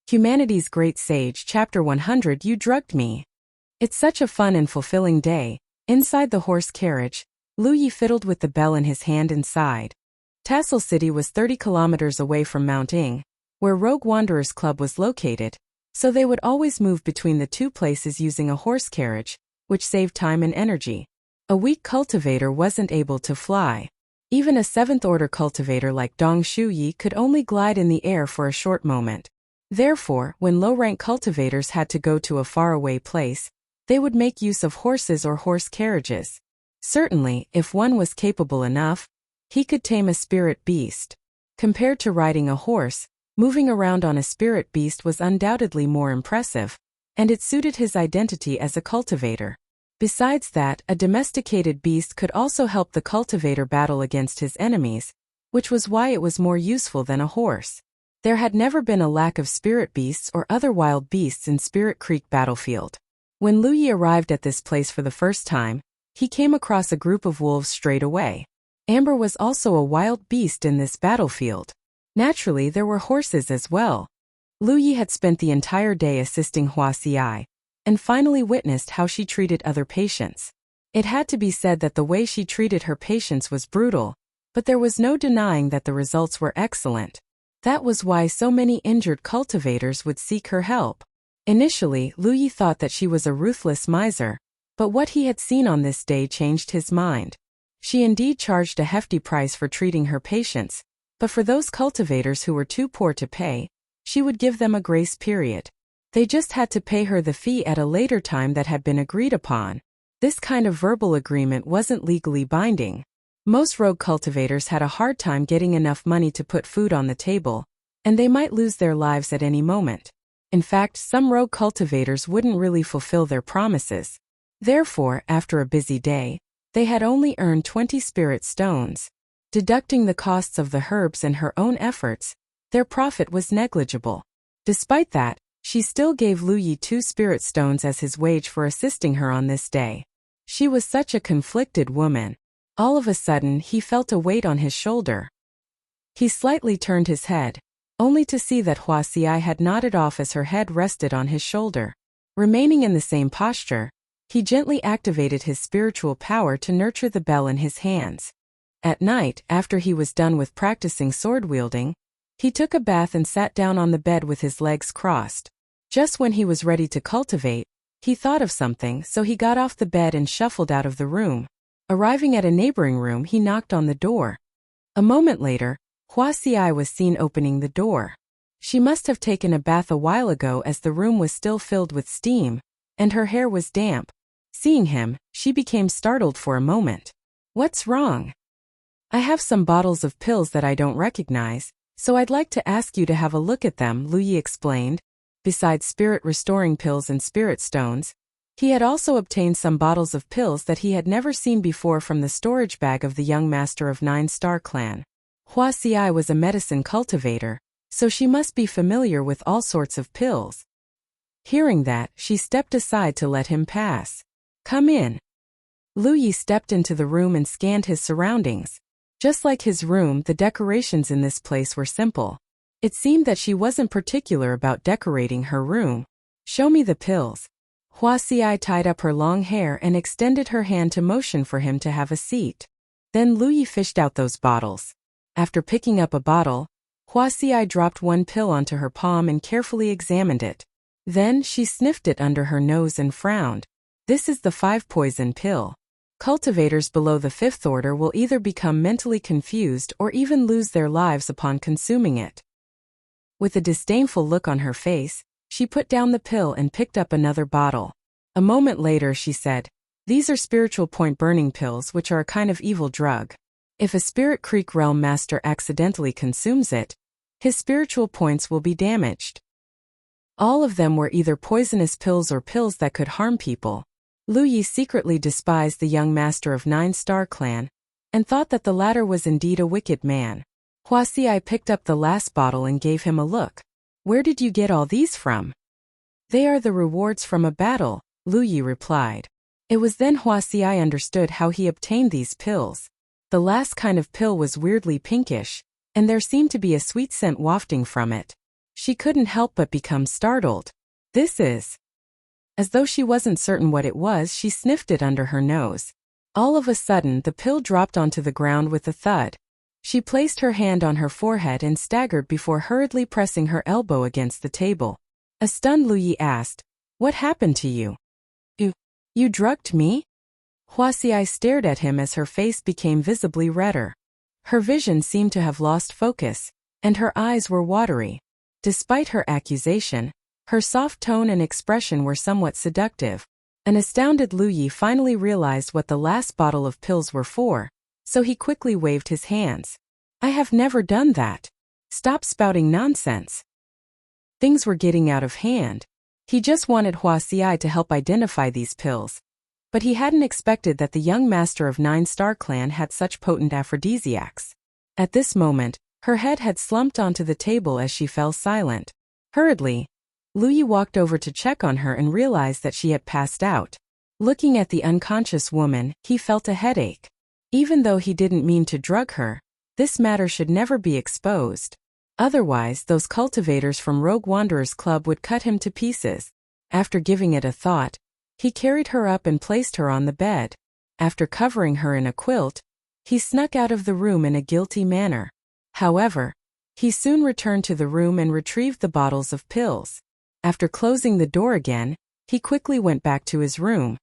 Humanity's Great Sage, Chapter 100. You drugged me. It's such a fun and fulfilling day. Inside the horse carriage, Lu Yi fiddled with the bell in his hand and sighed. Tassel City was 30 kilometers away from Mount Ing, where Rogue Wanderers Club was located, so they would always move between the two places using a horse carriage, which saved time and energy. A weak cultivator wasn't able to fly. Even a 7th-order cultivator like Dong Shuyi could only glide in the air for a short moment. Therefore, when low-rank cultivators had to go to a faraway place, they would make use of horses or horse carriages. Certainly, if one was capable enough, he could tame a spirit beast. Compared to riding a horse, moving around on a spirit beast was undoubtedly more impressive, and it suited his identity as a cultivator. Besides that, a domesticated beast could also help the cultivator battle against his enemies, which was why it was more useful than a horse. There had never been a lack of spirit beasts or other wild beasts in Spirit Creek Battlefield. When Lu Yi arrived at this place for the first time, he came across a group of wolves straight away. Amber was also a wild beast in this battlefield. Naturally, there were horses as well. Lu Yi had spent the entire day assisting Wuxia, and finally witnessed how she treated other patients. It had to be said that the way she treated her patients was brutal, but there was no denying that the results were excellent. That was why so many injured cultivators would seek her help. Initially, Lu Yi thought that she was a ruthless miser, but what he had seen on this day changed his mind. She indeed charged a hefty price for treating her patients, but for those cultivators who were too poor to pay, she would give them a grace period. They just had to pay her the fee at a later time that had been agreed upon. This kind of verbal agreement wasn't legally binding. Most rogue cultivators had a hard time getting enough money to put food on the table, and they might lose their lives at any moment. In fact, some rogue cultivators wouldn't really fulfill their promises. Therefore, after a busy day, they had only earned 20 spirit stones. Deducting the costs of the herbs and her own efforts, their profit was negligible. Despite that, she still gave Lu Yi 2 spirit stones as his wage for assisting her on this day. She was such a conflicted woman. All of a sudden, he felt a weight on his shoulder. He slightly turned his head, only to see that Wuxia had nodded off as her head rested on his shoulder. Remaining in the same posture, he gently activated his spiritual power to nurture the bell in his hands. At night, after he was done with practicing sword wielding, he took a bath and sat down on the bed with his legs crossed. Just when he was ready to cultivate, he thought of something, so he got off the bed and shuffled out of the room. Arriving at a neighboring room, he knocked on the door. A moment later, Wuxia was seen opening the door. She must have taken a bath a while ago as the room was still filled with steam, and her hair was damp. Seeing him, she became startled for a moment. "What's wrong?" "I have some bottles of pills that I don't recognize, so I'd like to ask you to have a look at them," Lu Yi explained. Besides spirit-restoring pills and spirit stones, he had also obtained some bottles of pills that he had never seen before from the storage bag of the young master of 9-Star Clan. Wuxia was a medicine cultivator, so she must be familiar with all sorts of pills. Hearing that, she stepped aside to let him pass. "Come in." Lu Yi stepped into the room and scanned his surroundings. Just like his room, the decorations in this place were simple. It seemed that she wasn't particular about decorating her room. "Show me the pills." Wuxia tied up her long hair and extended her hand to motion for him to have a seat. Then Lu Yi fished out those bottles. After picking up a bottle, Wuxia dropped one pill onto her palm and carefully examined it. Then she sniffed it under her nose and frowned. "This is the 5-poison pill. Cultivators below the 5th order will either become mentally confused or even lose their lives upon consuming it." With a disdainful look on her face, she put down the pill and picked up another bottle. A moment later she said, "These are spiritual point burning pills, which are a kind of evil drug. If a Spirit Creek Realm master accidentally consumes it, his spiritual points will be damaged." All of them were either poisonous pills or pills that could harm people. Lu Yi secretly despised the young master of 9-Star Clan, and thought that the latter was indeed a wicked man. Wuxia picked up the last bottle and gave him a look. "Where did you get all these from?" "They are the rewards from a battle," Lu Yi replied. It was then Wuxia understood how he obtained these pills. The last kind of pill was weirdly pinkish, and there seemed to be a sweet scent wafting from it. She couldn't help but become startled. This is... As though she wasn't certain what it was, she sniffed it under her nose. All of a sudden, the pill dropped onto the ground with a thud. She placed her hand on her forehead and staggered before hurriedly pressing her elbow against the table. A stunned Lu Yi asked, "What happened to you? You drugged me?" Wuxia stared at him as her face became visibly redder. Her vision seemed to have lost focus, and her eyes were watery. Despite her accusation, her soft tone and expression were somewhat seductive. An astounded Lu Yi finally realized what the last bottle of pills were for, so he quickly waved his hands. "I have never done that. Stop spouting nonsense." Things were getting out of hand. He just wanted Wuxia to help identify these pills. But he hadn't expected that the young master of 9-Star Clan had such potent aphrodisiacs. At this moment, her head had slumped onto the table as she fell silent. Hurriedly, Lu Yi walked over to check on her and realized that she had passed out. Looking at the unconscious woman, he felt a headache. Even though he didn't mean to drug her, this matter should never be exposed. Otherwise, those cultivators from Rogue Wanderers Club would cut him to pieces. After giving it a thought, he carried her up and placed her on the bed. After covering her in a quilt, he snuck out of the room in a guilty manner. However, he soon returned to the room and retrieved the bottles of pills. After closing the door again, he quickly went back to his room.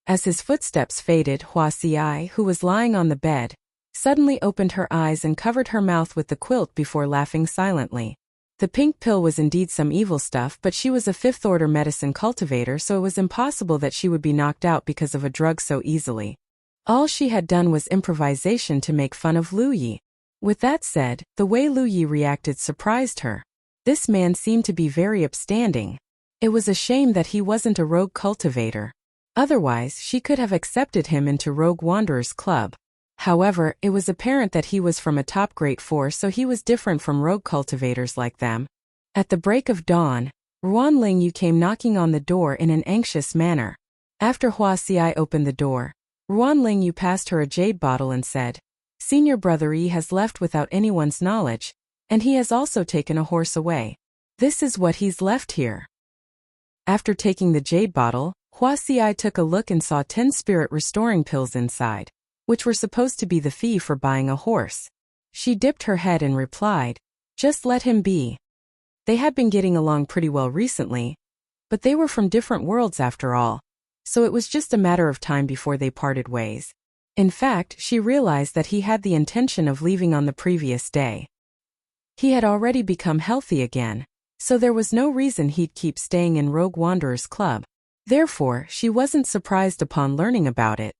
As his footsteps faded, Wuxia, who was lying on the bed, suddenly opened her eyes and covered her mouth with the quilt before laughing silently. The pink pill was indeed some evil stuff, but she was a 5th-order medicine cultivator, so it was impossible that she would be knocked out because of a drug so easily. All she had done was improvisation to make fun of Lu Yi. With that said, the way Lu Yi reacted surprised her. This man seemed to be very upstanding. It was a shame that he wasn't a rogue cultivator. Otherwise, she could have accepted him into Rogue Wanderers Club. However, it was apparent that he was from a top-grade force, so he was different from rogue cultivators like them. At the break of dawn, Ruan Lingyu came knocking on the door in an anxious manner. After Wuxia opened the door, Ruan Lingyu passed her a jade bottle and said, "Senior Brother Yi has left without anyone's knowledge, and he has also taken a horse away. This is what he's left here." After taking the jade bottle, Wuxia took a look and saw 10 spirit-restoring pills inside, which were supposed to be the fee for buying a horse. She dipped her head and replied, "Just let him be." They had been getting along pretty well recently, but they were from different worlds after all, so it was just a matter of time before they parted ways. In fact, she realized that he had the intention of leaving on the previous day. He had already become healthy again, so there was no reason he'd keep staying in Rogue Wanderers Club. Therefore, she wasn't surprised upon learning about it.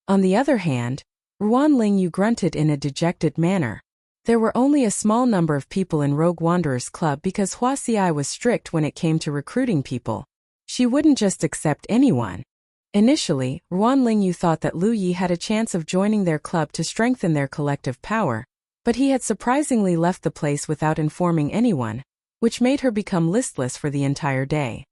On the other hand, Ruan Lingyu grunted in a dejected manner. There were only a small number of people in Rogue Wanderers Club because Wuxia was strict when it came to recruiting people. She wouldn't just accept anyone. Initially, Ruan Lingyu thought that Lu Yi had a chance of joining their club to strengthen their collective power, but he had surprisingly left the place without informing anyone, which made her become listless for the entire day.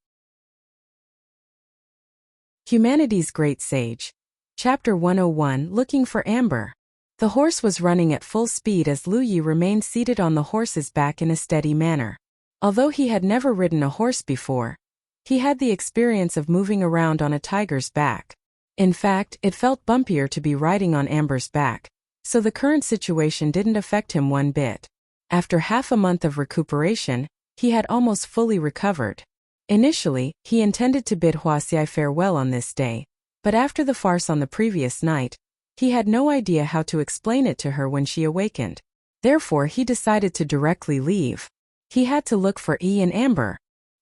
Humanity's Great Sage. Chapter 101, Looking for Amber. The horse was running at full speed as Lu Yi remained seated on the horse's back in a steady manner. Although he had never ridden a horse before, he had the experience of moving around on a tiger's back. In fact, it felt bumpier to be riding on Amber's back, so the current situation didn't affect him one bit. After half a month of recuperation, he had almost fully recovered. Initially, he intended to bid Wuxia farewell on this day, but after the farce on the previous night, he had no idea how to explain it to her when she awakened. Therefore, he decided to directly leave. He had to look for Yi and Amber.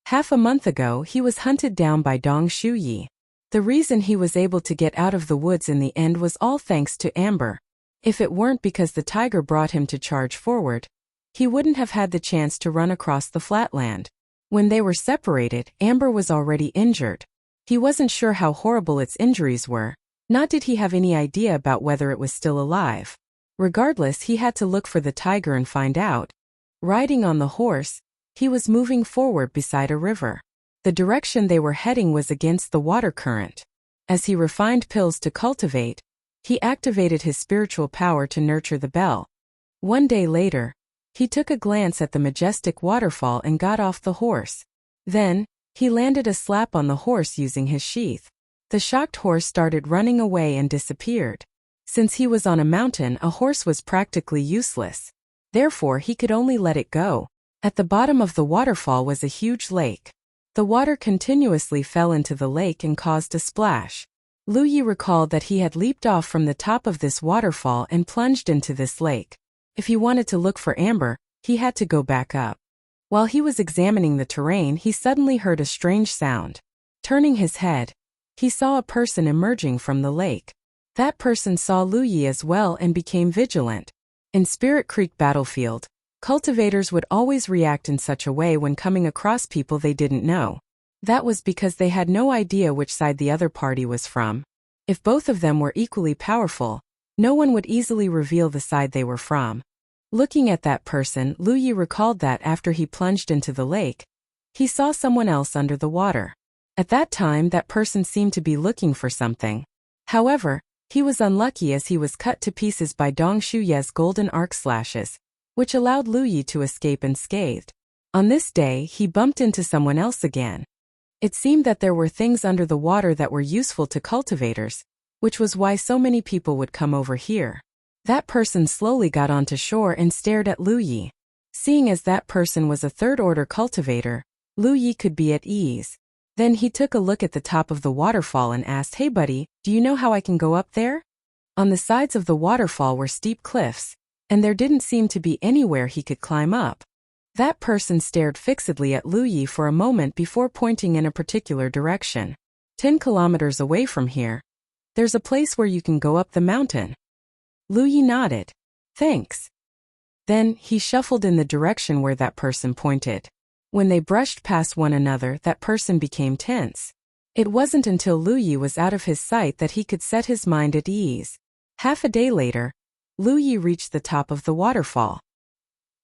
Half a month ago, he was hunted down by Dong Shuyi. The reason he was able to get out of the woods in the end was all thanks to Amber. If it weren't because the tiger brought him to charge forward, he wouldn't have had the chance to run across the flatland. When they were separated, Amber was already injured. He wasn't sure how horrible its injuries were, nor did he have any idea about whether it was still alive. Regardless, he had to look for the tiger and find out. Riding on the horse, he was moving forward beside a river. The direction they were heading was against the water current. As he refined pills to cultivate, he activated his spiritual power to nurture the bell. One day later, He took a glance at the majestic waterfall and got off the horse. Then, he landed a slap on the horse using his sheath. The shocked horse started running away and disappeared. Since he was on a mountain, a horse was practically useless. Therefore, he could only let it go. At the bottom of the waterfall was a huge lake. The water continuously fell into the lake and caused a splash. Lu Yi recalled that he had leaped off from the top of this waterfall and plunged into this lake. If he wanted to look for Amber, he had to go back up. While he was examining the terrain, he suddenly heard a strange sound. Turning his head, he saw a person emerging from the lake. That person saw Lu Yi as well and became vigilant. In Spirit Creek Battlefield, cultivators would always react in such a way when coming across people they didn't know. That was because they had no idea which side the other party was from. If both of them were equally powerful, no one would easily reveal the side they were from. Looking at that person, Lu Yi recalled that after he plunged into the lake, he saw someone else under the water. At that time, that person seemed to be looking for something. However, he was unlucky as he was cut to pieces by Dong Shuye's golden arc slashes, which allowed Lu Yi to escape unscathed. On this day, he bumped into someone else again. It seemed that there were things under the water that were useful to cultivators, which was why so many people would come over here. That person slowly got onto shore and stared at Lu Yi. Seeing as that person was a third-order cultivator, Lu Yi could be at ease. Then he took a look at the top of the waterfall and asked, "Hey buddy, do you know how I can go up there?" On the sides of the waterfall were steep cliffs, and there didn't seem to be anywhere he could climb up. That person stared fixedly at Lu Yi for a moment before pointing in a particular direction. 10 kilometers away from here, there's a place where you can go up the mountain. Lu Yi nodded. Thanks. Then, he shuffled in the direction where that person pointed. When they brushed past one another, that person became tense. It wasn't until Lu Yi was out of his sight that he could set his mind at ease. Half a day later, Lu Yi reached the top of the waterfall.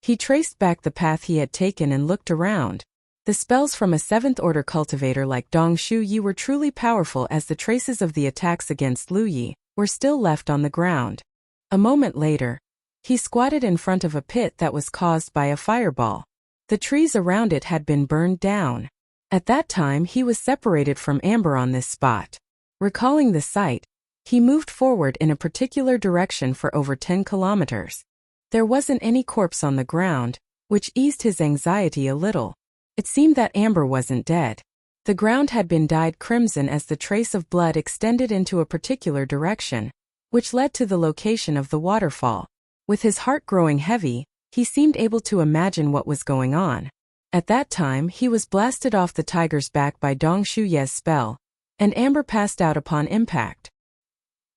He traced back the path he had taken and looked around. The spells from a 7th-order cultivator like Dong Shu Yi were truly powerful, as the traces of the attacks against Lu Yi were still left on the ground. A moment later, he squatted in front of a pit that was caused by a fireball. The trees around it had been burned down. At that time, he was separated from Amber on this spot. Recalling the sight, he moved forward in a particular direction for over 10 kilometers. There wasn't any corpse on the ground, which eased his anxiety a little. It seemed that Amber wasn't dead. The ground had been dyed crimson as the trace of blood extended into a particular direction, which led to the location of the waterfall. With his heart growing heavy, he seemed able to imagine what was going on. At that time, he was blasted off the tiger's back by Dong Shuye's spell, and Amber passed out upon impact.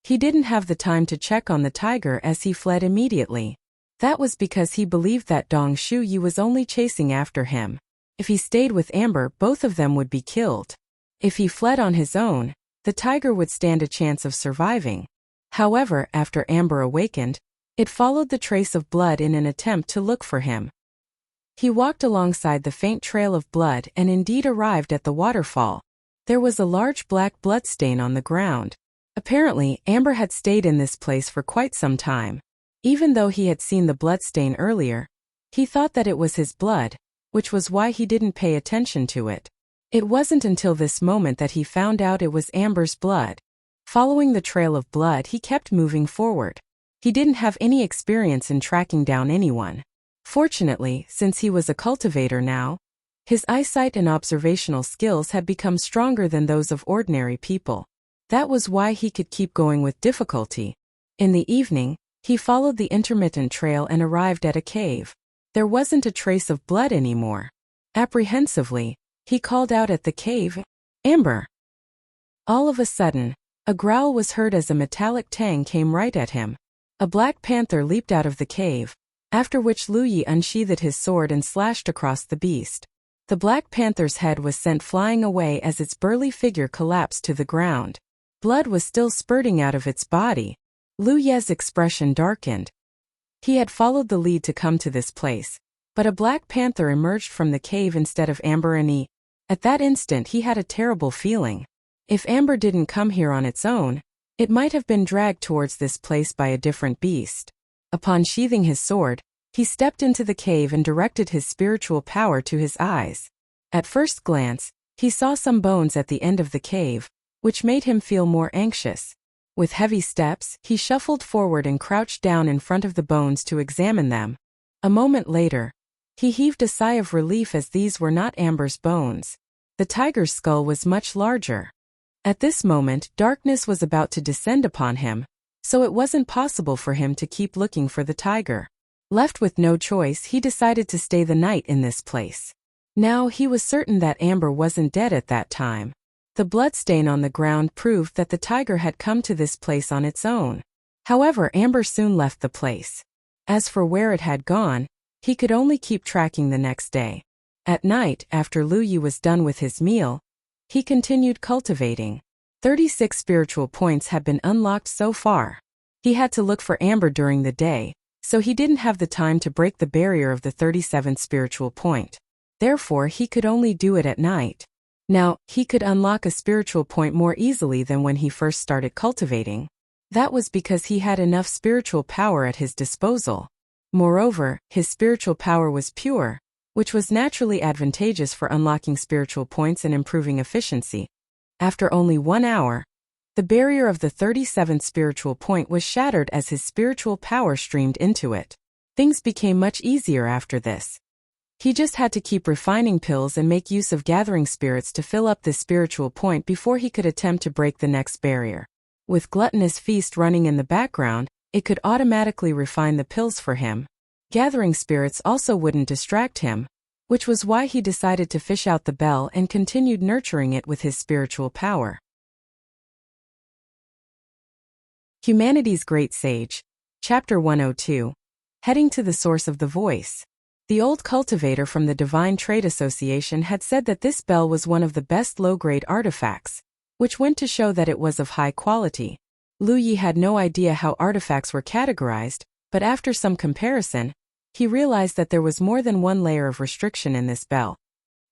He didn't have the time to check on the tiger as he fled immediately. That was because he believed that Dong Shuye was only chasing after him. If he stayed with Amber, both of them would be killed. If he fled on his own, the tiger would stand a chance of surviving. However, after Amber awakened, it followed the trace of blood in an attempt to look for him. He walked alongside the faint trail of blood and indeed arrived at the waterfall. There was a large black bloodstain on the ground. Apparently, Amber had stayed in this place for quite some time. Even though he had seen the bloodstain earlier, he thought that it was his blood, which was why he didn't pay attention to it. It wasn't until this moment that he found out it was Amber's blood. Following the trail of blood, he kept moving forward. He didn't have any experience in tracking down anyone. Fortunately, since he was a cultivator now, his eyesight and observational skills had become stronger than those of ordinary people. That was why he could keep going with difficulty. In the evening, he followed the intermittent trail and arrived at a cave. There wasn't a trace of blood anymore. Apprehensively, he called out at the cave, "Amber!" All of a sudden, a growl was heard as a metallic tang came right at him. A black panther leaped out of the cave, after which Lu Yi unsheathed his sword and slashed across the beast. The black panther's head was sent flying away as its burly figure collapsed to the ground. Blood was still spurting out of its body. Lu Ye's expression darkened. He had followed the lead to come to this place, but a black panther emerged from the cave instead of Amber, and at that instant he had a terrible feeling. If Amber didn't come here on its own, it might have been dragged towards this place by a different beast. Upon sheathing his sword, He stepped into the cave and directed his spiritual power to his eyes. At first glance, he saw some bones at the end of the cave, which made him feel more anxious. With heavy steps, he shuffled forward and crouched down in front of the bones to examine them. A moment later, he heaved a sigh of relief as these were not Amber's bones. The tiger's skull was much larger. At this moment, darkness was about to descend upon him, so it wasn't possible for him to keep looking for the tiger. Left with no choice, he decided to stay the night in this place. Now he was certain that Amber wasn't dead at that time. The bloodstain on the ground proved that the tiger had come to this place on its own. However, Amber soon left the place. As for where it had gone, he could only keep tracking the next day. At night, after Lu Yi was done with his meal, he continued cultivating. 36 spiritual points had been unlocked so far. He had to look for Amber during the day, so he didn't have the time to break the barrier of the 37th spiritual point. Therefore, he could only do it at night. Now, he could unlock a spiritual point more easily than when he first started cultivating. That was because he had enough spiritual power at his disposal. Moreover, his spiritual power was pure, which was naturally advantageous for unlocking spiritual points and improving efficiency. After only 1 hour, the barrier of the 37th spiritual point was shattered as his spiritual power streamed into it. Things became much easier after this. He just had to keep refining pills and make use of gathering spirits to fill up this spiritual point before he could attempt to break the next barrier. With gluttonous feast running in the background, it could automatically refine the pills for him. Gathering spirits also wouldn't distract him, which was why he decided to fish out the bell and continued nurturing it with his spiritual power. Humanity's Great Sage, Chapter 102. Heading to the Source of the Voice. The old cultivator from the Divine Trade Association had said that this bell was one of the best low-grade artifacts, which went to show that it was of high quality. Lu Yi had no idea how artifacts were categorized, but after some comparison, he realized that there was more than one layer of restriction in this bell.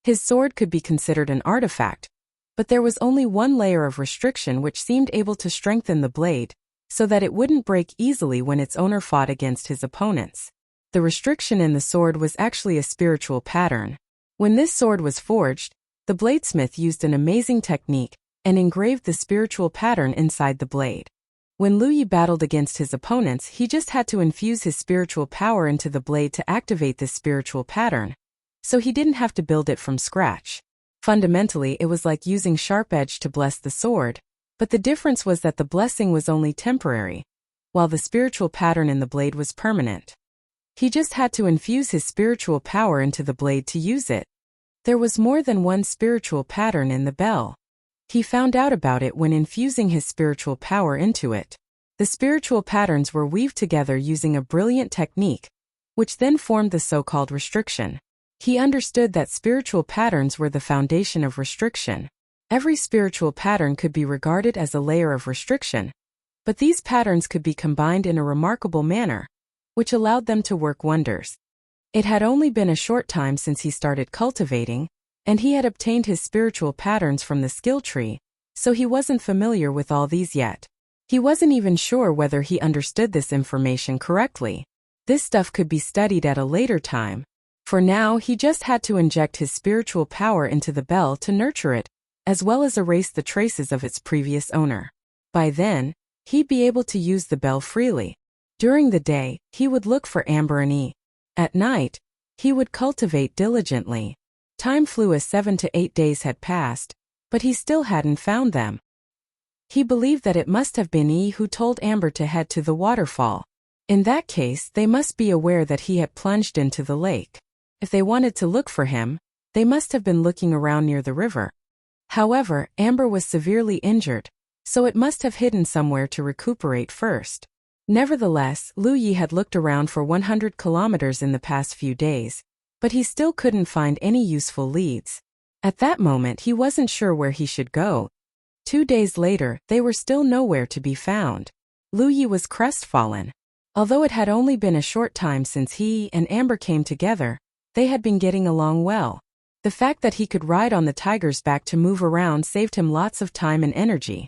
His sword could be considered an artifact, but there was only one layer of restriction which seemed able to strengthen the blade, so that it wouldn't break easily when its owner fought against his opponents. The restriction in the sword was actually a spiritual pattern. When this sword was forged, the bladesmith used an amazing technique and engraved the spiritual pattern inside the blade. When Lu Yi battled against his opponents, he just had to infuse his spiritual power into the blade to activate this spiritual pattern, so he didn't have to build it from scratch. Fundamentally, it was like using sharp edge to bless the sword, but the difference was that the blessing was only temporary, while the spiritual pattern in the blade was permanent. He just had to infuse his spiritual power into the blade to use it. There was more than one spiritual pattern in the bell. He found out about it when infusing his spiritual power into it. The spiritual patterns were weaved together using a brilliant technique, which then formed the so-called restriction. He understood that spiritual patterns were the foundation of restriction. Every spiritual pattern could be regarded as a layer of restriction, but these patterns could be combined in a remarkable manner, which allowed them to work wonders. It had only been a short time since he started cultivating, and he had obtained his spiritual patterns from the skill tree, so he wasn't familiar with all these yet. He wasn't even sure whether he understood this information correctly. This stuff could be studied at a later time. For now, he just had to inject his spiritual power into the bell to nurture it, as well as erase the traces of its previous owner. By then, he'd be able to use the bell freely. During the day, he would look for Amber and E. At night, he would cultivate diligently. Time flew as 7 to 8 days had passed, but he still hadn't found them. He believed that it must have been E who told Amber to head to the waterfall. In that case, they must be aware that he had plunged into the lake. If they wanted to look for him, they must have been looking around near the river. However, Amber was severely injured, so it must have hidden somewhere to recuperate first. Nevertheless, Lu Yi had looked around for 100 kilometers in the past few days, but he still couldn't find any useful leads. At that moment, he wasn't sure where he should go. 2 days later, they were still nowhere to be found. Lu Yi was crestfallen. Although it had only been a short time since he and Amber came together, they had been getting along well. The fact that he could ride on the tiger's back to move around saved him lots of time and energy.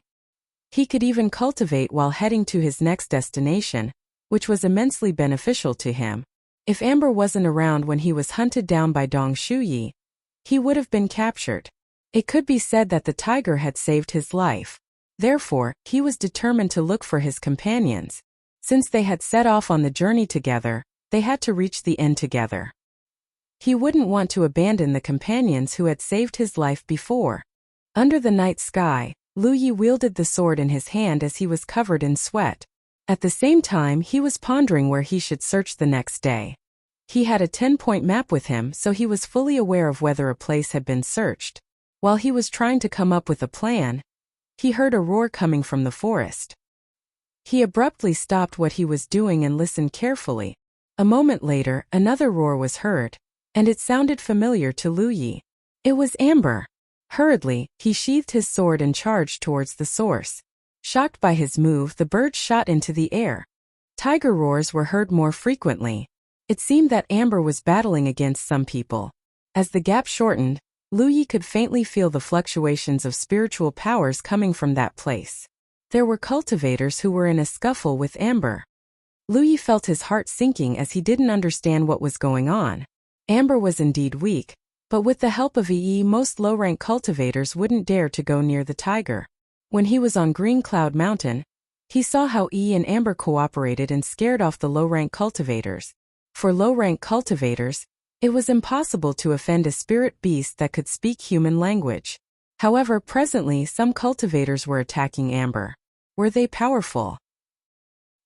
He could even cultivate while heading to his next destination, which was immensely beneficial to him. If Amber wasn't around when he was hunted down by Dong Shuyi, he would have been captured. It could be said that the tiger had saved his life. Therefore, he was determined to look for his companions. Since they had set off on the journey together, they had to reach the end together. He wouldn't want to abandon the companions who had saved his life before. Under the night sky, Lu Yi wielded the sword in his hand as he was covered in sweat. At the same time, he was pondering where he should search the next day. He had a 10-point map with him, so he was fully aware of whether a place had been searched. While he was trying to come up with a plan, he heard a roar coming from the forest. He abruptly stopped what he was doing and listened carefully. A moment later, another roar was heard, and it sounded familiar to Lu Yi. It was Amber. Hurriedly, he sheathed his sword and charged towards the source. Shocked by his move, the bird shot into the air. Tiger roars were heard more frequently. It seemed that Amber was battling against some people. As the gap shortened, Lu Yi could faintly feel the fluctuations of spiritual powers coming from that place. There were cultivators who were in a scuffle with Amber. Lu Yi felt his heart sinking as he didn't understand what was going on. Amber was indeed weak, but with the help of Yi, most low-rank cultivators wouldn't dare to go near the tiger. When he was on Green Cloud Mountain, he saw how Yi and Amber cooperated and scared off the low-rank cultivators. For low-rank cultivators, it was impossible to offend a spirit beast that could speak human language. However, presently some cultivators were attacking Amber. Were they powerful?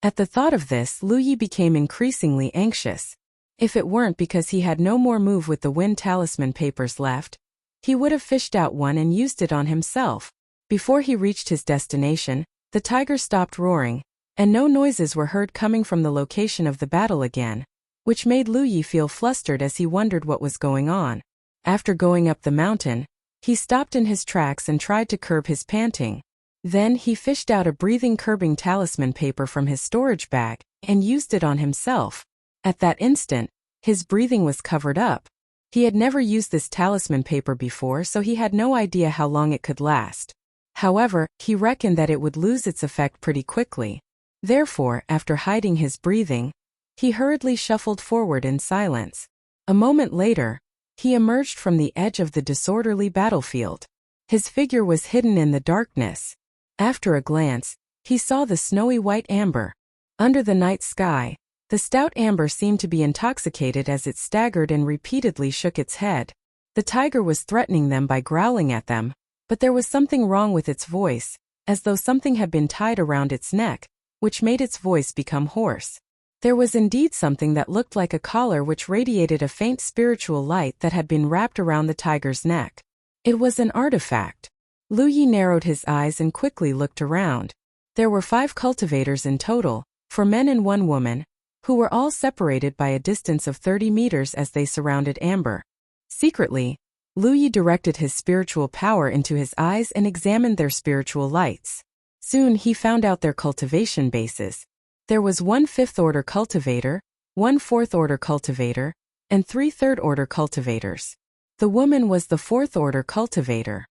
At the thought of this, Lu Yi became increasingly anxious. If it weren't because he had no more move with the wind talisman papers left, he would have fished out one and used it on himself. Before he reached his destination, the tiger stopped roaring, and no noises were heard coming from the location of the battle again, which made Lu Yi feel flustered as he wondered what was going on. After going up the mountain, he stopped in his tracks and tried to curb his panting. Then he fished out a breathing-curbing talisman paper from his storage bag and used it on himself. At that instant, his breathing was covered up. He had never used this talisman paper before, so he had no idea how long it could last. However, he reckoned that it would lose its effect pretty quickly. Therefore, after hiding his breathing, he hurriedly shuffled forward in silence. A moment later, he emerged from the edge of the disorderly battlefield. His figure was hidden in the darkness. After a glance, he saw the snowy white Amber. Under the night sky, the stout Amber seemed to be intoxicated as it staggered and repeatedly shook its head. The tiger was threatening them by growling at them, but there was something wrong with its voice, as though something had been tied around its neck, which made its voice become hoarse. There was indeed something that looked like a collar which radiated a faint spiritual light that had been wrapped around the tiger's neck. It was an artifact. Lu Yi narrowed his eyes and quickly looked around. There were 5 cultivators in total, 4 men and 1 woman, who were all separated by a distance of 30 meters as they surrounded Amber. Secretly, Lu Yi directed his spiritual power into his eyes and examined their spiritual lights. Soon he found out their cultivation bases. There was 1 5th-order cultivator, 1 4th-order cultivator, and 3 3rd-order cultivators. The woman was the 4th-order cultivator.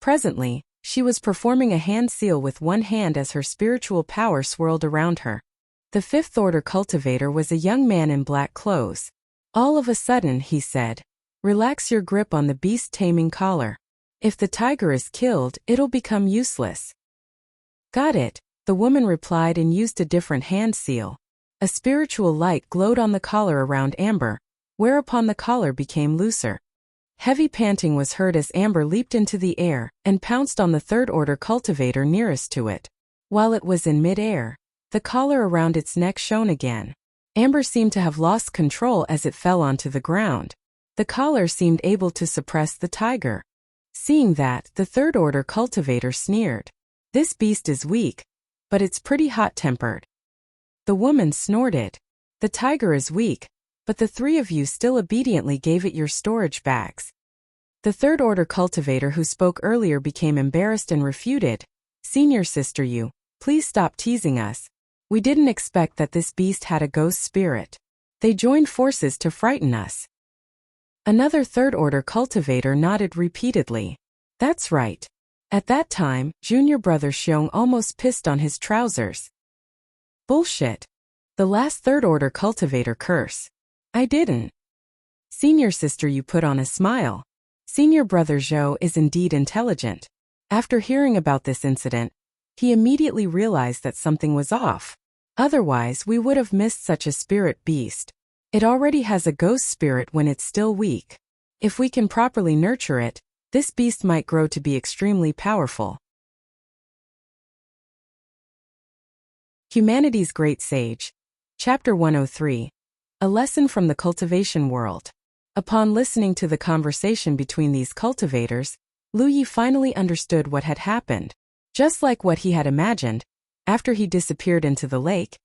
Presently, she was performing a hand seal with one hand as her spiritual power swirled around her. The 5th-order cultivator was a young man in black clothes. All of a sudden, he said, "Relax your grip on the beast-taming collar. If the tiger is killed, it'll become useless." "Got it," the woman replied and used a different hand seal. A spiritual light glowed on the collar around Amber, whereupon the collar became looser. Heavy panting was heard as Amber leaped into the air and pounced on the 3rd-order cultivator nearest to it. While it was in mid-air, the collar around its neck shone again. Amber seemed to have lost control as it fell onto the ground. The collar seemed able to suppress the tiger. Seeing that, the 3rd-order cultivator sneered. "This beast is weak, but it's pretty hot-tempered." The woman snorted. "The tiger is weak, but the 3 of you still obediently gave it your storage bags." The 3rd-order cultivator who spoke earlier became embarrassed and refuted. "Senior sister, you, please stop teasing us. We didn't expect that this beast had a ghost spirit. They joined forces to frighten us." Another 3rd-order cultivator nodded repeatedly. "That's right." At that time, junior brother Xiong almost pissed on his trousers. "Bullshit." The last 3rd-order cultivator cursed. I didn't. Senior sister Yu put on a smile. Senior brother Zhou is indeed intelligent. After hearing about this incident, he immediately realized that something was off. Otherwise, we would have missed such a spirit beast. It already has a ghost spirit when it's still weak. If we can properly nurture it, this beast might grow to be extremely powerful. Humanity's Great Sage. Chapter 103. A Lesson from the Cultivation World. Upon listening to the conversation between these cultivators, Lu Yi finally understood what had happened. Just like what he had imagined, after he disappeared into the lake,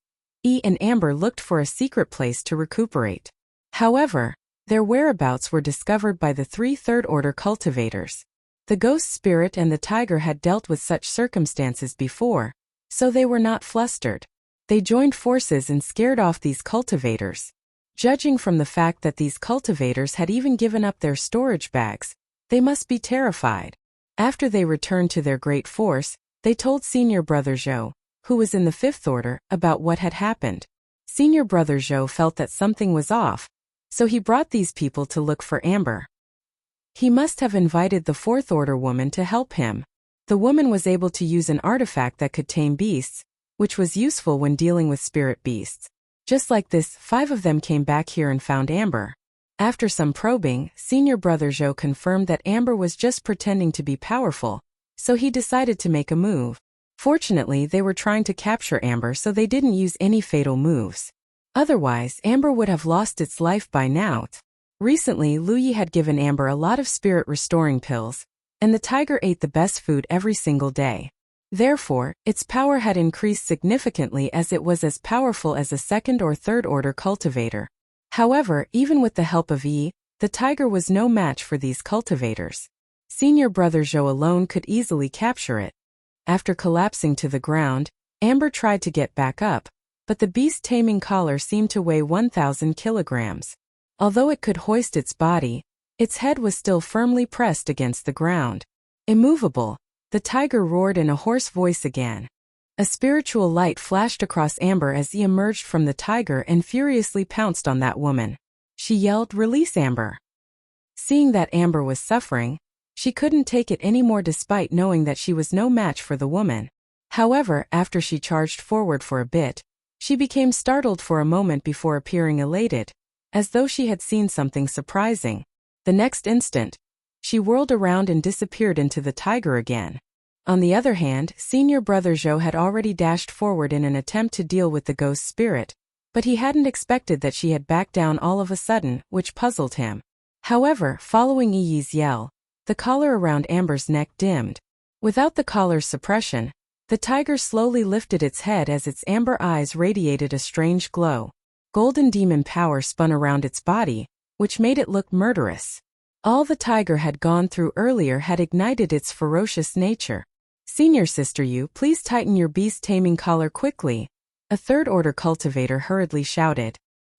Yi and Amber looked for a secret place to recuperate. However, their whereabouts were discovered by the 3 third-order cultivators. The ghost spirit and the tiger had dealt with such circumstances before, so they were not flustered. They joined forces and scared off these cultivators. Judging from the fact that these cultivators had even given up their storage bags, they must be terrified. After they returned to their great force, they told senior brother Zhou, who was in the 5th order, about what had happened. Senior brother Zhou felt that something was off, so he brought these people to look for Amber. He must have invited the 4th order woman to help him. The woman was able to use an artifact that could tame beasts, which was useful when dealing with spirit beasts. Just like this, 5 of them came back here and found Amber. After some probing, senior brother Zhou confirmed that Amber was just pretending to be powerful, so he decided to make a move. Fortunately, they were trying to capture Amber, so they didn't use any fatal moves. Otherwise, Amber would have lost its life by now. Recently, Lu Yi had given Amber a lot of spirit-restoring pills, and the tiger ate the best food every single day. Therefore, its power had increased significantly as it was as powerful as a 2nd or 3rd order cultivator. However, even with the help of Yi, the tiger was no match for these cultivators. Senior brother Zhou alone could easily capture it. After collapsing to the ground, Amber tried to get back up, but the beast-taming collar seemed to weigh 1,000 kilograms. Although it could hoist its body, its head was still firmly pressed against the ground. Immovable, the tiger roared in a hoarse voice again. A spiritual light flashed across Amber as he emerged from the tiger and furiously pounced on that woman. She yelled, "Release Amber!" Seeing that Amber was suffering, she couldn't take it anymore despite knowing that she was no match for the woman. However, after she charged forward for a bit, she became startled for a moment before appearing elated, as though she had seen something surprising. The next instant, she whirled around and disappeared into the tiger again. On the other hand, senior brother Zhou had already dashed forward in an attempt to deal with the ghost spirit, but he hadn't expected that she had backed down all of a sudden, which puzzled him. However, following Yi's yell, the collar around Amber's neck dimmed. Without the collar's suppression, the tiger slowly lifted its head as its amber eyes radiated a strange glow. Golden demon power spun around its body, which made it look murderous. All the tiger had gone through earlier had ignited its ferocious nature. "Senior sister Yu, please tighten your beast-taming collar quickly," a 3rd order cultivator hurriedly shouted.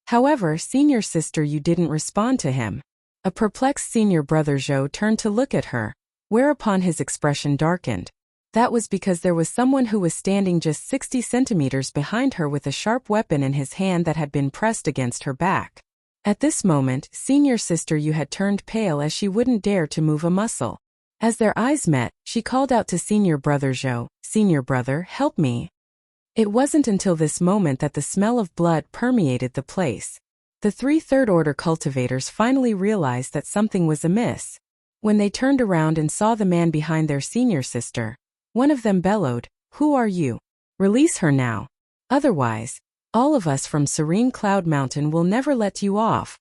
However, senior sister Yu didn't respond to him. A perplexed senior brother Zhou turned to look at her, whereupon his expression darkened. That was because there was someone who was standing just 60 centimeters behind her with a sharp weapon in his hand that had been pressed against her back. At this moment, senior sister Yu had turned pale as she wouldn't dare to move a muscle. As their eyes met, she called out to senior brother Zhou, "Senior brother, help me." It wasn't until this moment that the smell of blood permeated the place. The 3 third-order cultivators finally realized that something was amiss. When they turned around and saw the man behind their senior sister, one of them bellowed, "Who are you? Release her now. Otherwise, all of us from Serene Cloud Mountain will never let you off."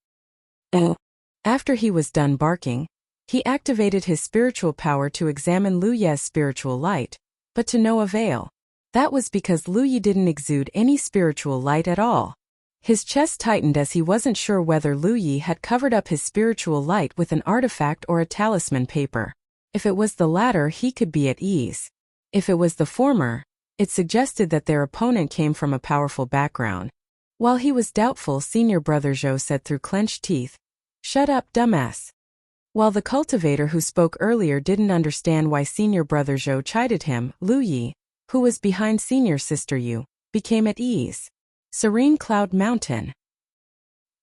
After he was done barking, he activated his spiritual power to examine Lu Ye's spiritual light, but to no avail. That was because Lu Yi didn't exude any spiritual light at all. His chest tightened as he wasn't sure whether Lu Yi had covered up his spiritual light with an artifact or a talisman paper. If it was the latter, he could be at ease. If it was the former, it suggested that their opponent came from a powerful background. While he was doubtful, senior brother Zhou said through clenched teeth, "Shut up, dumbass." While the cultivator who spoke earlier didn't understand why senior brother Zhou chided him, Lu Yi, who was behind senior sister Yu, became at ease. Serene Cloud Mountain.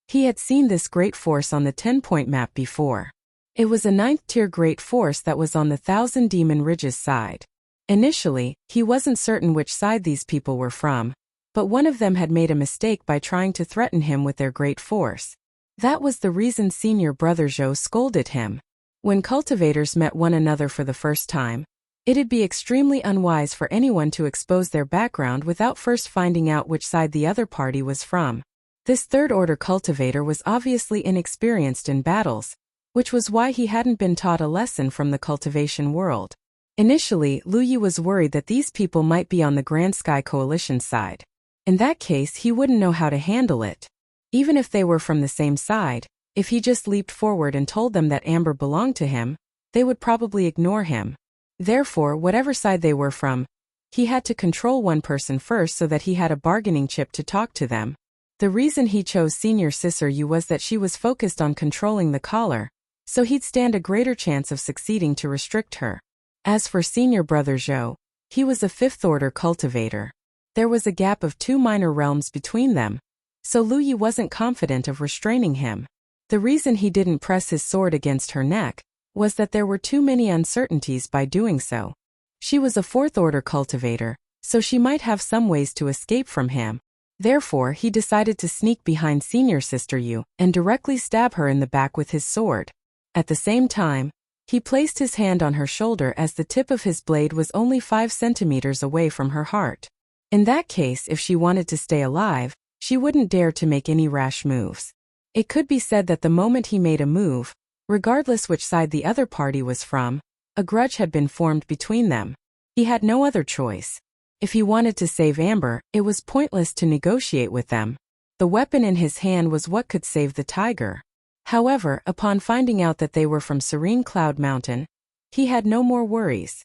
He had seen this great force on the 10-point map before. It was a 9th-tier great force that was on the Thousand Demon Ridges side. Initially, he wasn't certain which side these people were from, but one of them had made a mistake by trying to threaten him with their great force. That was the reason Senior Brother Zhou scolded him. When cultivators met one another for the first time, it'd be extremely unwise for anyone to expose their background without first finding out which side the other party was from. This third-order cultivator was obviously inexperienced in battles, which was why he hadn't been taught a lesson from the cultivation world. Initially, Lu Yi was worried that these people might be on the Grand Sky Coalition side. In that case, he wouldn't know how to handle it. Even if they were from the same side, if he just leaped forward and told them that Amber belonged to him, they would probably ignore him. Therefore, whatever side they were from, he had to control one person first so that he had a bargaining chip to talk to them. The reason he chose Senior Sister Yu was that she was focused on controlling the collar, so he'd stand a greater chance of succeeding to restrict her. As for Senior Brother Zhou, he was a 5th-order cultivator. There was a gap of 2 minor realms between them, so Lu Yi wasn't confident of restraining him. The reason he didn't press his sword against her neck was that there were too many uncertainties by doing so. She was a 4th-order cultivator, so she might have some ways to escape from him. Therefore, he decided to sneak behind Senior Sister Yu and directly stab her in the back with his sword. At the same time, he placed his hand on her shoulder as the tip of his blade was only 5 centimeters away from her heart. In that case, if she wanted to stay alive, she wouldn't dare to make any rash moves. It could be said that the moment he made a move, regardless which side the other party was from, a grudge had been formed between them. He had no other choice. If he wanted to save Amber, it was pointless to negotiate with them. The weapon in his hand was what could save the tiger. However, upon finding out that they were from Serene Cloud Mountain, he had no more worries.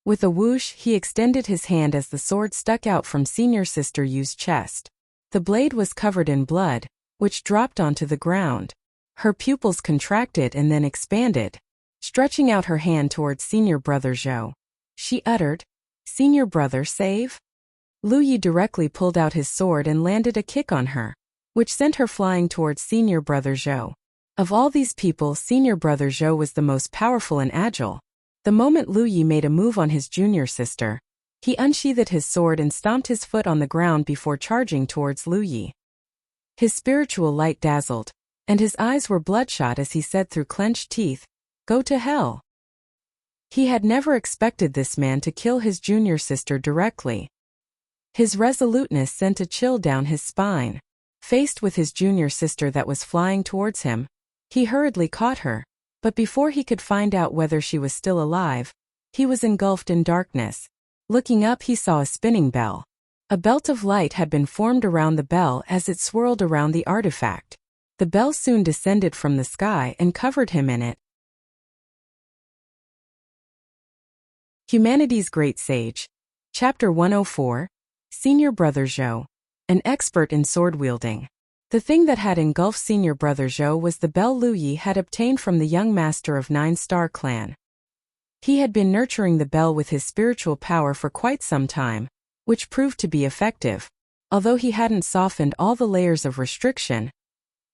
With a whoosh, he extended his hand as the sword stuck out from Senior Sister Yu's chest. The blade was covered in blood, which dropped onto the ground. Her pupils contracted and then expanded. Stretching out her hand towards Senior Brother Zhou, she uttered, "Senior Brother, save?" Lu Yi directly pulled out his sword and landed a kick on her, which sent her flying towards Senior Brother Zhou. Of all these people, Senior Brother Zhou was the most powerful and agile. The moment Lu Yi made a move on his junior sister, he unsheathed his sword and stomped his foot on the ground before charging towards Lu Yi. His spiritual light dazzled, and his eyes were bloodshot as he said through clenched teeth, "Go to hell." He had never expected this man to kill his junior sister directly. His resoluteness sent a chill down his spine. Faced with his junior sister that was flying towards him, he hurriedly caught her, but before he could find out whether she was still alive, he was engulfed in darkness. Looking up, he saw a spinning bell. A belt of light had been formed around the bell as it swirled around the artifact. The bell soon descended from the sky and covered him in it. Humanity's Great Sage. Chapter 104. Senior Brother Zhou. An expert in sword-wielding. The thing that had engulfed Senior Brother Zhou was the bell Lu Yi had obtained from the young master of 9-Star Clan. He had been nurturing the bell with his spiritual power for quite some time, which proved to be effective. Although he hadn't softened all the layers of restriction,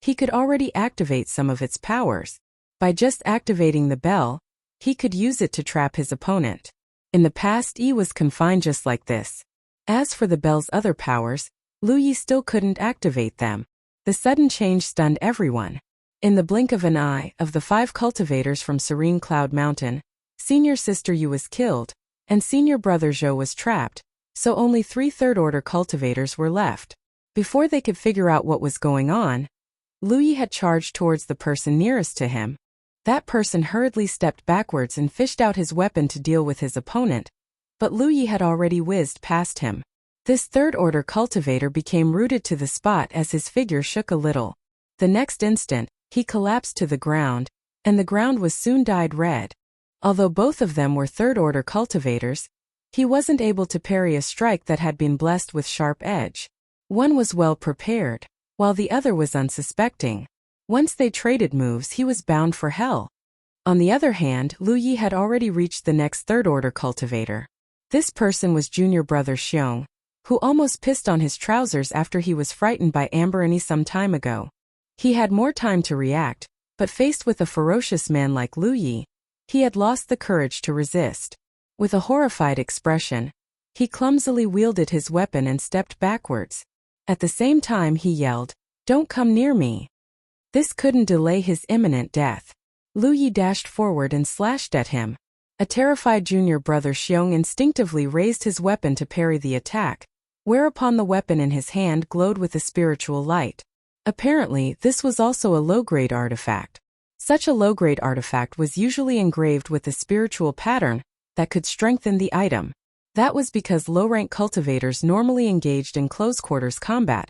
he could already activate some of its powers. By just activating the bell, he could use it to trap his opponent. In the past, Yi was confined just like this. As for the bell's other powers, Lu Yi still couldn't activate them. The sudden change stunned everyone. In the blink of an eye, of the 5 cultivators from Serene Cloud Mountain, Senior Sister Yu was killed, and Senior Brother Zhou was trapped, so only 3 third-order cultivators were left. Before they could figure out what was going on, Lu Yi had charged towards the person nearest to him. That person hurriedly stepped backwards and fished out his weapon to deal with his opponent, but Lu Yi had already whizzed past him. This third-order cultivator became rooted to the spot as his figure shook a little. The next instant, he collapsed to the ground, and the ground was soon dyed red. Although both of them were third-order cultivators, he wasn't able to parry a strike that had been blessed with sharp edge. One was well prepared, while the other was unsuspecting. Once they traded moves, he was bound for hell. On the other hand, Lu Yi had already reached the next third-order cultivator. This person was Junior Brother Xiong, who almost pissed on his trousers after he was frightened by Amber some time ago. He had more time to react, but faced with a ferocious man like Lu Yi, he had lost the courage to resist. With a horrified expression, he clumsily wielded his weapon and stepped backwards. At the same time he yelled, "Don't come near me." This couldn't delay his imminent death. Lu Yi dashed forward and slashed at him. A terrified junior brother Xiong instinctively raised his weapon to parry the attack, whereupon the weapon in his hand glowed with a spiritual light. Apparently, this was also a low-grade artifact. Such a low-grade artifact was usually engraved with a spiritual pattern that could strengthen the item. That was because low-rank cultivators normally engaged in close-quarters combat,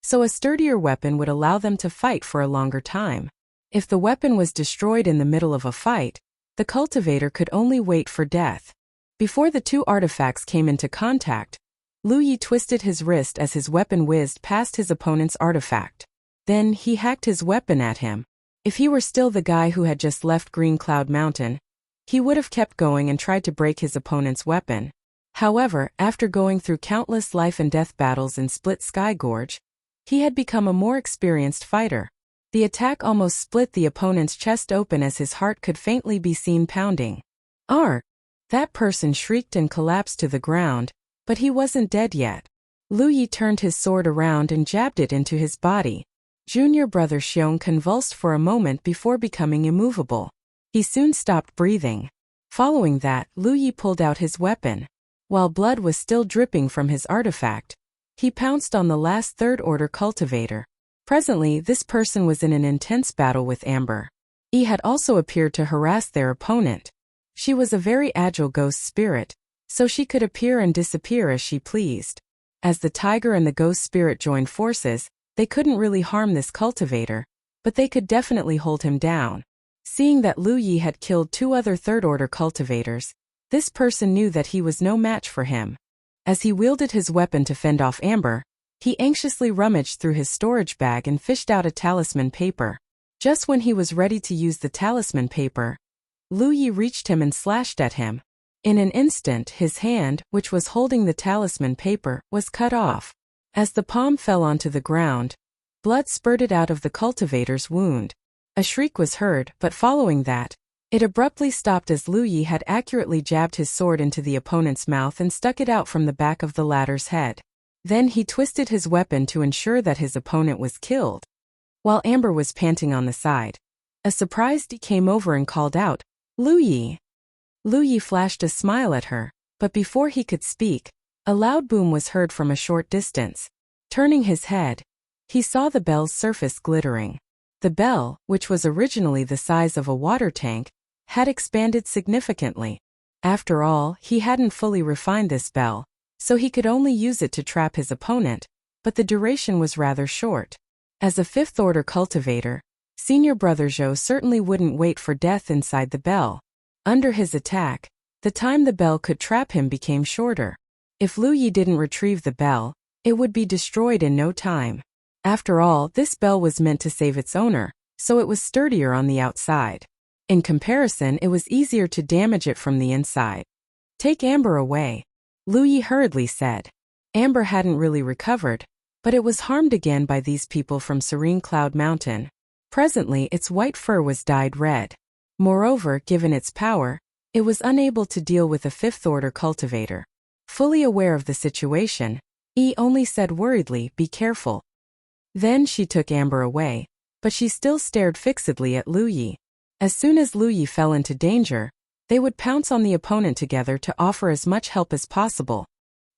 so a sturdier weapon would allow them to fight for a longer time. If the weapon was destroyed in the middle of a fight, the cultivator could only wait for death. Before the two artifacts came into contact, Lu Yi twisted his wrist as his weapon whizzed past his opponent's artifact. Then he hacked his weapon at him. If he were still the guy who had just left Green Cloud Mountain, he would have kept going and tried to break his opponent's weapon. However, after going through countless life-and-death battles in Split Sky Gorge, he had become a more experienced fighter. The attack almost split the opponent's chest open as his heart could faintly be seen pounding. "Arr!" That person shrieked and collapsed to the ground, but he wasn't dead yet. Lu Yi turned his sword around and jabbed it into his body. Junior brother Xiong convulsed for a moment before becoming immovable. He soon stopped breathing. Following that, Lu Yi pulled out his weapon. While blood was still dripping from his artifact, he pounced on the last third-order cultivator. Presently, this person was in an intense battle with Amber. He had also appeared to harass their opponent. She was a very agile ghost spirit, so she could appear and disappear as she pleased. As the tiger and the ghost spirit joined forces, they couldn't really harm this cultivator, but they could definitely hold him down. Seeing that Lu Yi had killed two other third-order cultivators, this person knew that he was no match for him. As he wielded his weapon to fend off Amber, he anxiously rummaged through his storage bag and fished out a talisman paper. Just when he was ready to use the talisman paper, Lu Yi reached him and slashed at him. In an instant, his hand, which was holding the talisman paper, was cut off. As the palm fell onto the ground, blood spurted out of the cultivator's wound. A shriek was heard, but following that, it abruptly stopped as Lu Yi had accurately jabbed his sword into the opponent's mouth and stuck it out from the back of the latter's head. Then he twisted his weapon to ensure that his opponent was killed. While Amber was panting on the side, a surprised came over and called out, "Lu Yi!" Lu Yi flashed a smile at her, but before he could speak, a loud boom was heard from a short distance. Turning his head, he saw the bell's surface glittering. The bell, which was originally the size of a water tank, had expanded significantly. After all, he hadn't fully refined this bell, so he could only use it to trap his opponent, but the duration was rather short. As a fifth-order cultivator, Senior Brother Zhou certainly wouldn't wait for death inside the bell. Under his attack, the time the bell could trap him became shorter. If Lu Yi didn't retrieve the bell, it would be destroyed in no time. After all, this bell was meant to save its owner, so it was sturdier on the outside. In comparison, it was easier to damage it from the inside. "Take Amber away," Lu Yi hurriedly said. Amber hadn't really recovered, but it was harmed again by these people from Serene Cloud Mountain. Presently, its white fur was dyed red. Moreover, given its power, it was unable to deal with a fifth-order cultivator. Fully aware of the situation, he only said worriedly, "Be careful." Then she took Amber away, but she still stared fixedly at Lu Yi. As soon as Lu Yi fell into danger, they would pounce on the opponent together to offer as much help as possible.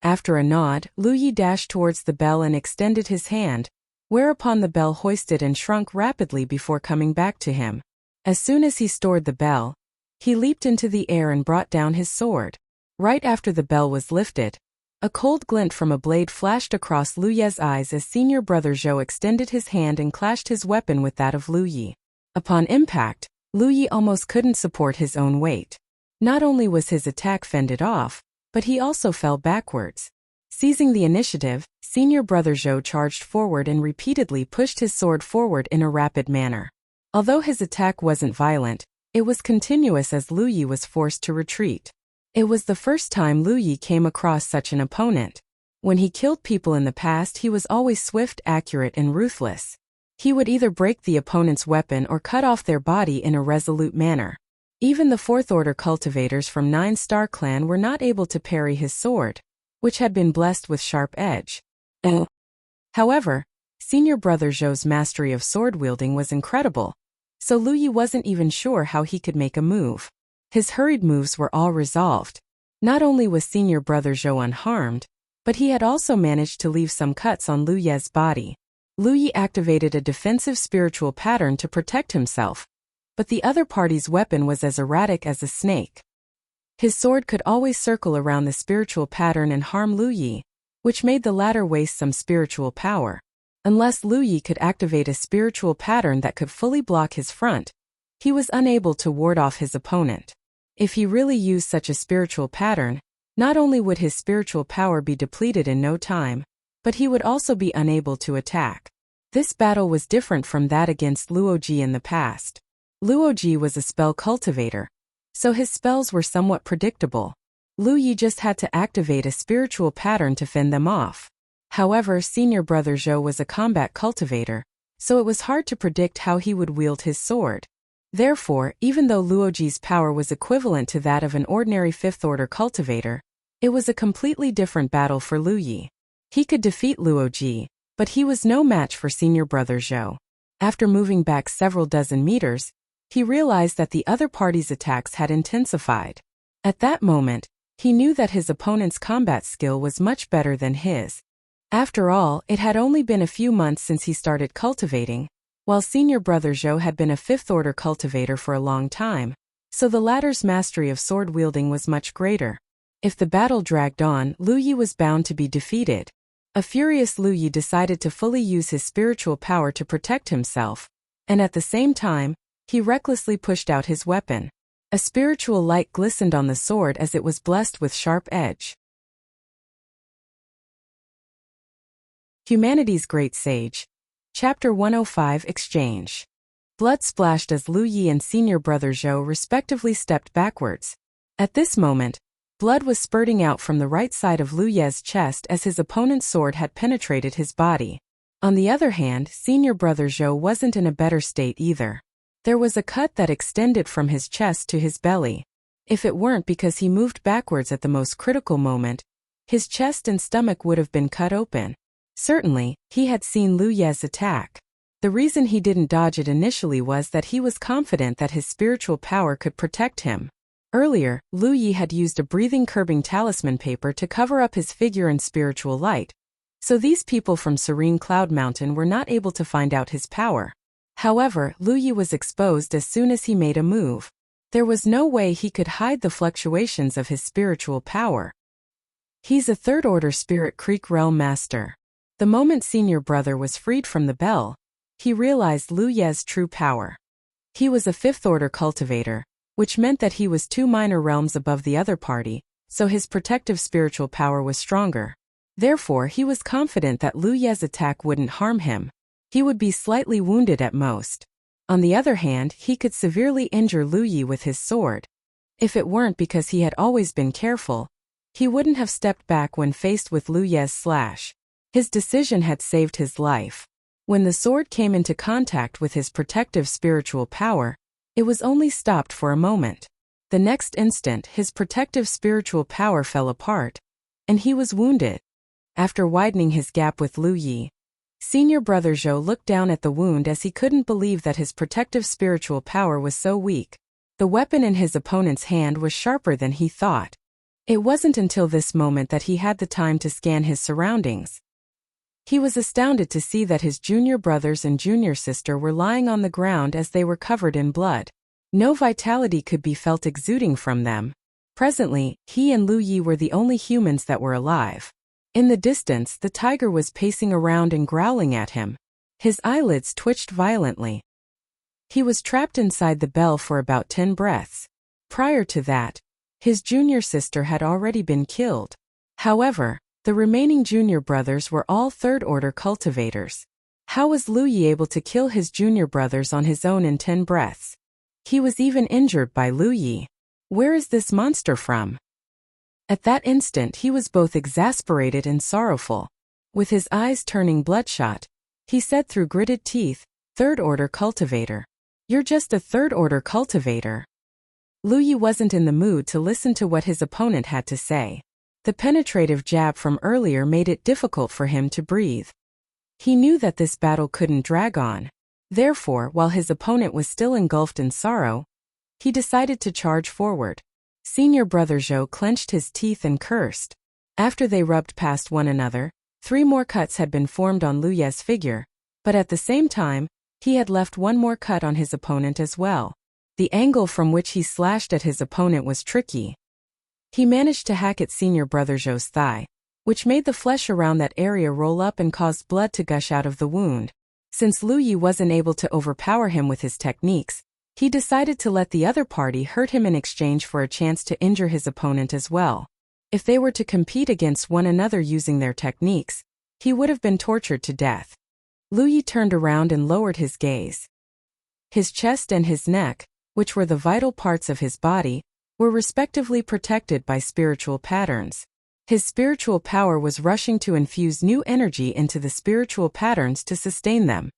After a nod, Lu Yi dashed towards the bell and extended his hand, whereupon the bell hoisted and shrunk rapidly before coming back to him. As soon as he stored the bell, he leaped into the air and brought down his sword. Right after the bell was lifted, a cold glint from a blade flashed across Lu Ye's eyes as Senior Brother Zhou extended his hand and clashed his weapon with that of Lu Yi. Upon impact, Lu Yi almost couldn't support his own weight. Not only was his attack fended off, but he also fell backwards. Seizing the initiative, Senior Brother Zhou charged forward and repeatedly pushed his sword forward in a rapid manner. Although his attack wasn't violent, it was continuous as Lu Yi was forced to retreat. It was the first time Lu Yi came across such an opponent. When he killed people in the past, he was always swift, accurate, and ruthless. He would either break the opponent's weapon or cut off their body in a resolute manner. Even the fourth-order cultivators from 9-star clan were not able to parry his sword, which had been blessed with sharp edge. However, senior brother Zhou's mastery of sword-wielding was incredible, so Lu Yi wasn't even sure how he could make a move. His hurried moves were all resolved. Not only was senior brother Zhou unharmed, but he had also managed to leave some cuts on Lu Ye's body. Lu Yi activated a defensive spiritual pattern to protect himself, but the other party's weapon was as erratic as a snake. His sword could always circle around the spiritual pattern and harm Lu Yi, which made the latter waste some spiritual power. Unless Lu Yi could activate a spiritual pattern that could fully block his front, he was unable to ward off his opponent. If he really used such a spiritual pattern, not only would his spiritual power be depleted in no time, but he would also be unable to attack. This battle was different from that against Luoji in the past. Luoji was a spell cultivator, so his spells were somewhat predictable. Lu Yi just had to activate a spiritual pattern to fend them off. However, senior brother Zhou was a combat cultivator, so it was hard to predict how he would wield his sword. Therefore, even though Luoji's power was equivalent to that of an ordinary fifth-order cultivator, it was a completely different battle for Lu Yi. He could defeat Luoji, but he was no match for senior brother Zhou. After moving back several dozen meters, he realized that the other party's attacks had intensified. At that moment, he knew that his opponent's combat skill was much better than his. After all, it had only been a few months since he started cultivating, while senior brother Zhou had been a fifth-order cultivator for a long time, so the latter's mastery of sword-wielding was much greater. If the battle dragged on, Lu Yi was bound to be defeated. A furious Lu Yi decided to fully use his spiritual power to protect himself, and at the same time, he recklessly pushed out his weapon. A spiritual light glistened on the sword as it was blessed with sharp edge. Humanity's Great Sage. Chapter 105 Exchange. Blood splashed as Lu Yi and senior brother Zhou respectively stepped backwards. At this moment, blood was spurting out from the right side of Lu Ye's chest as his opponent's sword had penetrated his body. On the other hand, senior brother Zhou wasn't in a better state either. There was a cut that extended from his chest to his belly. If it weren't because he moved backwards at the most critical moment, his chest and stomach would have been cut open. Certainly, he had seen Lu Ye's attack. The reason he didn't dodge it initially was that he was confident that his spiritual power could protect him. Earlier, Lu Yi had used a breathing-curbing talisman paper to cover up his figure in spiritual light, so these people from Serene Cloud Mountain were not able to find out his power. However, Lu Yi was exposed as soon as he made a move. There was no way he could hide the fluctuations of his spiritual power. He's a third-order Spirit Creek Realm Master. The moment senior brother was freed from the bell, he realized Lu Ye's true power. He was a fifth-order cultivator, which meant that he was 2 minor realms above the other party, so his protective spiritual power was stronger. Therefore, he was confident that Lu Ye's attack wouldn't harm him. He would be slightly wounded at most. On the other hand, he could severely injure Lu Yi with his sword. If it weren't because he had always been careful, he wouldn't have stepped back when faced with Lu Ye's slash. His decision had saved his life. When the sword came into contact with his protective spiritual power, it was only stopped for a moment. The next instant, his protective spiritual power fell apart, and he was wounded. After widening his gap with Lu Yi, senior brother Zhou looked down at the wound as he couldn't believe that his protective spiritual power was so weak. The weapon in his opponent's hand was sharper than he thought. It wasn't until this moment that he had the time to scan his surroundings. He was astounded to see that his junior brothers and junior sister were lying on the ground as they were covered in blood. No vitality could be felt exuding from them. Presently, he and Lu Yi were the only humans that were alive. In the distance, the tiger was pacing around and growling at him. His eyelids twitched violently. He was trapped inside the bell for about 10 breaths. Prior to that, his junior sister had already been killed. However, the remaining junior brothers were all third-order cultivators. How was Lu Yi able to kill his junior brothers on his own in 10 breaths? He was even injured by Lu Yi. Where is this monster from? At that instant he was both exasperated and sorrowful. With his eyes turning bloodshot, he said through gritted teeth, third-order cultivator. You're just a third-order cultivator. Lu Yi wasn't in the mood to listen to what his opponent had to say. The penetrative jab from earlier made it difficult for him to breathe. He knew that this battle couldn't drag on. Therefore, while his opponent was still engulfed in sorrow, he decided to charge forward. Senior brother Zhou clenched his teeth and cursed. After they rubbed past one another, 3 more cuts had been formed on Lu Ye's figure, but at the same time, he had left 1 more cut on his opponent as well. The angle from which he slashed at his opponent was tricky. He managed to hack at senior brother Zhou's thigh, which made the flesh around that area roll up and caused blood to gush out of the wound. Since Lu Yi wasn't able to overpower him with his techniques, he decided to let the other party hurt him in exchange for a chance to injure his opponent as well. If they were to compete against one another using their techniques, he would have been tortured to death. Lu Yi turned around and lowered his gaze. His chest and his neck, which were the vital parts of his body, were respectively protected by spiritual patterns. His spiritual power was rushing to infuse new energy into the spiritual patterns to sustain them.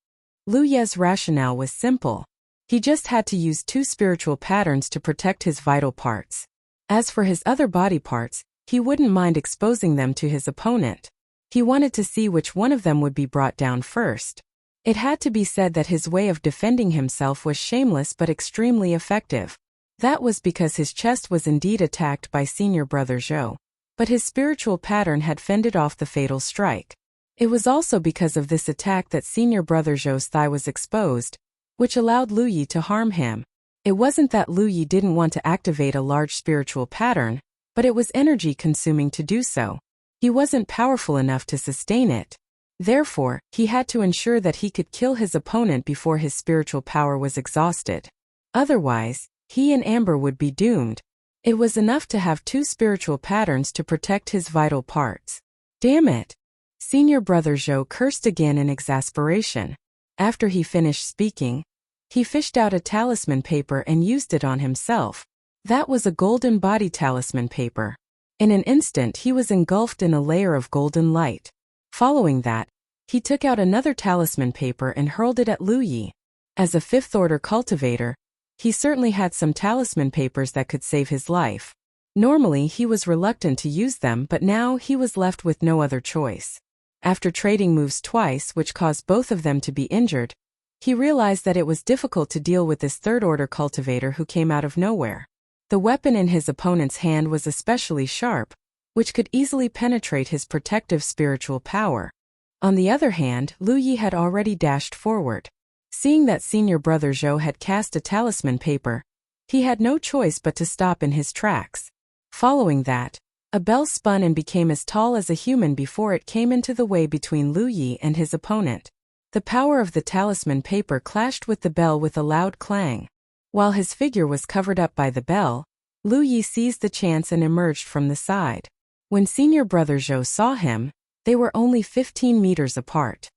Lu Ye's rationale was simple. He just had to use 2 spiritual patterns to protect his vital parts. As for his other body parts, he wouldn't mind exposing them to his opponent. He wanted to see which one of them would be brought down first. It had to be said that his way of defending himself was shameless but extremely effective. That was because his chest was indeed attacked by senior brother Zhou, but his spiritual pattern had fended off the fatal strike. It was also because of this attack that senior brother Zhou's thigh was exposed, which allowed Lu Yi to harm him. It wasn't that Lu Yi didn't want to activate a large spiritual pattern, but it was energy-consuming to do so. He wasn't powerful enough to sustain it. Therefore, he had to ensure that he could kill his opponent before his spiritual power was exhausted. Otherwise, he and Amber would be doomed. It was enough to have 2 spiritual patterns to protect his vital parts. Damn it! Senior brother Zhou cursed again in exasperation. After he finished speaking, he fished out a talisman paper and used it on himself. That was a golden body talisman paper. In an instant he was engulfed in a layer of golden light. Following that, he took out another talisman paper and hurled it at Lu Yi. As a 5th-order cultivator, he certainly had some talisman papers that could save his life. Normally he was reluctant to use them, but now he was left with no other choice. After trading moves twice, which caused both of them to be injured, he realized that it was difficult to deal with this 3rd-order cultivator who came out of nowhere. The weapon in his opponent's hand was especially sharp, which could easily penetrate his protective spiritual power. On the other hand, Lu Yi had already dashed forward. Seeing that senior brother Zhou had cast a talisman paper, he had no choice but to stop in his tracks. Following that, a bell spun and became as tall as a human before it came into the way between Lu Yi and his opponent. The power of the talisman paper clashed with the bell with a loud clang. While his figure was covered up by the bell, Lu Yi seized the chance and emerged from the side. When senior brother Zhou saw him, they were only 15 meters apart.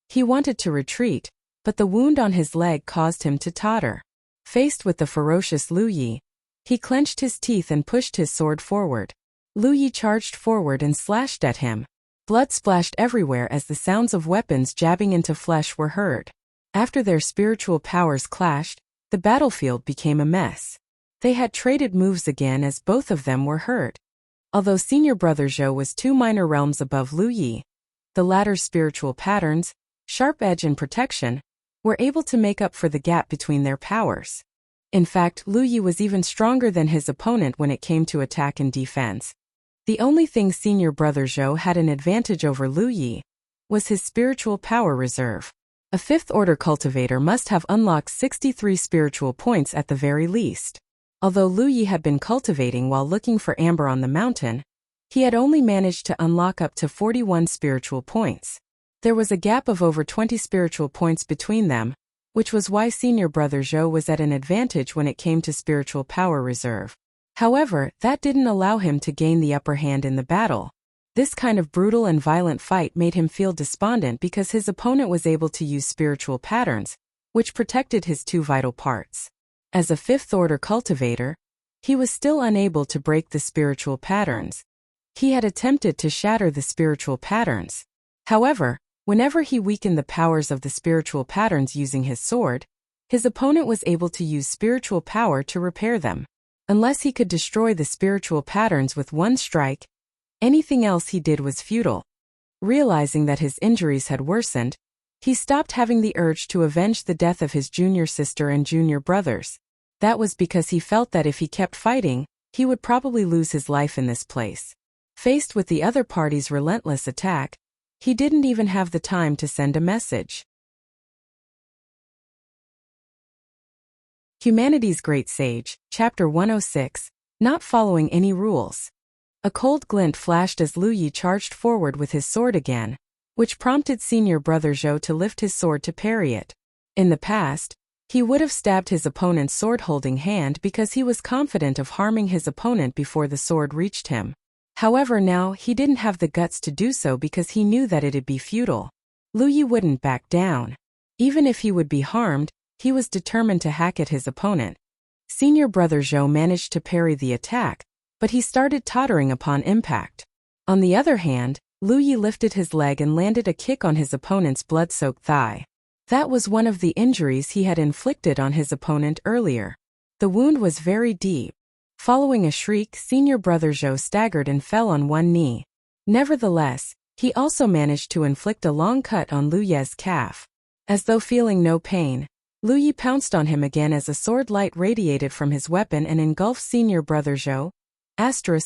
He wanted to retreat, but the wound on his leg caused him to totter. Faced with the ferocious Lu Yi, he clenched his teeth and pushed his sword forward. Lu Yi charged forward and slashed at him. Blood splashed everywhere as the sounds of weapons jabbing into flesh were heard. After their spiritual powers clashed, the battlefield became a mess. They had traded moves again as both of them were hurt. Although senior brother Zhou was 2 minor realms above Lu Yi, the latter's spiritual patterns, sharp edge and protection, were able to make up for the gap between their powers. In fact, Lu Yi was even stronger than his opponent when it came to attack and defense. The only thing senior brother Zhou had an advantage over Lu Yi was his spiritual power reserve. A 5th-order cultivator must have unlocked 63 spiritual points at the very least. Although Lu Yi had been cultivating while looking for amber on the mountain, he had only managed to unlock up to 41 spiritual points. There was a gap of over 20 spiritual points between them, which was why senior brother Zhou was at an advantage when it came to spiritual power reserve. However, that didn't allow him to gain the upper hand in the battle. This kind of brutal and violent fight made him feel despondent because his opponent was able to use spiritual patterns, which protected his 2 vital parts. As a 5th-order cultivator, he was still unable to break the spiritual patterns. He had attempted to shatter the spiritual patterns. However, Whenever he weakened the powers of the spiritual patterns using his sword, his opponent was able to use spiritual power to repair them. Unless he could destroy the spiritual patterns with one strike, anything else he did was futile. Realizing that his injuries had worsened, he stopped having the urge to avenge the death of his junior sister and junior brothers. That was because he felt that if he kept fighting, he would probably lose his life in this place. Faced with the other party's relentless attack, he didn't even have the time to send a message. Humanity's Great Sage, Chapter 106, Not Following Any Rules. A cold glint flashed as Lu Yi charged forward with his sword again, which prompted senior brother Zhou to lift his sword to parry it. In the past, he would have stabbed his opponent's sword-holding hand because he was confident of harming his opponent before the sword reached him. However, now he didn't have the guts to do so because he knew that it'd be futile. Lu Yi wouldn't back down. Even if he would be harmed, he was determined to hack at his opponent. Senior brother Zhou managed to parry the attack, but he started tottering upon impact. On the other hand, Lu Yi lifted his leg and landed a kick on his opponent's blood-soaked thigh. That was one of the injuries he had inflicted on his opponent earlier. The wound was very deep. Following a shriek, senior brother Zhou staggered and fell on one knee. Nevertheless, he also managed to inflict a long cut on Lu Ye's calf. As though feeling no pain, Lu Yi pounced on him again as a sword light radiated from his weapon and engulfed senior brother Zhou.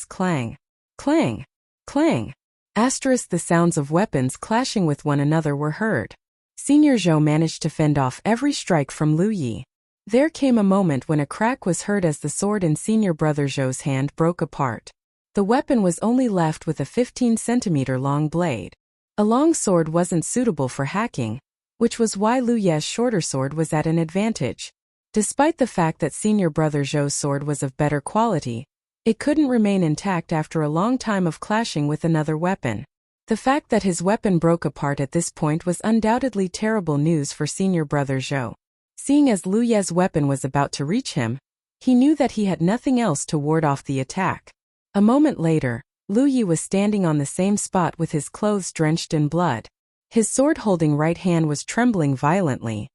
Clang. Clang. Clang. The sounds of weapons clashing with one another were heard. Senior Zhou managed to fend off every strike from Lu Yi. There came a moment when a crack was heard as the sword in senior brother Zhou's hand broke apart. The weapon was only left with a 15-centimeter long blade. A long sword wasn't suitable for hacking, which was why Lu Ye's shorter sword was at an advantage. Despite the fact that senior brother Zhou's sword was of better quality, it couldn't remain intact after a long time of clashing with another weapon. The fact that his weapon broke apart at this point was undoubtedly terrible news for senior brother Zhou. Seeing as Lu Ye's weapon was about to reach him, he knew that he had nothing else to ward off the attack. A moment later, Lu Yi was standing on the same spot with his clothes drenched in blood. His sword-holding right hand was trembling violently.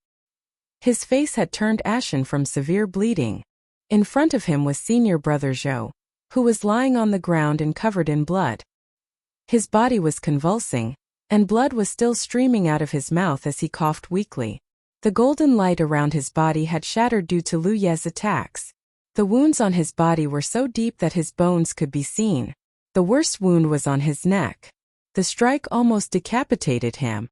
His face had turned ashen from severe bleeding. In front of him was senior brother Zhou, who was lying on the ground and covered in blood. His body was convulsing, and blood was still streaming out of his mouth as he coughed weakly. The golden light around his body had shattered due to Lu Ye's attacks. The wounds on his body were so deep that his bones could be seen. The worst wound was on his neck. The strike almost decapitated him.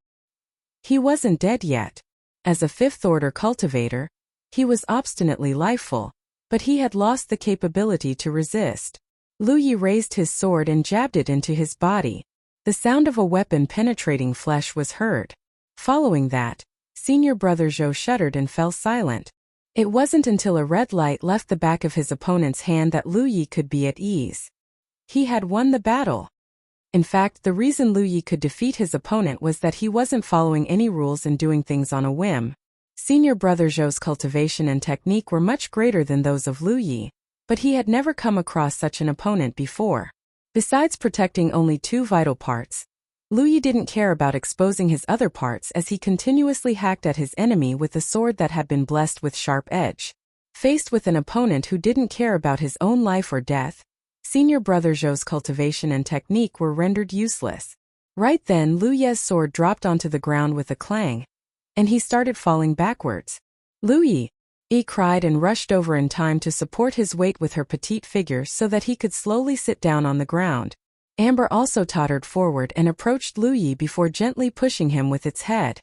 He wasn't dead yet. As a fifth-order cultivator, he was obstinately lifeful, but he had lost the capability to resist. Lu Yi raised his sword and jabbed it into his body. The sound of a weapon penetrating flesh was heard. Following that, senior brother Zhou shuddered and fell silent. It wasn't until a red light left the back of his opponent's hand that Lu Yi could be at ease. He had won the battle. In fact, the reason Lu Yi could defeat his opponent was that he wasn't following any rules and doing things on a whim. Senior brother Zhou's cultivation and technique were much greater than those of Lu Yi, but he had never come across such an opponent before. Besides protecting only two vital parts, Lu Yi didn't care about exposing his other parts as he continuously hacked at his enemy with a sword that had been blessed with sharp edge. Faced with an opponent who didn't care about his own life or death, senior brother Zhou's cultivation and technique were rendered useless. Right then, Lu Ye's sword dropped onto the ground with a clang, and he started falling backwards. Lu Yi! He cried and rushed over in time to support his weight with her petite figure so that he could slowly sit down on the ground. Amber also tottered forward and approached Lu Yi before gently pushing him with its head.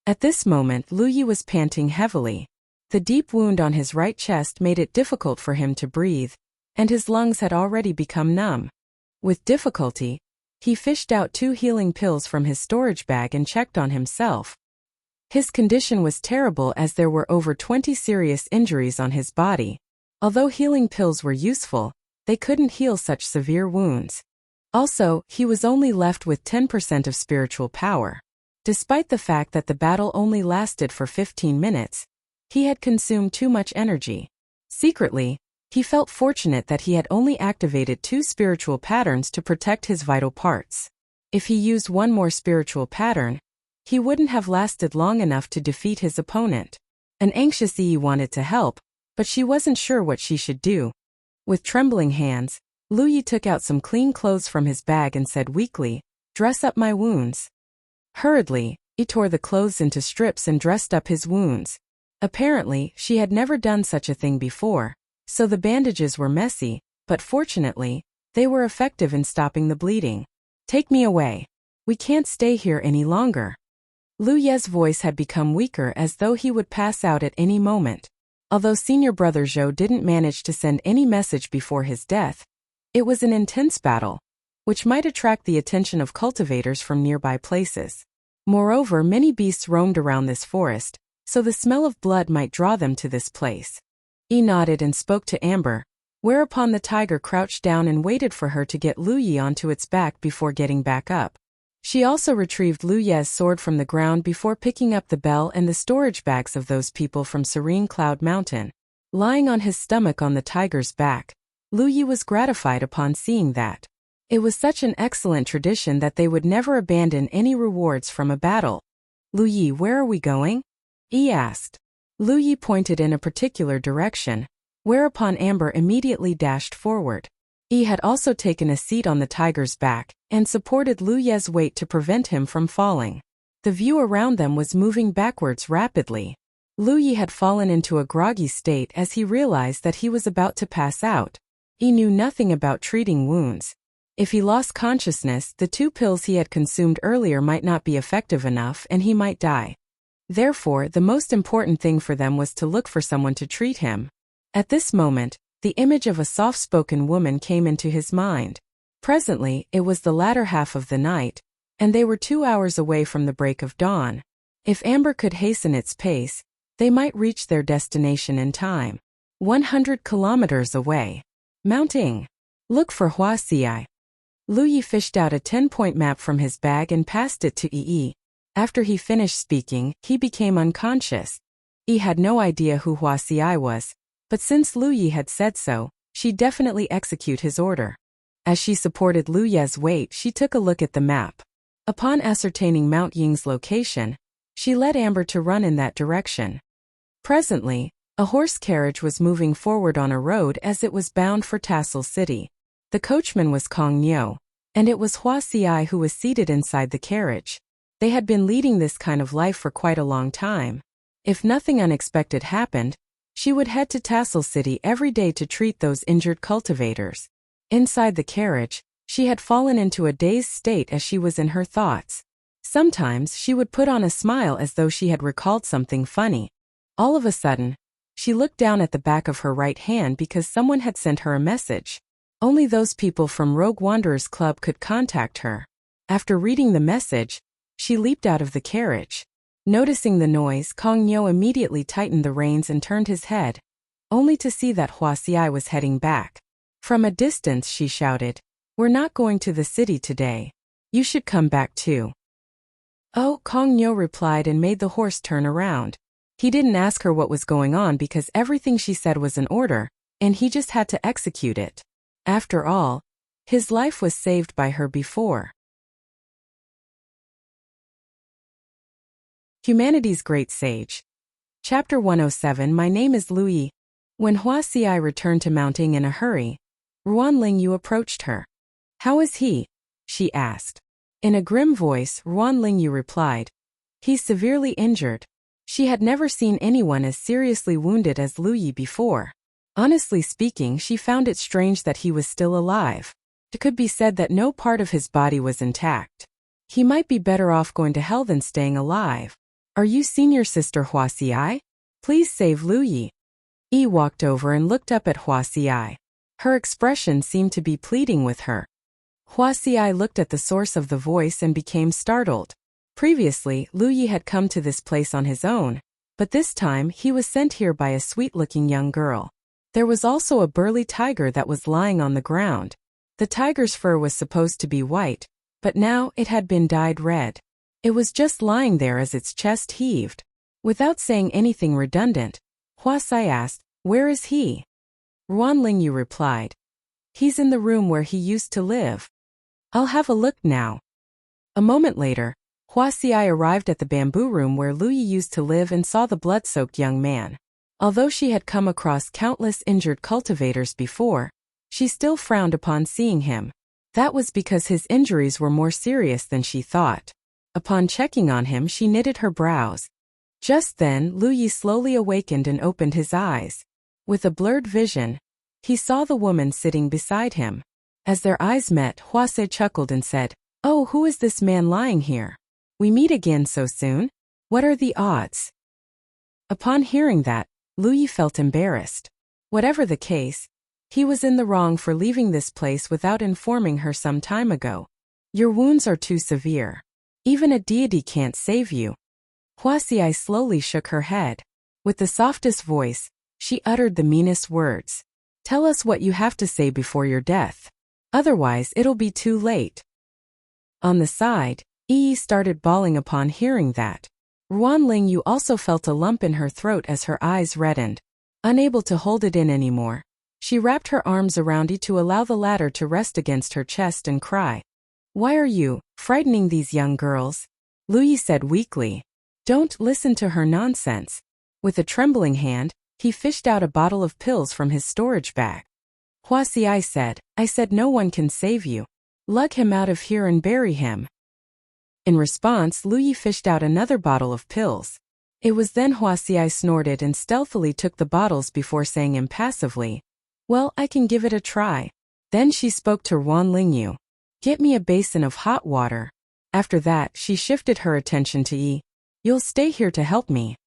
At this moment, Lu Yi was panting heavily. The deep wound on his right chest made it difficult for him to breathe, and his lungs had already become numb. With difficulty, he fished out 2 healing pills from his storage bag and checked on himself. His condition was terrible as there were over 20 serious injuries on his body. Although healing pills were useful, they couldn't heal such severe wounds. Also, he was only left with 10% of spiritual power. Despite the fact that the battle only lasted for 15 minutes, he had consumed too much energy. Secretly, he felt fortunate that he had only activated 2 spiritual patterns to protect his vital parts. If he used one more spiritual pattern, He wouldn't have lasted long enough to defeat his opponent. An anxious Yi wanted to help, but she wasn't sure what she should do. With trembling hands, Lu Yi took out some clean clothes from his bag and said weakly, "Dress up my wounds." Hurriedly, he tore the clothes into strips and dressed up his wounds. Apparently, she had never done such a thing before, so the bandages were messy, but fortunately, they were effective in stopping the bleeding. "Take me away. We can't stay here any longer." Lu Ye's voice had become weaker as though he would pass out at any moment. Although senior brother Zhou didn't manage to send any message before his death, it was an intense battle, which might attract the attention of cultivators from nearby places. Moreover, many beasts roamed around this forest, so the smell of blood might draw them to this place. He nodded and spoke to Amber, whereupon the tiger crouched down and waited for her to get Lu Yi onto its back before getting back up. She also retrieved Lu Ye's sword from the ground before picking up the bell and the storage bags of those people from Serene Cloud Mountain. Lying on his stomach on the tiger's back, Lu Yi was gratified upon seeing that. It was such an excellent tradition that they would never abandon any rewards from a battle. "Lu Yi, where are we going?" Yi asked. Lu Yi pointed in a particular direction, whereupon Amber immediately dashed forward. Yi had also taken a seat on the tiger's back and supported Lu Ye's weight to prevent him from falling. The view around them was moving backwards rapidly. Lu Yi had fallen into a groggy state as he realized that he was about to pass out. He knew nothing about treating wounds. If he lost consciousness, the 2 pills he had consumed earlier might not be effective enough and he might die. Therefore, the most important thing for them was to look for someone to treat him. At this moment, the image of a soft-spoken woman came into his mind. Presently, it was the latter half of the night, and they were 2 hours away from the break of dawn. If Amber could hasten its pace, they might reach their destination in time. 100 kilometers away. Mounting. "Look for Wuxia." Lu Yi fished out a 10-point map from his bag and passed it to Yi. After he finished speaking, he became unconscious. Yi had no idea who Wuxia was, but since Lu Yi had said so, she'd definitely execute his order. As she supported Lu Ye's weight, she took a look at the map. Upon ascertaining Mount Ying's location, she led Amber to run in that direction. Presently, a horse carriage was moving forward on a road as it was bound for Tassel City. The coachman was Kong Niu, and it was Wuxia who was seated inside the carriage. They had been leading this kind of life for quite a long time. If nothing unexpected happened, she would head to Tassel City every day to treat those injured cultivators. Inside the carriage, she had fallen into a dazed state as she was in her thoughts. Sometimes she would put on a smile as though she had recalled something funny. All of a sudden, she looked down at the back of her right hand because someone had sent her a message. Only those people from Rogue Wanderers Club could contact her. After reading the message, she leaped out of the carriage. Noticing the noise, Kong Niu immediately tightened the reins and turned his head, only to see that Wuxia was heading back. From a distance she shouted, "We're not going to the city today. You should come back too." "Oh," Kong Niu replied and made the horse turn around. He didn't ask her what was going on because everything she said was an order, and he just had to execute it. After all, his life was saved by her before. Humanity's Great Sage. Chapter 107. My name is Lu Yi. When Wuxia returned to Mounting in a hurry, Ruan Lingyu approached her. "How is he?" she asked. In a grim voice, Ruan Lingyu replied, "He's severely injured." She had never seen anyone as seriously wounded as Lu Yi before. Honestly speaking, she found it strange that he was still alive. It could be said that no part of his body was intact. He might be better off going to hell than staying alive. "Are you senior sister Wuxia? Please save Lu Yi." Yi walked over and looked up at Wuxia. Her expression seemed to be pleading with her. Wuxia looked at the source of the voice and became startled. Previously, Lu Yi had come to this place on his own, but this time he was sent here by a sweet-looking young girl. There was also a burly tiger that was lying on the ground. The tiger's fur was supposed to be white, but now it had been dyed red. It was just lying there as its chest heaved. Without saying anything redundant, Wuxia asked, "Where is he?" Ruan Lingyu replied, "He's in the room where he used to live." "I'll have a look now." A moment later, Huaxiai arrived at the bamboo room where Lu Yi used to live and saw the blood-soaked young man. Although she had come across countless injured cultivators before, she still frowned upon seeing him. That was because his injuries were more serious than she thought. Upon checking on him, she knitted her brows. Just then, Lu Yi slowly awakened and opened his eyes. With a blurred vision, he saw the woman sitting beside him. As their eyes met, Huaxiai chuckled and said, "Oh, who is this man lying here? We meet again so soon? What are the odds?" Upon hearing that, Lu Yi felt embarrassed. Whatever the case, he was in the wrong for leaving this place without informing her some time ago. "Your wounds are too severe. Even a deity can't save you." Huaxiai slowly shook her head. With the softest voice, she uttered the meanest words. "Tell us what you have to say before your death. Otherwise, it'll be too late." On the side, Yi started bawling upon hearing that. Ruanlingyu also felt a lump in her throat as her eyes reddened. Unable to hold it in anymore, she wrapped her arms around Yi to allow the latter to rest against her chest and cry. "Why are you frightening these young girls?" Lu Yi said weakly. "Don't listen to her nonsense." With a trembling hand, he fished out a bottle of pills from his storage bag. Huaxiai said, "I said no one can save you. Lug him out of here and bury him." In response, Lu Yi fished out another bottle of pills. It was then Huaxiai snorted and stealthily took the bottles before saying impassively, "Well, I can give it a try." Then she spoke to Ruanlingyu. "Get me a basin of hot water." After that, she shifted her attention to Yi. "You'll stay here to help me."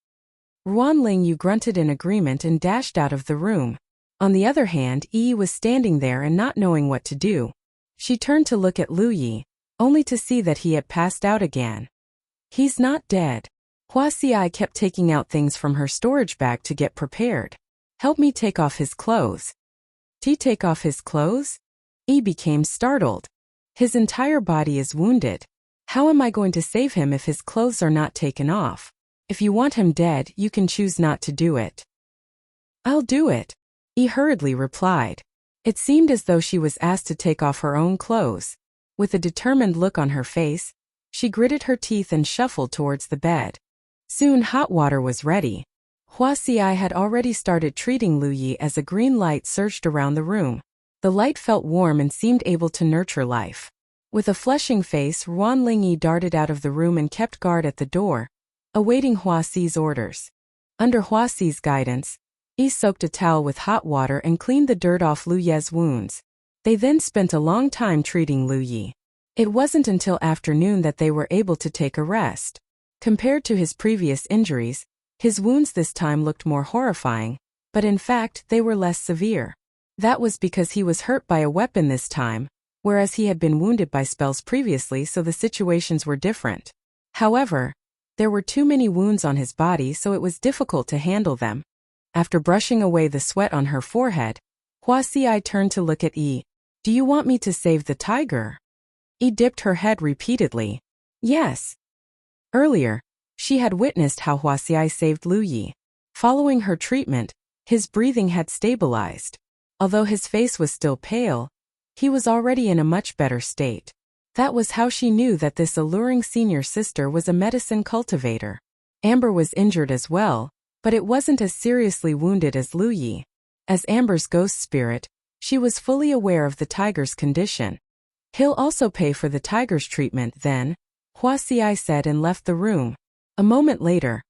Ruanlingyu grunted in agreement and dashed out of the room. On the other hand, Yi was standing there and not knowing what to do. She turned to look at Lu Yi, only to see that he had passed out again. "He's not dead." Huaxiai kept taking out things from her storage bag to get prepared. "Help me take off his clothes." Take off his clothes?" Yi became startled. "His entire body is wounded. How am I going to save him if his clothes are not taken off? If you want him dead, you can choose not to do it." "I'll do it," Yi hurriedly replied. It seemed as though she was asked to take off her own clothes. With a determined look on her face, she gritted her teeth and shuffled towards the bed. Soon hot water was ready. Huaxiai had already started treating Lu Yi as a green light surged around the room. The light felt warm and seemed able to nurture life. With a flushing face, Ruanlingyu darted out of the room and kept guard at the door, awaiting Huaxi's orders. Under Huaxi's guidance, Yi soaked a towel with hot water and cleaned the dirt off Lu Ye's wounds. They then spent a long time treating Lu Yi. It wasn't until afternoon that they were able to take a rest. Compared to his previous injuries, his wounds this time looked more horrifying, but in fact they were less severe. That was because he was hurt by a weapon this time, whereas he had been wounded by spells previously, so the situations were different. However, there were too many wounds on his body, so it was difficult to handle them. After brushing away the sweat on her forehead, Huaxiai turned to look at Yi. "Do you want me to save the tiger?" Yi dipped her head repeatedly. "Yes." Earlier, she had witnessed how Huaxiai saved Lu Yi. Following her treatment, his breathing had stabilized. Although his face was still pale, he was already in a much better state. That was how she knew that this alluring senior sister was a medicine cultivator. Amber was injured as well, but it wasn't as seriously wounded as Lu Yi. As Amber's ghost spirit, she was fully aware of the tiger's condition. "He'll also pay for the tiger's treatment then," Huaxiai said and left the room. A moment later,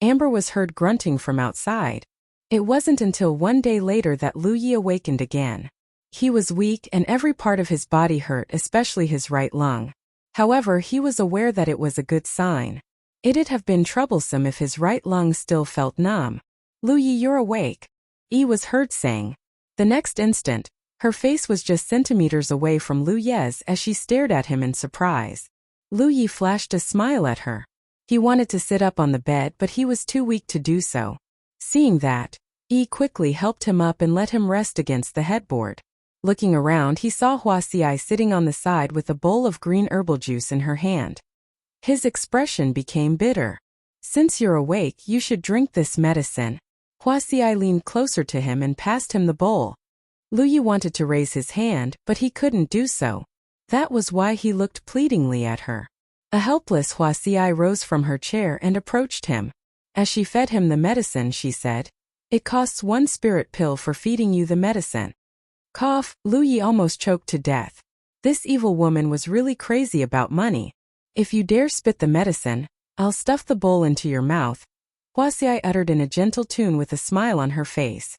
Amber was heard grunting from outside. It wasn't until one day later that Lu Yi awakened again. He was weak and every part of his body hurt, especially his right lung. However, he was aware that it was a good sign. It'd have been troublesome if his right lung still felt numb. "Lu Yi, you're awake," Yi was heard saying. The next instant, her face was just centimeters away from Lu Ye's as she stared at him in surprise. Lu Yi flashed a smile at her. He wanted to sit up on the bed, but he was too weak to do so. Seeing that, Yi quickly helped him up and let him rest against the headboard. Looking around, he saw Huaxiai sitting on the side with a bowl of green herbal juice in her hand. His expression became bitter. "Since you're awake, you should drink this medicine." Huaxiai leaned closer to him and passed him the bowl. Lu Yi wanted to raise his hand, but he couldn't do so. That was why he looked pleadingly at her. A helpless Wuxia rose from her chair and approached him. As she fed him the medicine, she said, "It costs 1 spirit pill for feeding you the medicine." Cough, Lu Yi almost choked to death. This evil woman was really crazy about money. "If you dare spit the medicine, I'll stuff the bowl into your mouth," Wuxia uttered in a gentle tone with a smile on her face.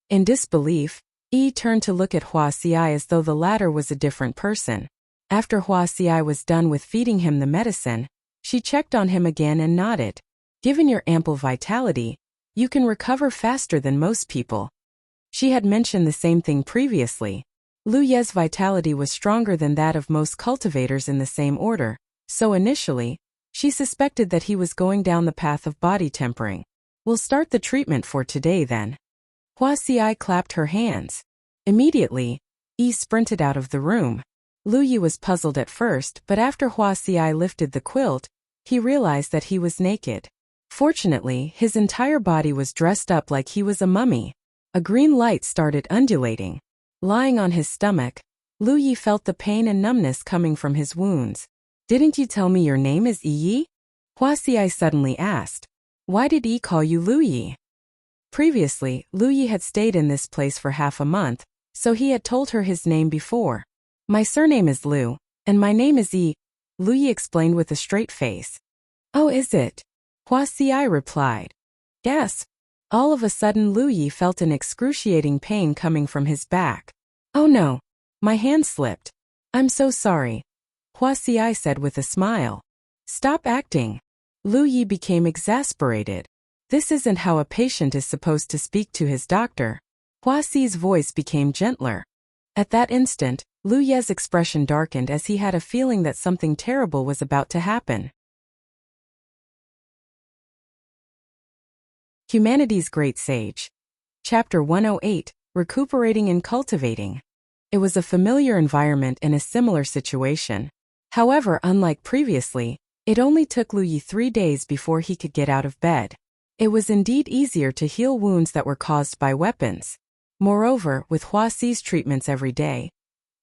In disbelief, Yi turned to look at Wuxia as though the latter was a different person. After Wuxia was done with feeding him the medicine, she checked on him again and nodded. "Given your ample vitality, you can recover faster than most people." She had mentioned the same thing previously. Lu Ye's vitality was stronger than that of most cultivators in the same order, so initially, she suspected that he was going down the path of body tempering. "We'll start the treatment for today then." Wuxia clapped her hands. Immediately, Yi sprinted out of the room. Lu Yi was puzzled at first, but after Wuxia lifted the quilt, he realized that he was naked. Fortunately, his entire body was dressed up like he was a mummy. A green light started undulating. Lying on his stomach, Lu Yi felt the pain and numbness coming from his wounds. "Didn't you tell me your name is Yi?" Wuxia suddenly asked. "Why did Yi call you Lu Yi?" Previously, Lu Yi had stayed in this place for half a month, so he had told her his name before. "My surname is Lu, and my name is Yi," Lu Yi explained with a straight face. "Oh, is it?" Wuxia replied. "Yes." All of a sudden Lu Yi felt an excruciating pain coming from his back. "Oh no, my hand slipped. I'm so sorry," Wuxia said with a smile. "Stop acting." Lu Yi became exasperated. This isn't how a patient is supposed to speak to his doctor. Wuxia's voice became gentler. At that instant, Lu Ye's expression darkened as he had a feeling that something terrible was about to happen. Humanity's Great Sage. Chapter 108, Recuperating and Cultivating. It was a familiar environment in a similar situation. However, unlike previously, it only took Lu Yi 3 days before he could get out of bed. It was indeed easier to heal wounds that were caused by weapons. Moreover, with Wuxia's treatments every day,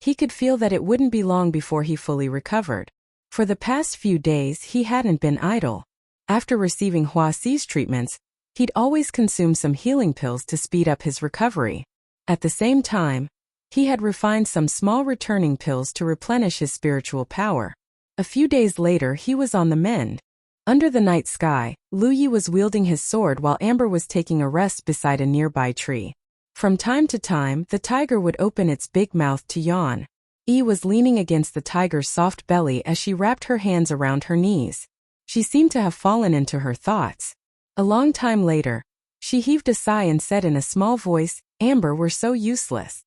he could feel that it wouldn't be long before he fully recovered. For the past few days he hadn't been idle. After receiving Wuxia's treatments, he'd always consume some healing pills to speed up his recovery. At the same time, he had refined some small returning pills to replenish his spiritual power. A few days later he was on the mend. Under the night sky, Lu Yi was wielding his sword while Amber was taking a rest beside a nearby tree. From time to time, the tiger would open its big mouth to yawn. Yi was leaning against the tiger's soft belly as she wrapped her hands around her knees. She seemed to have fallen into her thoughts. A long time later, she heaved a sigh and said in a small voice, "Amber, we're so useless."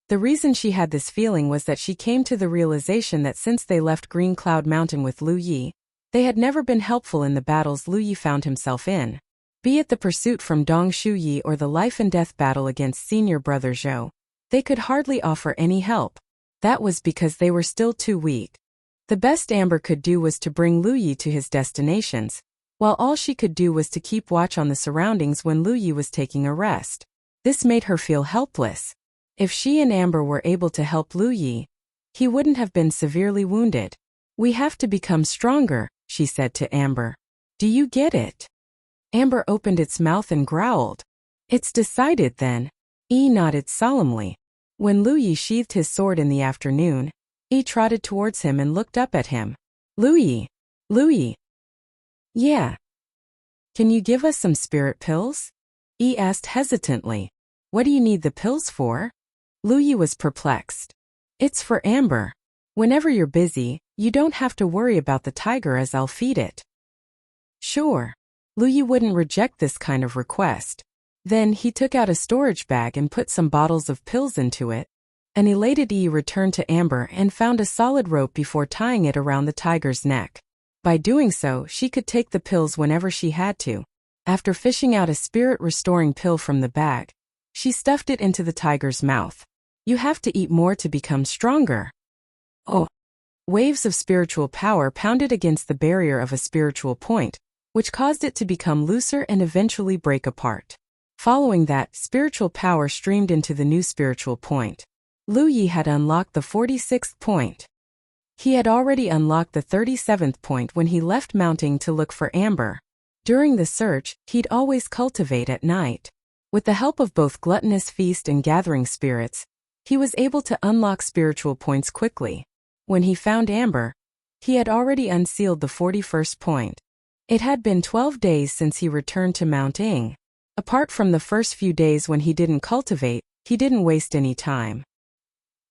The reason she had this feeling was that she came to the realization that since they left Green Cloud Mountain with Lu Yi, they had never been helpful in the battles Lu Yi found himself in. Be it the pursuit from Dong Shu Yi or the life-and-death battle against senior brother Zhou, they could hardly offer any help. That was because they were still too weak. The best Amber could do was to bring Lu Yi to his destinations, while all she could do was to keep watch on the surroundings when Lu Yi was taking a rest. This made her feel helpless. If she and Amber were able to help Lu Yi, he wouldn't have been severely wounded. "We have to become stronger," she said to Amber. "Do you get it?" Amber opened its mouth and growled. "It's decided then." Yi nodded solemnly. When Lu Yi sheathed his sword in the afternoon, Yi trotted towards him and looked up at him. Lu Yi. Lu Yi." "Yeah. Can you give us some spirit pills?" Yi asked hesitantly. "What do you need the pills for?" Lu Yi was perplexed. "It's for Amber. Whenever you're busy, you don't have to worry about the tiger as I'll feed it." Sure. Lu Yi wouldn't reject this kind of request. Then he took out a storage bag and put some bottles of pills into it. An elated Yi returned to Amber and found a solid rope before tying it around the tiger's neck. By doing so, she could take the pills whenever she had to. After fishing out a spirit-restoring pill from the bag, she stuffed it into the tiger's mouth. "You have to eat more to become stronger." Oh! Waves of spiritual power pounded against the barrier of a spiritual point, which caused it to become looser and eventually break apart. Following that, spiritual power streamed into the new spiritual point. Lu Yi had unlocked the 46th point. He had already unlocked the 37th point when he left mounting to look for amber. During the search, he'd always cultivate at night. With the help of both gluttonous feast and gathering spirits, he was able to unlock spiritual points quickly. When he found amber, he had already unsealed the 41st point. It had been 12 days since he returned to Mount Ing. Apart from the first few days when he didn't cultivate, he didn't waste any time.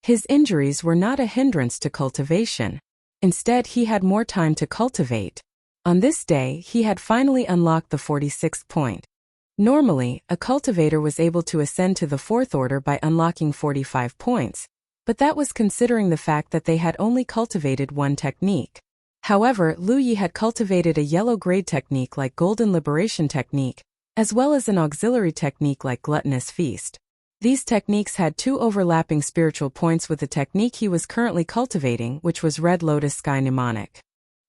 His injuries were not a hindrance to cultivation. Instead, he had more time to cultivate. On this day, he had finally unlocked the 46th point. Normally, a cultivator was able to ascend to the 4th order by unlocking 45 points, but that was considering the fact that they had only cultivated one technique. However, Lu Yi had cultivated a yellow-grade technique like Golden Liberation Technique, as well as an auxiliary technique like Gluttonous Feast. These techniques had 2 overlapping spiritual points with the technique he was currently cultivating, which was Red Lotus Sky Mnemonic.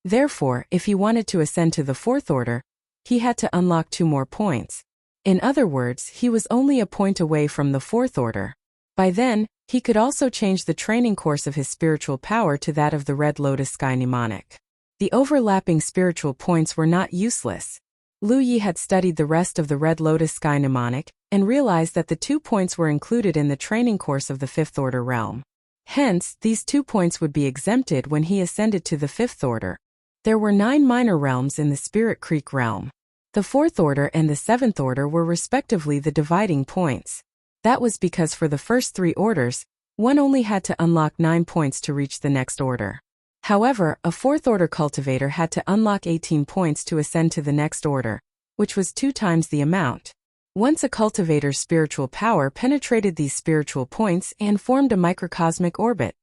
Therefore, if he wanted to ascend to the 4th order, he had to unlock 2 more points. In other words, he was only a point away from the 4th order. By then, he could also change the training course of his spiritual power to that of the Red Lotus Sky Mnemonic. The overlapping spiritual points were not useless. Lu Yi had studied the rest of the Red Lotus Sky Mnemonic and realized that the 2 points were included in the training course of the 5th order realm. Hence, these 2 points would be exempted when he ascended to the 5th order. There were 9 minor realms in the Spirit Creek realm. The 4th order and the 7th order were respectively the dividing points. That was because for the first 3 orders, one only had to unlock 9 points to reach the next order. However, a 4th order cultivator had to unlock 18 points to ascend to the next order, which was 2 times the amount. Once a cultivator's spiritual power penetrated these spiritual points and formed a microcosmic orbit,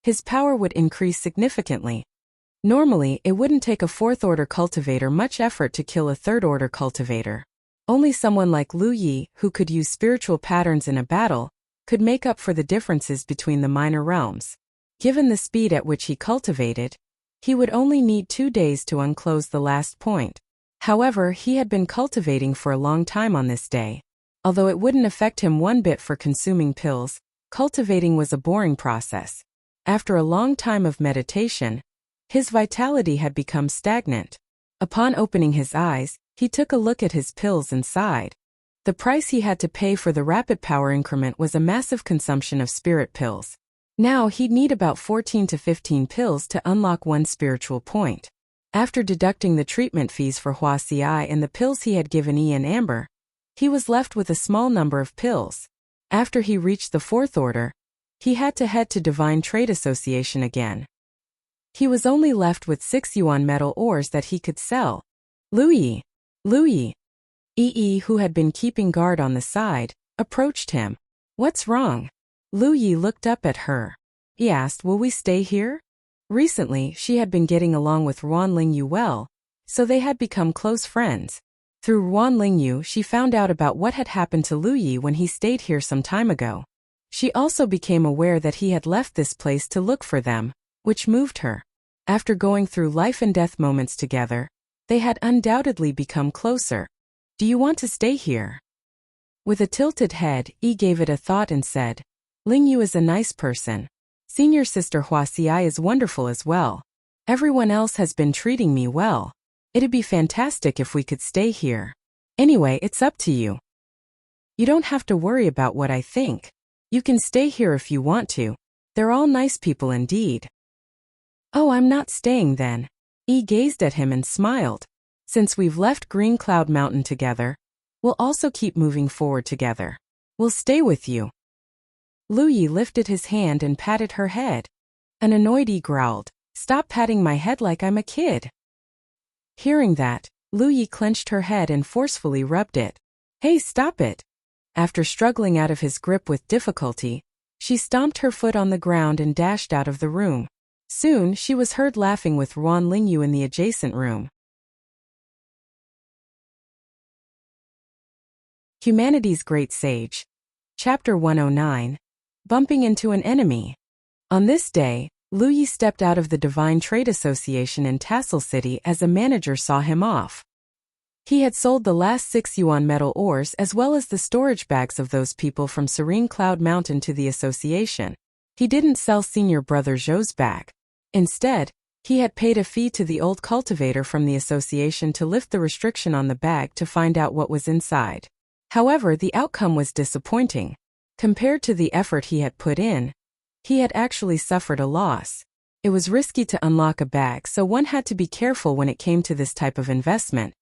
his power would increase significantly. Normally, it wouldn't take a 4th order cultivator much effort to kill a 3rd order cultivator. Only someone like Lu Yi, who could use spiritual patterns in a battle, could make up for the differences between the minor realms. Given the speed at which he cultivated, he would only need 2 days to unclose the last point. However, he had been cultivating for a long time on this day. Although it wouldn't affect him one bit for consuming pills, cultivating was a boring process. After a long time of meditation, his vitality had become stagnant. Upon opening his eyes, he took a look at his pills and sighed. The price he had to pay for the rapid power increment was a massive consumption of spirit pills. Now he'd need about 14 to 15 pills to unlock 1 spiritual point. After deducting the treatment fees for Wuxia and the pills he had given Yi and Amber, he was left with a small number of pills. After he reached the 4th order, he had to head to Divine Trade Association again. He was only left with 6 yuan metal ores that he could sell. Lu Yi, Yi, who had been keeping guard on the side, approached him. "What's wrong?" Lu Yi looked up at her. He asked, "Will we stay here?" Recently, she had been getting along with Ruan Lingyu well, so they had become close friends. Through Ruan Lingyu, she found out about what had happened to Lu Yi when he stayed here some time ago. She also became aware that he had left this place to look for them, which moved her. After going through life and death moments together, they had undoubtedly become closer. "Do you want to stay here?" With a tilted head, Yi gave it a thought and said, "Lingyu is a nice person. Senior sister Wuxia is wonderful as well. Everyone else has been treating me well. It'd be fantastic if we could stay here. Anyway, it's up to you. You don't have to worry about what I think. You can stay here if you want to. They're all nice people indeed." "Oh, I'm not staying then." Yi gazed at him and smiled. "Since we've left Green Cloud Mountain together, we'll also keep moving forward together. We'll stay with you." Lu Yi lifted his hand and patted her head. An annoyed Yi growled, "Stop patting my head like I'm a kid." Hearing that, Lu Yi clenched her head and forcefully rubbed it. "Hey, stop it." After struggling out of his grip with difficulty, she stomped her foot on the ground and dashed out of the room. Soon, she was heard laughing with Ruan Lingyu in the adjacent room. Humanity's Great Sage. Chapter 109. Bumping into an enemy. On this day, Lu Yi stepped out of the Divine Trade Association in Tassel City as a manager saw him off. He had sold the last 6 yuan metal ores as well as the storage bags of those people from Serene Cloud Mountain to the association. He didn't sell senior brother Zhou's bag. Instead, he had paid a fee to the old cultivator from the association to lift the restriction on the bag to find out what was inside. However, the outcome was disappointing. Compared to the effort he had put in, he had actually suffered a loss. It was risky to unlock a bag, so one had to be careful when it came to this type of investment.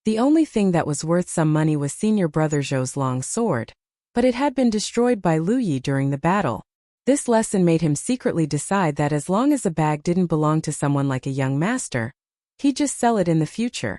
The only thing that was worth some money was senior brother Zhou's long sword, but it had been destroyed by Lu Yi during the battle. This lesson made him secretly decide that as long as a bag didn't belong to someone like a young master, he'd just sell it in the future.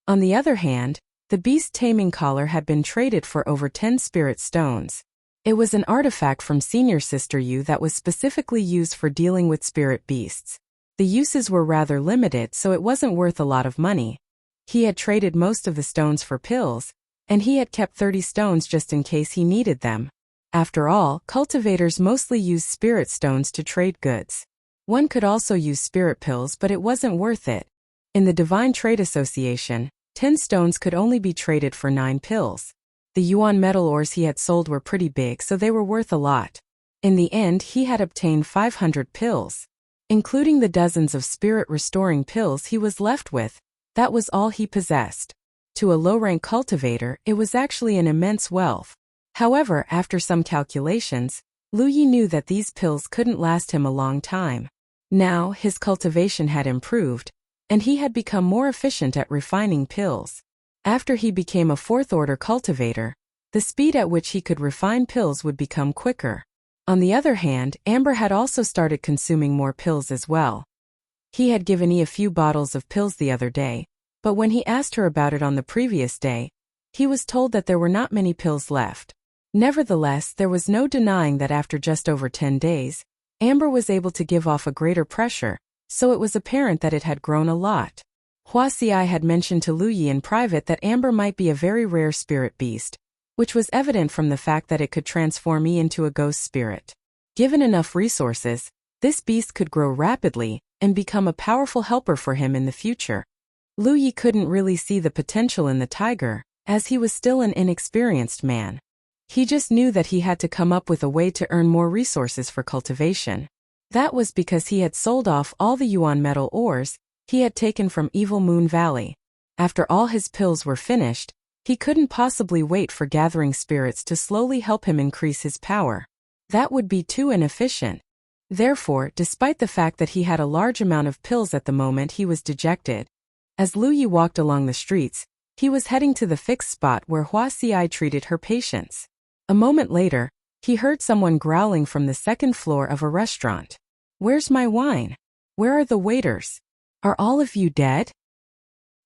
On the other hand, the beast taming collar had been traded for over 10 spirit stones. It was an artifact from senior sister Yu that was specifically used for dealing with spirit beasts. The uses were rather limited, so it wasn't worth a lot of money. He had traded most of the stones for pills, and he had kept 30 stones just in case he needed them. After all, cultivators mostly use spirit stones to trade goods. One could also use spirit pills, but it wasn't worth it. In the Divine Trade Association, 10 stones could only be traded for 9 pills. The yuan metal ores he had sold were pretty big, so they were worth a lot. In the end, he had obtained 500 pills. Including the dozens of spirit-restoring pills he was left with, that was all he possessed. To a low-rank cultivator, it was actually an immense wealth. However, after some calculations, Lu Yi knew that these pills couldn't last him a long time. Now, his cultivation had improved, and he had become more efficient at refining pills. After he became a 4th-order cultivator, the speed at which he could refine pills would become quicker. On the other hand, Amber had also started consuming more pills as well. He had given Yi a few bottles of pills the other day, but when he asked her about it on the previous day, he was told that there were not many pills left. Nevertheless, there was no denying that after just over 10 days, Amber was able to give off a greater pressure, so it was apparent that it had grown a lot. Wuxia had mentioned to Lu Yi in private that Amber might be a very rare spirit beast, which was evident from the fact that it could transform Yi into a ghost spirit. Given enough resources, this beast could grow rapidly and become a powerful helper for him in the future. Lu Yi couldn't really see the potential in the tiger, as he was still an inexperienced man. He just knew that he had to come up with a way to earn more resources for cultivation. That was because he had sold off all the yuan metal ores he had taken from Evil Moon Valley. After all his pills were finished, he couldn't possibly wait for gathering spirits to slowly help him increase his power. That would be too inefficient. Therefore, despite the fact that he had a large amount of pills at the moment, he was dejected. As Lu Yi walked along the streets, he was heading to the fixed spot where Wuxia treated her patients. A moment later, he heard someone growling from the 2nd floor of a restaurant. "Where's my wine? Where are the waiters? Are all of you dead?"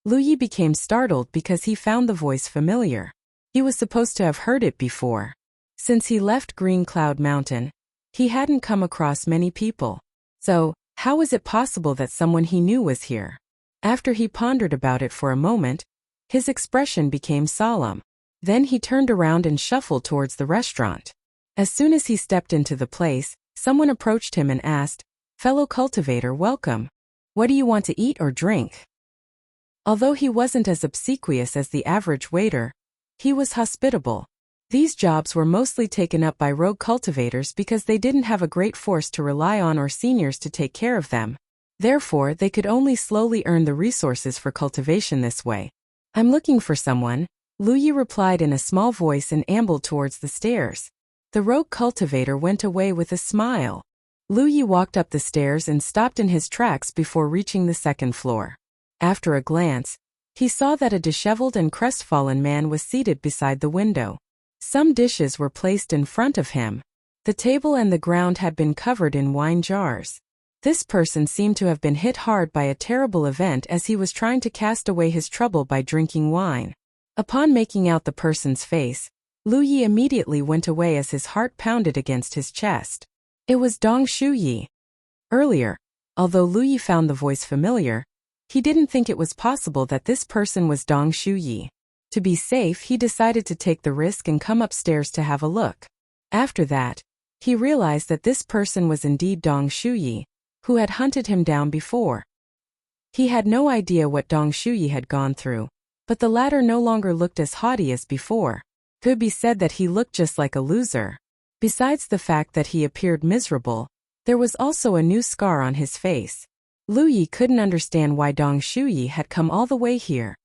Lu Yi became startled because he found the voice familiar. He was supposed to have heard it before. Since he left Green Cloud Mountain, he hadn't come across many people. So, how was it possible that someone he knew was here? After he pondered about it for a moment, his expression became solemn. Then he turned around and shuffled towards the restaurant. As soon as he stepped into the place, someone approached him and asked, "Fellow cultivator, welcome. What do you want to eat or drink?" Although he wasn't as obsequious as the average waiter, he was hospitable. These jobs were mostly taken up by rogue cultivators because they didn't have a great force to rely on or seniors to take care of them. Therefore, they could only slowly earn the resources for cultivation this way. "I'm looking for someone," Lu Yi replied in a small voice and ambled towards the stairs. The rogue cultivator went away with a smile. Lu Yi walked up the stairs and stopped in his tracks before reaching the 2nd floor. After a glance, he saw that a disheveled and crestfallen man was seated beside the window. Some dishes were placed in front of him. The table and the ground had been covered in wine jars. This person seemed to have been hit hard by a terrible event as he was trying to cast away his trouble by drinking wine. Upon making out the person's face, Lu Yi immediately went away as his heart pounded against his chest. It was Dong Shuyi. Earlier, although Lu Yi found the voice familiar, he didn't think it was possible that this person was Dong Shuyi. To be safe, he decided to take the risk and come upstairs to have a look. After that, he realized that this person was indeed Dong Shuyi, who had hunted him down before. He had no idea what Dong Shuyi had gone through, but the latter no longer looked as haughty as before. Could be said that he looked just like a loser. Besides the fact that he appeared miserable, there was also a new scar on his face. Lu Yi couldn't understand why Dong Shuyi had come all the way here.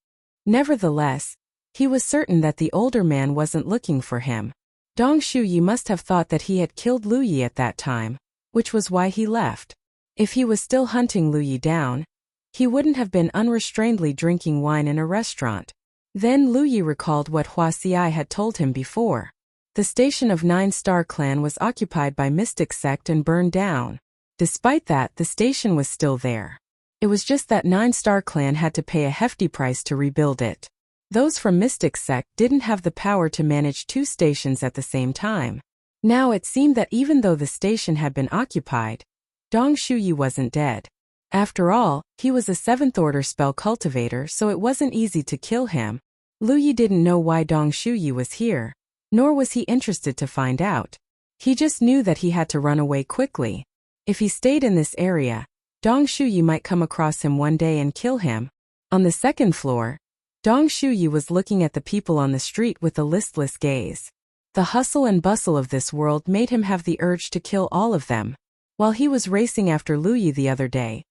Nevertheless, he was certain that the older man wasn't looking for him. Dong Shuyi must have thought that he had killed Lu Yi at that time, which was why he left. If he was still hunting Lu Yi down, he wouldn't have been unrestrainedly drinking wine in a restaurant. Then Lu Yi recalled what Wuxia had told him before. The station of 9-Star Clan was occupied by Mystic Sect and burned down. Despite that, the station was still there. It was just that 9-Star Clan had to pay a hefty price to rebuild it. Those from Mystic Sect didn't have the power to manage 2 stations at the same time. Now it seemed that even though the station had been occupied, Dong Shuyi wasn't dead. After all, he was a 7th order spell cultivator, so it wasn't easy to kill him. Lu Yi didn't know why Dong Shuyi was here, nor was he interested to find out. He just knew that he had to run away quickly. If he stayed in this area, Dong Shuyi might come across him one day and kill him. On the 2nd floor, Dong Shuyi was looking at the people on the street with a listless gaze. The hustle and bustle of this world made him have the urge to kill all of them. While he was racing after Lu Yi the other day,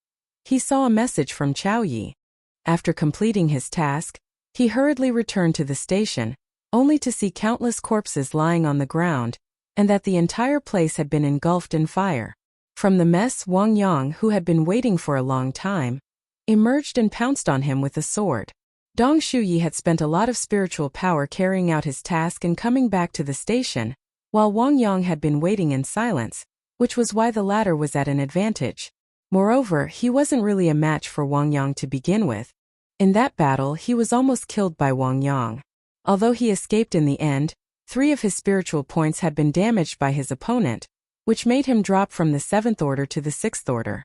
he saw a message from Chao Yi. After completing his task, he hurriedly returned to the station, only to see countless corpses lying on the ground, and that the entire place had been engulfed in fire. From the mess, Wang Yang, who had been waiting for a long time, emerged and pounced on him with a sword. Dong Shuyi had spent a lot of spiritual power carrying out his task and coming back to the station, while Wang Yang had been waiting in silence, which was why the latter was at an advantage. Moreover, he wasn't really a match for Wang Yang to begin with. In that battle, he was almost killed by Wang Yang. Although he escaped in the end, 3 of his spiritual points had been damaged by his opponent, which made him drop from the 7th order to the 6th order.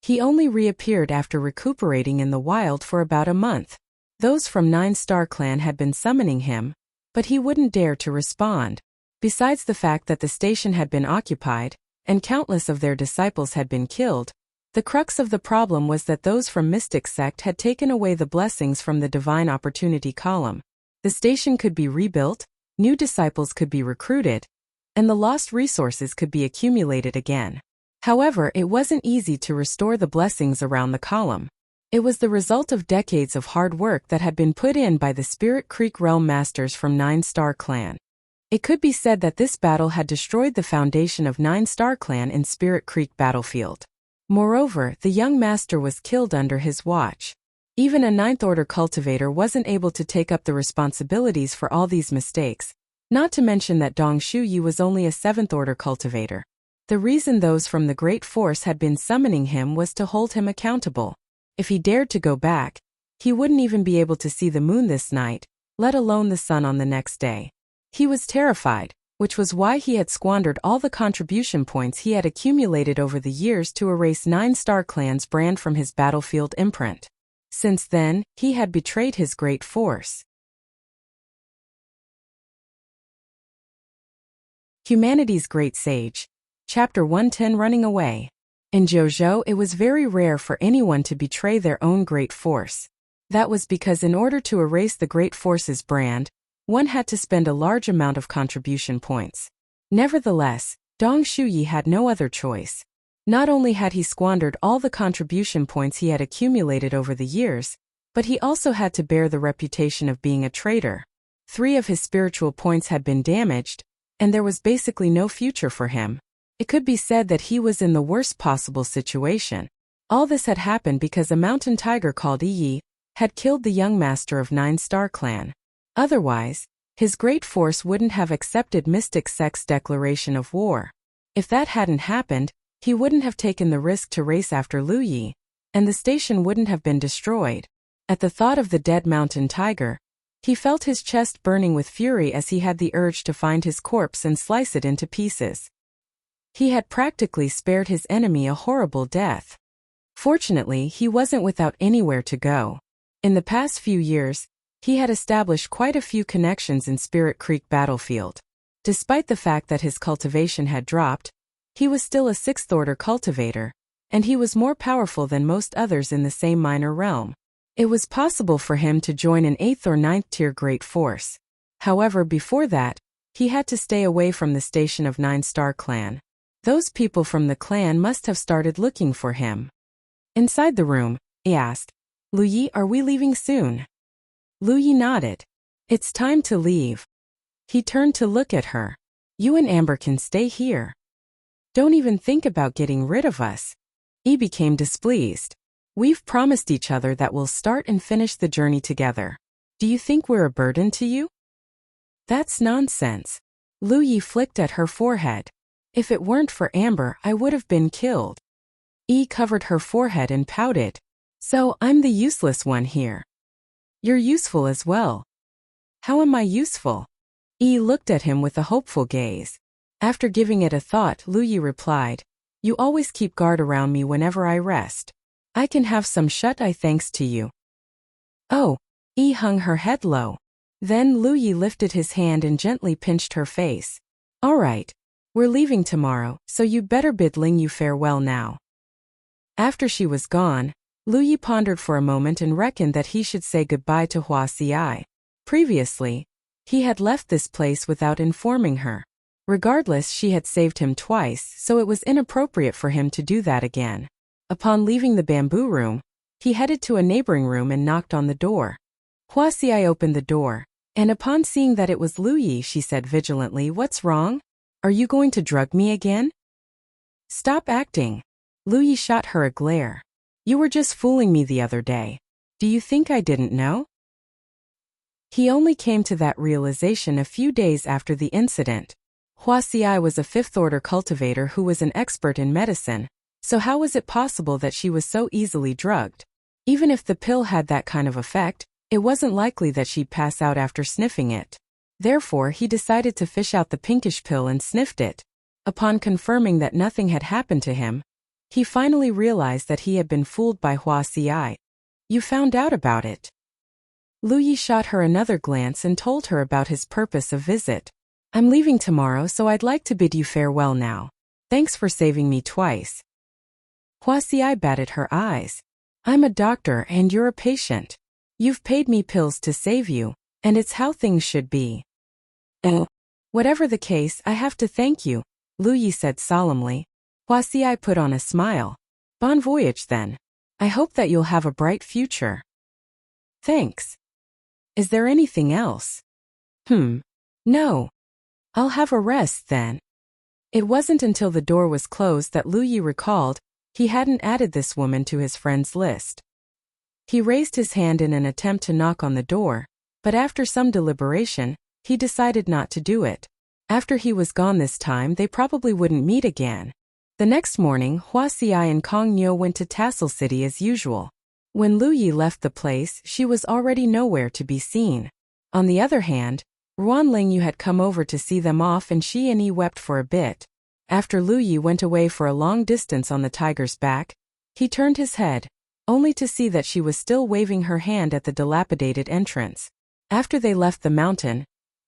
He only reappeared after recuperating in the wild for about a month. Those from 9-Star Clan had been summoning him, but he wouldn't dare to respond. Besides the fact that the station had been occupied, and countless of their disciples had been killed, the crux of the problem was that those from Mystic Sect had taken away the blessings from the Divine Opportunity column. The station could be rebuilt, new disciples could be recruited, and the lost resources could be accumulated again. However, it wasn't easy to restore the blessings around the column. It was the result of decades of hard work that had been put in by the Spirit Creek Realm Masters from 9-Star Clan. It could be said that this battle had destroyed the foundation of 9-Star Clan in Spirit Creek battlefield. Moreover, the young master was killed under his watch. Even a 9th order cultivator wasn't able to take up the responsibilities for all these mistakes, not to mention that Dong Shuyi was only a 7th order cultivator. The reason those from the Great Force had been summoning him was to hold him accountable. If he dared to go back, he wouldn't even be able to see the moon this night, let alone the sun on the next day. He was terrified, which was why he had squandered all the contribution points he had accumulated over the years to erase 9-Star Clan's brand from his battlefield imprint. Since then, he had betrayed his great force. Humanity's Great Sage. Chapter 110, Running Away. In JoJo, it was very rare for anyone to betray their own great force. That was because in order to erase the great force's brand, one had to spend a large amount of contribution points. Nevertheless, Dong Shuyi had no other choice. Not only had he squandered all the contribution points he had accumulated over the years, but he also had to bear the reputation of being a traitor. 3 of his spiritual points had been damaged, and there was basically no future for him. It could be said that he was in the worst possible situation. All this had happened because a mountain tiger called Yi had killed the young master of 9-Star Clan. Otherwise, his great force wouldn't have accepted Mystic Sect's declaration of war. If that hadn't happened, he wouldn't have taken the risk to race after Lu Yi, and the station wouldn't have been destroyed. At the thought of the dead mountain tiger, he felt his chest burning with fury as he had the urge to find his corpse and slice it into pieces. He had practically spared his enemy a horrible death. Fortunately, he wasn't without anywhere to go. In the past few years, he had established quite a few connections in Spirit Creek battlefield. Despite the fact that his cultivation had dropped, he was still a 6th order cultivator, and he was more powerful than most others in the same minor realm. It was possible for him to join an 8th or 9th tier great force. However, before that, he had to stay away from the station of 9-Star Clan. Those people from the clan must have started looking for him. Inside the room, he asked, Lu Yi, are we leaving soon? Lu Yi nodded. It's time to leave. He turned to look at her. You and Amber can stay here. Don't even think about getting rid of us. He became displeased. We've promised each other that we'll start and finish the journey together. Do you think we're a burden to you? That's nonsense. Lu Yi flicked at her forehead. If it weren't for Amber, I would have been killed. Yi covered her forehead and pouted. So, I'm the useless one here. You're useful as well. How am I useful? Yi looked at him with a hopeful gaze. After giving it a thought, Lu Yi replied, You always keep guard around me whenever I rest. I can have some shut-eye thanks to you. Oh. Yi hung her head low. Then Lu Yi lifted his hand and gently pinched her face. All right. We're leaving tomorrow, so you'd better bid Ling Yu farewell now. After she was gone, Lu Yi pondered for a moment and reckoned that he should say goodbye to Wuxia. Previously, he had left this place without informing her. Regardless, she had saved him twice, so it was inappropriate for him to do that again. Upon leaving the bamboo room, he headed to a neighboring room and knocked on the door. Wuxia opened the door, and upon seeing that it was Lu Yi, she said vigilantly, What's wrong? Are you going to drug me again? Stop acting. Lu Yi shot her a glare. You were just fooling me the other day. Do you think I didn't know? He only came to that realization a few days after the incident. Wuxia was a fifth-order cultivator who was an expert in medicine, so how was it possible that she was so easily drugged? Even if the pill had that kind of effect, it wasn't likely that she'd pass out after sniffing it. Therefore, he decided to fish out the pinkish pill and sniffed it. Upon confirming that nothing had happened to him, he finally realized that he had been fooled by Wuxia. You found out about it. Lu Yi shot her another glance and told her about his purpose of visit. I'm leaving tomorrow, so I'd like to bid you farewell now. Thanks for saving me twice. Wuxia batted her eyes. I'm a doctor and you're a patient. You've paid me pills to save you, and it's how things should be. Whatever the case, I have to thank you, Lu Yi said solemnly. Wuxia put on a smile. Bon voyage then. I hope that you'll have a bright future. Thanks. Is there anything else? No. I'll have a rest then. It wasn't until the door was closed that Lu Yi recalled he hadn't added this woman to his friends list. He raised his hand in an attempt to knock on the door, but after some deliberation, he decided not to do it. After he was gone this time, they probably wouldn't meet again. The next morning, Wuxia and Kong Niu went to Tassel City as usual. When Lu Yi left the place, she was already nowhere to be seen. On the other hand, Ling Yu had come over to see them off and she and Yi wept for a bit. After Lu Yi went away for a long distance on the tiger's back, he turned his head, only to see that she was still waving her hand at the dilapidated entrance. After they left the mountain,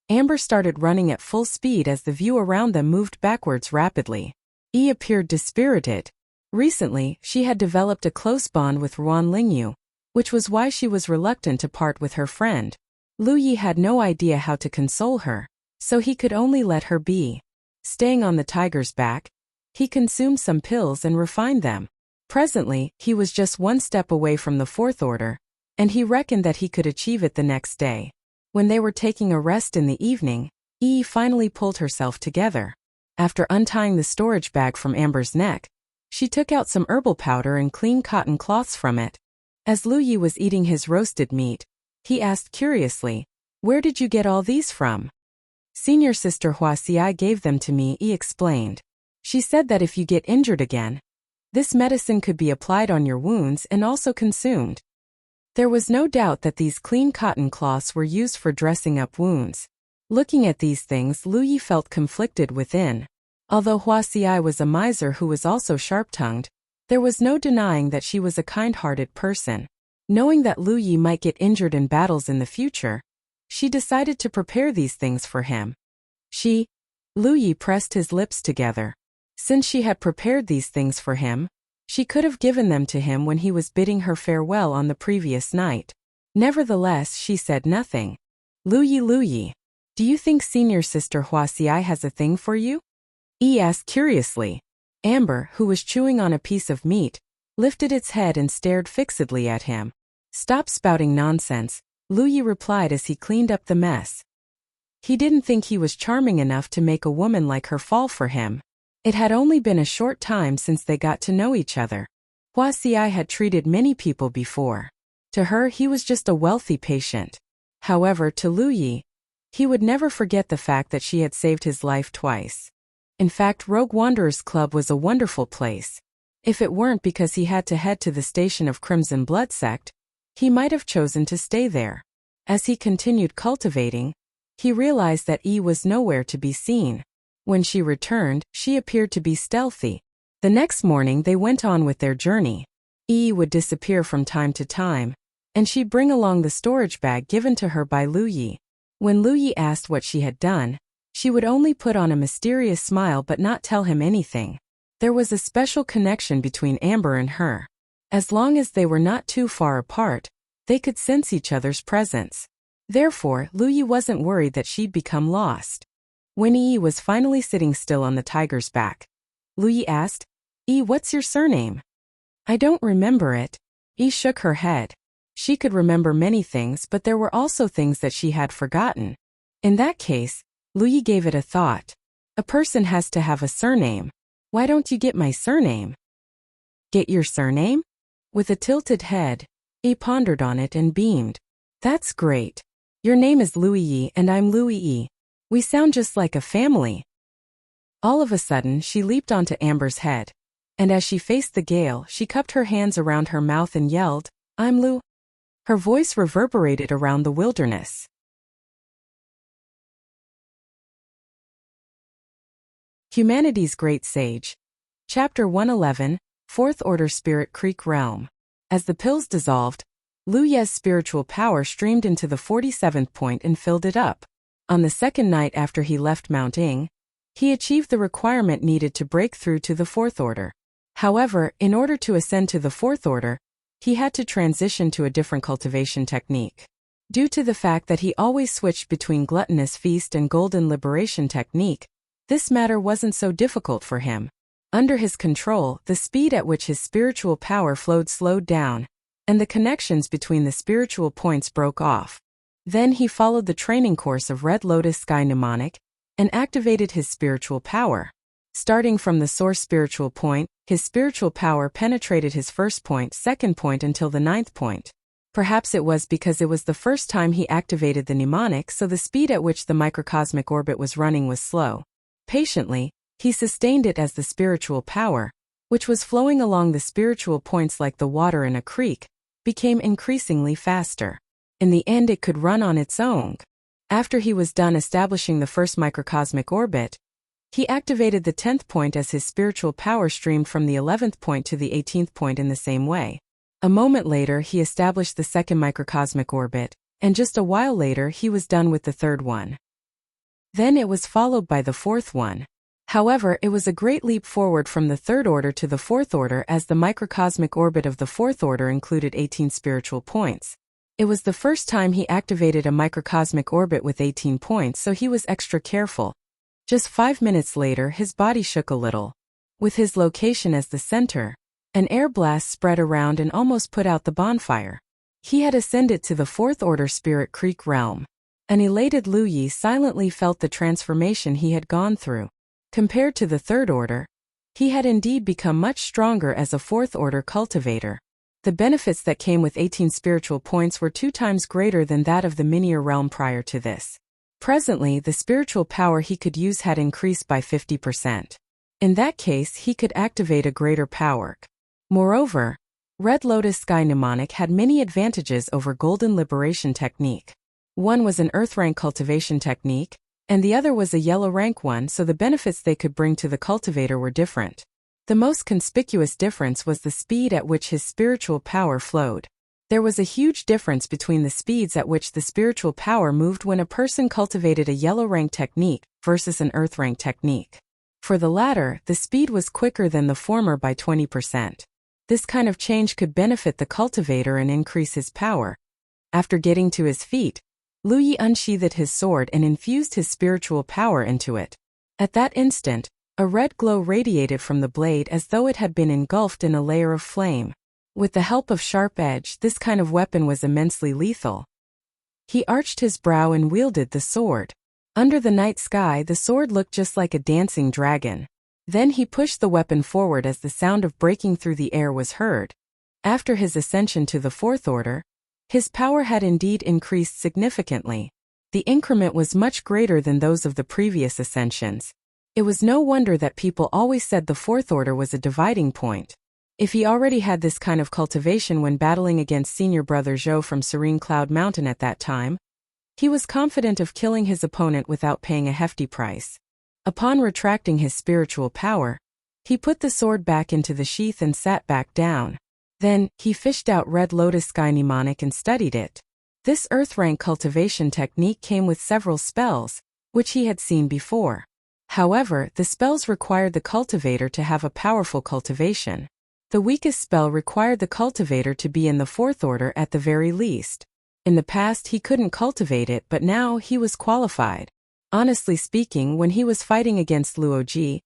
Amber started running at full speed as the view around them moved backwards rapidly. Yi appeared dispirited. Recently, she had developed a close bond with Ling Yu, which was why she was reluctant to part with her friend. Lu Yi had no idea how to console her, so he could only let her be. Staying on the tiger's back, he consumed some pills and refined them. Presently, he was just one step away from the fourth order, and he reckoned that he could achieve it the next day. When they were taking a rest in the evening, Yi finally pulled herself together. After untying the storage bag from Amber's neck, she took out some herbal powder and clean cotton cloths from it. As Lu Yi was eating his roasted meat, he asked curiously, Where did you get all these from? Senior sister Wuxia gave them to me, Yi explained. She said that if you get injured again, this medicine could be applied on your wounds and also consumed. There was no doubt that these clean cotton cloths were used for dressing up wounds. Looking at these things, Lu Yi felt conflicted within. Although Wuxia was a miser who was also sharp-tongued, there was no denying that she was a kind-hearted person. Knowing that Lu Yi might get injured in battles in the future, she decided to prepare these things for him. Lu Yi pressed his lips together. Since she had prepared these things for him, she could have given them to him when he was bidding her farewell on the previous night. Nevertheless, she said nothing. Lu Yi, do you think senior sister Wuxia has a thing for you? Yi asked curiously. Amber, who was chewing on a piece of meat, lifted its head and stared fixedly at him. "Stop spouting nonsense," Lu Yi replied as he cleaned up the mess. He didn't think he was charming enough to make a woman like her fall for him. It had only been a short time since they got to know each other. Wuxia had treated many people before. To her he was just a wealthy patient. However, to Lu Yi, he would never forget the fact that she had saved his life twice. In fact, Rogue Wanderers Club was a wonderful place. If it weren't because he had to head to the station of Crimson Blood Sect, he might have chosen to stay there. As he continued cultivating, he realized that Yi was nowhere to be seen. When she returned, she appeared to be stealthy. The next morning they went on with their journey. Yi would disappear from time to time, and she'd bring along the storage bag given to her by Lu Yi. When Lu Yi asked what she had done, she would only put on a mysterious smile but not tell him anything. There was a special connection between Amber and her. As long as they were not too far apart, they could sense each other's presence. Therefore, Lu Yi wasn't worried that she'd become lost. When Yi was finally sitting still on the tiger's back, Lu Yi asked, "Yi, what's your surname?" "I don't remember it." Yi shook her head. She could remember many things, but there were also things that she had forgotten. In that case, Lu Yi gave it a thought. A person has to have a surname. Why don't you get my surname? Get your surname? With a tilted head, Yi pondered on it and beamed. That's great. Your name is Lu Yi and I'm Lu Yi. We sound just like a family. All of a sudden, she leaped onto Amber's head. And as she faced the gale, she cupped her hands around her mouth and yelled, "I'm Lu." Her voice reverberated around the wilderness. Humanity's Great Sage. Chapter 111, Fourth Order Spirit Creek Realm. As the pills dissolved, Lu Ye's spiritual power streamed into the 47th point and filled it up. On the second night after he left Mount Ing, he achieved the requirement needed to break through to the Fourth Order. However, in order to ascend to the Fourth Order, he had to transition to a different cultivation technique. Due to the fact that he always switched between Gluttonous Feast and Golden Liberation technique, this matter wasn't so difficult for him. Under his control, the speed at which his spiritual power flowed slowed down, and the connections between the spiritual points broke off. Then he followed the training course of Red Lotus Sky Mnemonic and activated his spiritual power. Starting from the source spiritual point, his spiritual power penetrated his first point, second point until the 9th point. Perhaps it was because it was the first time he activated the mnemonic, so the speed at which the microcosmic orbit was running was slow. Patiently, he sustained it as the spiritual power, which was flowing along the spiritual points like the water in a creek, became increasingly faster. In the end, it could run on its own. After he was done establishing the first microcosmic orbit, he activated the 10th point as his spiritual power streamed from the 11th point to the 18th point in the same way. A moment later, he established the second microcosmic orbit, and just a while later he was done with the third one. Then it was followed by the fourth one. However, it was a great leap forward from the third order to the fourth order, as the microcosmic orbit of the fourth order included 18 spiritual points. It was the first time he activated a microcosmic orbit with 18 points, so he was extra careful. Just 5 minutes later, his body shook a little. With his location as the center, an air blast spread around and almost put out the bonfire. He had ascended to the Fourth Order Spirit Creek realm. An elated Lu Yi silently felt the transformation he had gone through. Compared to the Third Order, he had indeed become much stronger as a Fourth Order cultivator. The benefits that came with 18 spiritual points were 2 times greater than that of the Minier realm prior to this. Presently, the spiritual power he could use had increased by 50%. In that case, he could activate a greater power. Moreover, Red Lotus Sky Mnemonic had many advantages over Golden Liberation technique. One was an Earth rank cultivation technique, and the other was a Yellow rank one, so the benefits they could bring to the cultivator were different. The most conspicuous difference was the speed at which his spiritual power flowed. There was a huge difference between the speeds at which the spiritual power moved when a person cultivated a Yellow rank technique versus an Earth rank technique. For the latter, the speed was quicker than the former by 20%. This kind of change could benefit the cultivator and increase his power. After getting to his feet, Lu Yi unsheathed his sword and infused his spiritual power into it. At that instant, A red glow radiated from the blade as though it had been engulfed in a layer of flame. With the help of sharp edge, this kind of weapon was immensely lethal. He arched his brow and wielded the sword. Under the night sky, the sword looked just like a dancing dragon. Then he pushed the weapon forward as the sound of breaking through the air was heard. After his ascension to the fourth order, his power had indeed increased significantly. The increment was much greater than those of the previous ascensions. It was no wonder that people always said the fourth order was a dividing point. If he already had this kind of cultivation when battling against senior brother Zhou from Serene Cloud Mountain at that time, he was confident of killing his opponent without paying a hefty price. Upon retracting his spiritual power, he put the sword back into the sheath and sat back down. Then, he fished out Red Lotus Sky Mnemonic and studied it. This earth-rank cultivation technique came with several spells, which he had seen before. However, the spells required the cultivator to have a powerful cultivation. The weakest spell required the cultivator to be in the fourth order at the very least. In the past he couldn't cultivate it, but now he was qualified. Honestly speaking, when he was fighting against Luoji,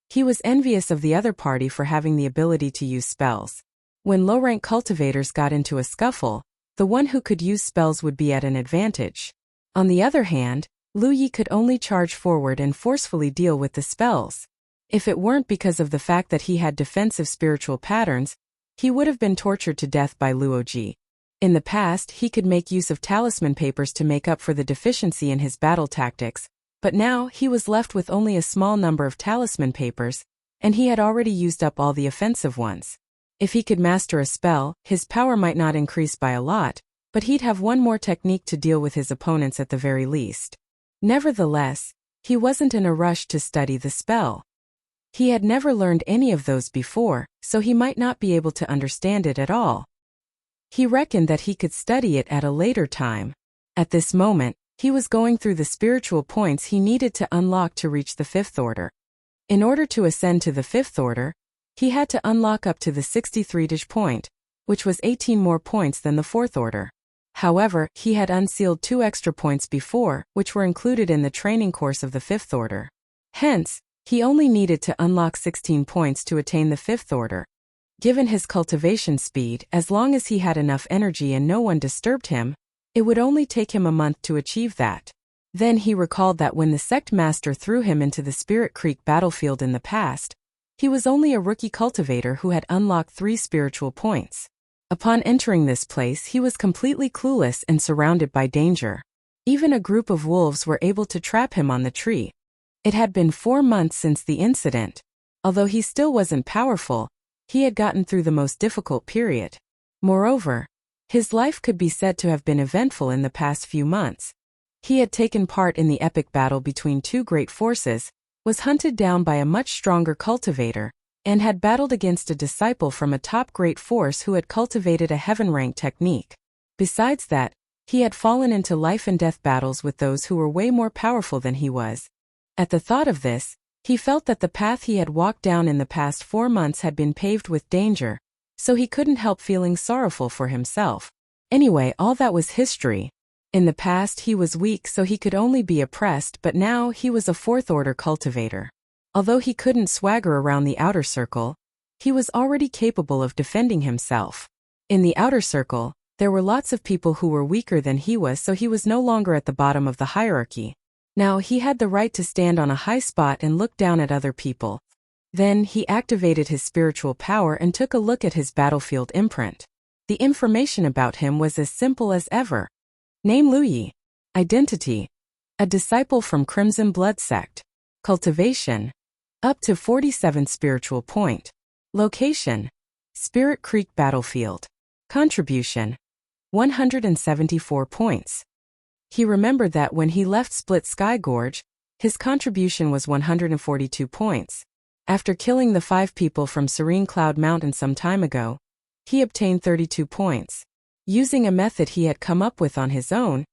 he was envious of the other party for having the ability to use spells. When low-rank cultivators got into a scuffle, the one who could use spells would be at an advantage. On the other hand, Lu Yi could only charge forward and forcefully deal with the spells. If it weren't because of the fact that he had defensive spiritual patterns, he would have been tortured to death by Luoji. In the past, he could make use of talisman papers to make up for the deficiency in his battle tactics, but now he was left with only a small number of talisman papers, and he had already used up all the offensive ones. If he could master a spell, his power might not increase by a lot, but he'd have one more technique to deal with his opponents at the very least. Nevertheless, he wasn't in a rush to study the spell. He had never learned any of those before, so he might not be able to understand it at all. He reckoned that he could study it at a later time. At this moment, he was going through the spiritual points he needed to unlock to reach the fifth order. In order to ascend to the fifth order, he had to unlock up to the 63rd point, which was 18 more points than the fourth order. However, he had unsealed 2 extra points before, which were included in the training course of the fifth order. Hence, he only needed to unlock 16 points to attain the fifth order. Given his cultivation speed, as long as he had enough energy and no one disturbed him, it would only take him a month to achieve that. Then he recalled that when the sect master threw him into the Spirit Creek battlefield in the past, he was only a rookie cultivator who had unlocked 3 spiritual points. Upon entering this place, he was completely clueless and surrounded by danger. Even a group of wolves were able to trap him on the tree. It had been 4 months since the incident. Although he still wasn't powerful, he had gotten through the most difficult period. Moreover, his life could be said to have been eventful in the past few months. He had taken part in the epic battle between 2 great forces, was hunted down by a much stronger cultivator, and had battled against a disciple from a top great force who had cultivated a heaven-rank technique. Besides that, he had fallen into life-and-death battles with those who were way more powerful than he was. At the thought of this, he felt that the path he had walked down in the past 4 months had been paved with danger, so he couldn't help feeling sorrowful for himself. Anyway, all that was history. In the past he was weak, so he could only be oppressed, but now he was a fourth-order cultivator. Although he couldn't swagger around the outer circle, he was already capable of defending himself. In the outer circle, there were lots of people who were weaker than he was, so he was no longer at the bottom of the hierarchy. Now he had the right to stand on a high spot and look down at other people. Then he activated his spiritual power and took a look at his battlefield imprint. The information about him was as simple as ever. Name Lu Yi. Identity: a disciple from Crimson Blood Sect. Cultivation: up to 47 spiritual point. Location: Spirit Creek Battlefield. Contribution: 174 points. He remembered that when he left Split Sky Gorge, his contribution was 142 points. After killing the 5 people from Serene Cloud Mountain some time ago, he obtained 32 points. Using a method he had come up with on his own,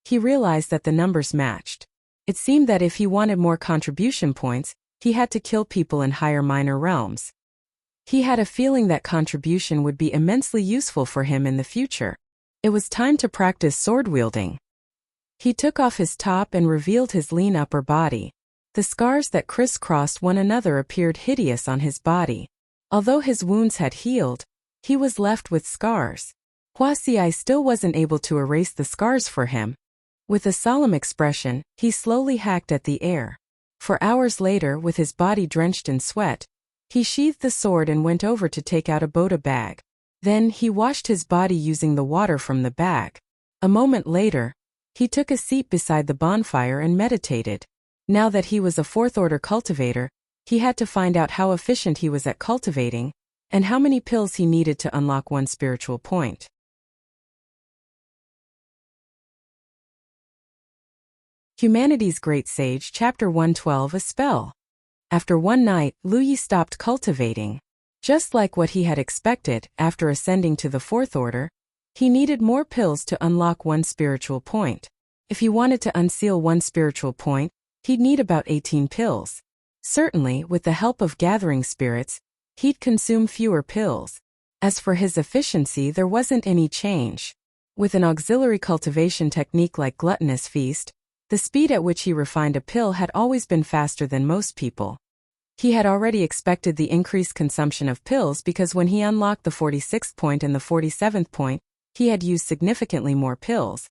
he realized that the numbers matched. It seemed that if he wanted more contribution points, he had to kill people in higher minor realms. He had a feeling that contribution would be immensely useful for him in the future. It was time to practice sword wielding. He took off his top and revealed his lean upper body. The scars that crisscrossed one another appeared hideous on his body. Although his wounds had healed, he was left with scars. Wuxia still wasn't able to erase the scars for him. With a solemn expression, he slowly hacked at the air. For hours later, with his body drenched in sweat, he sheathed the sword and went over to take out a bota bag. Then he washed his body using the water from the bag. A moment later, he took a seat beside the bonfire and meditated. Now that he was a fourth-order cultivator, he had to find out how efficient he was at cultivating, and how many pills he needed to unlock one spiritual point. Humanity's Great Sage, Chapter 112, A Spell. After one night, Luyi stopped cultivating. Just like what he had expected, after ascending to the fourth order, he needed more pills to unlock one spiritual point. If he wanted to unseal one spiritual point, he'd need about 18 pills. Certainly, with the help of gathering spirits, he'd consume fewer pills. As for his efficiency, there wasn't any change. With an auxiliary cultivation technique like Gluttonous Feast, the speed at which he refined a pill had always been faster than most people. He had already expected the increased consumption of pills because when he unlocked the 46th point and the 47th point, he had used significantly more pills.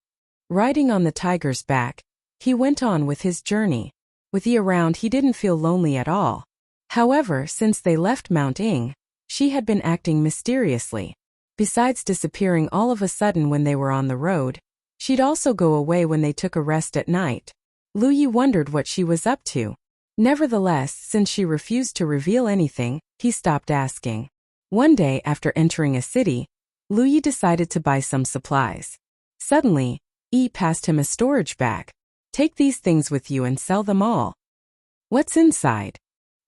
Riding on the tiger's back, he went on with his journey. With Yi around, he didn't feel lonely at all. However, since they left Mount Ying, she had been acting mysteriously. Besides disappearing all of a sudden when they were on the road, she'd also go away when they took a rest at night. Luyi wondered what she was up to. Nevertheless, since she refused to reveal anything, he stopped asking. One day after entering a city, Luyi decided to buy some supplies. Suddenly, Yi passed him a storage bag. Take these things with you and sell them all. What's inside?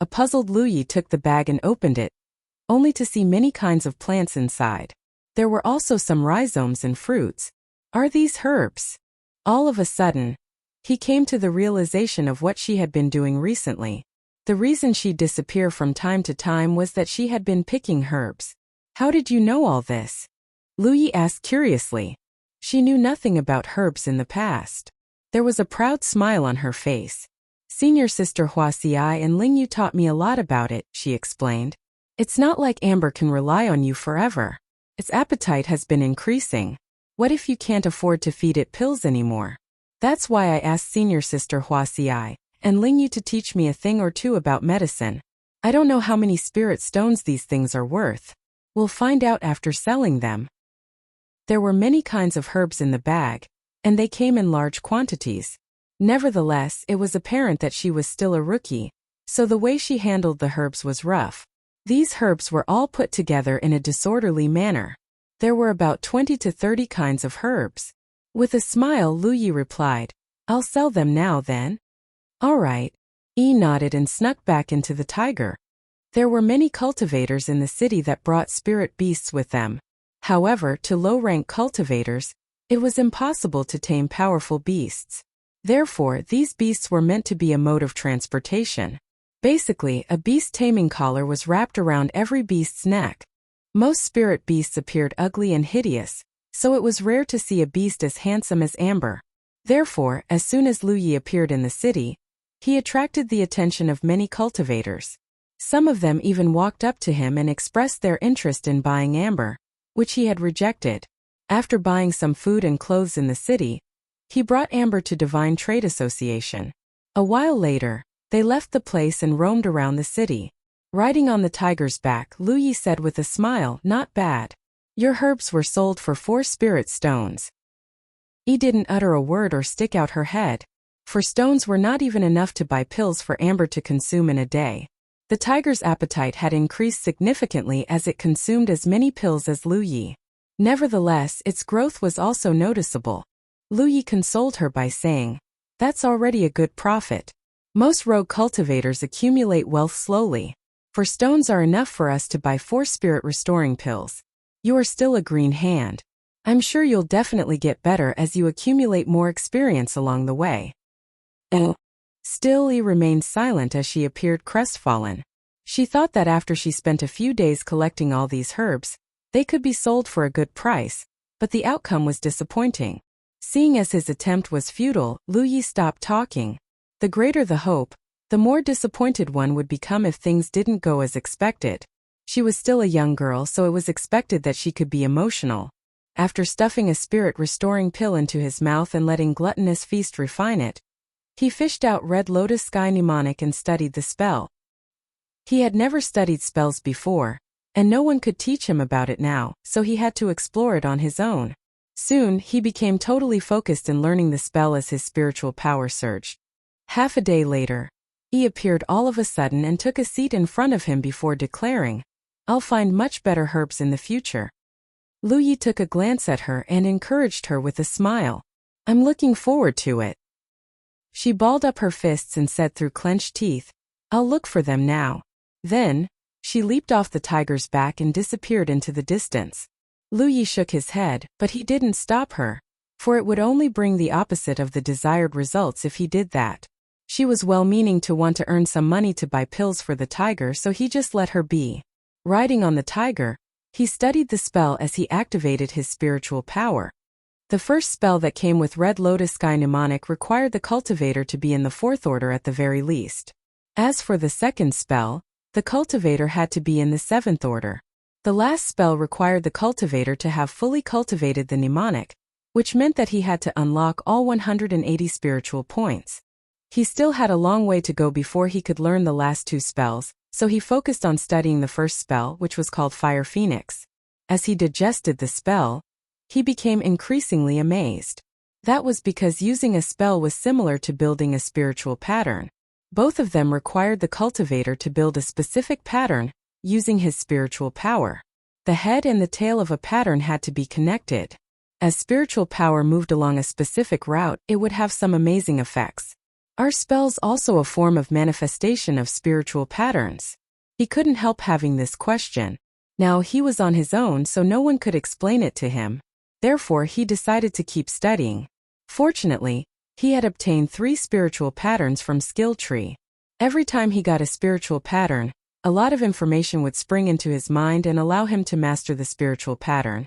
A puzzled Luyi took the bag and opened it, only to see many kinds of plants inside. There were also some rhizomes and fruits. Are these herbs? All of a sudden, he came to the realization of what she had been doing recently. The reason she'd disappear from time to time was that she had been picking herbs. How did you know all this? Luyi asked curiously. She knew nothing about herbs in the past. There was a proud smile on her face. Senior sister Wuxia and Lingyu taught me a lot about it, she explained. It's not like Amber can rely on you forever. Its appetite has been increasing. What if you can't afford to feed it pills anymore? That's why I asked senior sister Wuxia and Lingyu to teach me a thing or two about medicine. I don't know how many spirit stones these things are worth. We'll find out after selling them. There were many kinds of herbs in the bag, and they came in large quantities. Nevertheless, it was apparent that she was still a rookie, so the way she handled the herbs was rough. These herbs were all put together in a disorderly manner. There were about 20 to 30 kinds of herbs. With a smile, Luyi replied, I'll sell them now then. All right. Yi nodded and snuck back into the tiger. There were many cultivators in the city that brought spirit beasts with them. However, to low-rank cultivators, it was impossible to tame powerful beasts. Therefore, these beasts were meant to be a mode of transportation. Basically, a beast-taming collar was wrapped around every beast's neck. Most spirit beasts appeared ugly and hideous, so it was rare to see a beast as handsome as Amber. Therefore, as soon as Luyi appeared in the city, he attracted the attention of many cultivators. Some of them even walked up to him and expressed their interest in buying Amber, which he had rejected. After buying some food and clothes in the city, he brought Amber to Divine Trade Association. A while later, they left the place and roamed around the city. Riding on the tiger's back, Luyi said with a smile, Not bad. Your herbs were sold for 4 spirit stones. Yi didn't utter a word or stick out her head. 4 stones were not even enough to buy pills for Amber to consume in a day. The tiger's appetite had increased significantly as it consumed as many pills as Luyi. Nevertheless, its growth was also noticeable. Luyi consoled her by saying, That's already a good profit. Most rogue cultivators accumulate wealth slowly. 4 stones are enough for us to buy 4 spirit restoring pills. You are still a green hand. I'm sure you'll definitely get better as you accumulate more experience along the way. Still, Yi remained silent as she appeared crestfallen. She thought that after she spent a few days collecting all these herbs, they could be sold for a good price, but the outcome was disappointing. Seeing as his attempt was futile, Luyi stopped talking. The greater the hope, the more disappointed one would become if things didn't go as expected. She was still a young girl, so it was expected that she could be emotional. After stuffing a spirit-restoring pill into his mouth and letting gluttonous feast refine it, he fished out Red Lotus Sky Mnemonic and studied the spell. He had never studied spells before, and no one could teach him about it now, so he had to explore it on his own. Soon, he became totally focused in learning the spell as his spiritual power surged. Half a day later, he appeared all of a sudden and took a seat in front of him before declaring, "I'll find much better herbs in the future." Lu Yi took a glance at her and encouraged her with a smile. "I'm looking forward to it." She balled up her fists and said through clenched teeth, "I'll look for them now." Then, she leaped off the tiger's back and disappeared into the distance. Lu Yi shook his head, but he didn't stop her, for it would only bring the opposite of the desired results if he did that. She was well-meaning to want to earn some money to buy pills for the tiger, so he just let her be. Riding on the tiger, he studied the spell as he activated his spiritual power. The first spell that came with Red Lotus Sky Mnemonic required the cultivator to be in the 4th order at the very least. As for the second spell, the cultivator had to be in the 7th order. The last spell required the cultivator to have fully cultivated the mnemonic, which meant that he had to unlock all 180 spiritual points. He still had a long way to go before he could learn the last 2 spells, so he focused on studying the first spell, which was called Fire Phoenix. As he digested the spell, he became increasingly amazed. That was because using a spell was similar to building a spiritual pattern. Both of them required the cultivator to build a specific pattern, using his spiritual power. The head and the tail of a pattern had to be connected. As spiritual power moved along a specific route, it would have some amazing effects. Are spells also a form of manifestation of spiritual patterns? He couldn't help having this question. Now he was on his own, so no one could explain it to him. Therefore, he decided to keep studying. Fortunately, he had obtained 3 spiritual patterns from Skill Tree. Every time he got a spiritual pattern, a lot of information would spring into his mind and allow him to master the spiritual pattern.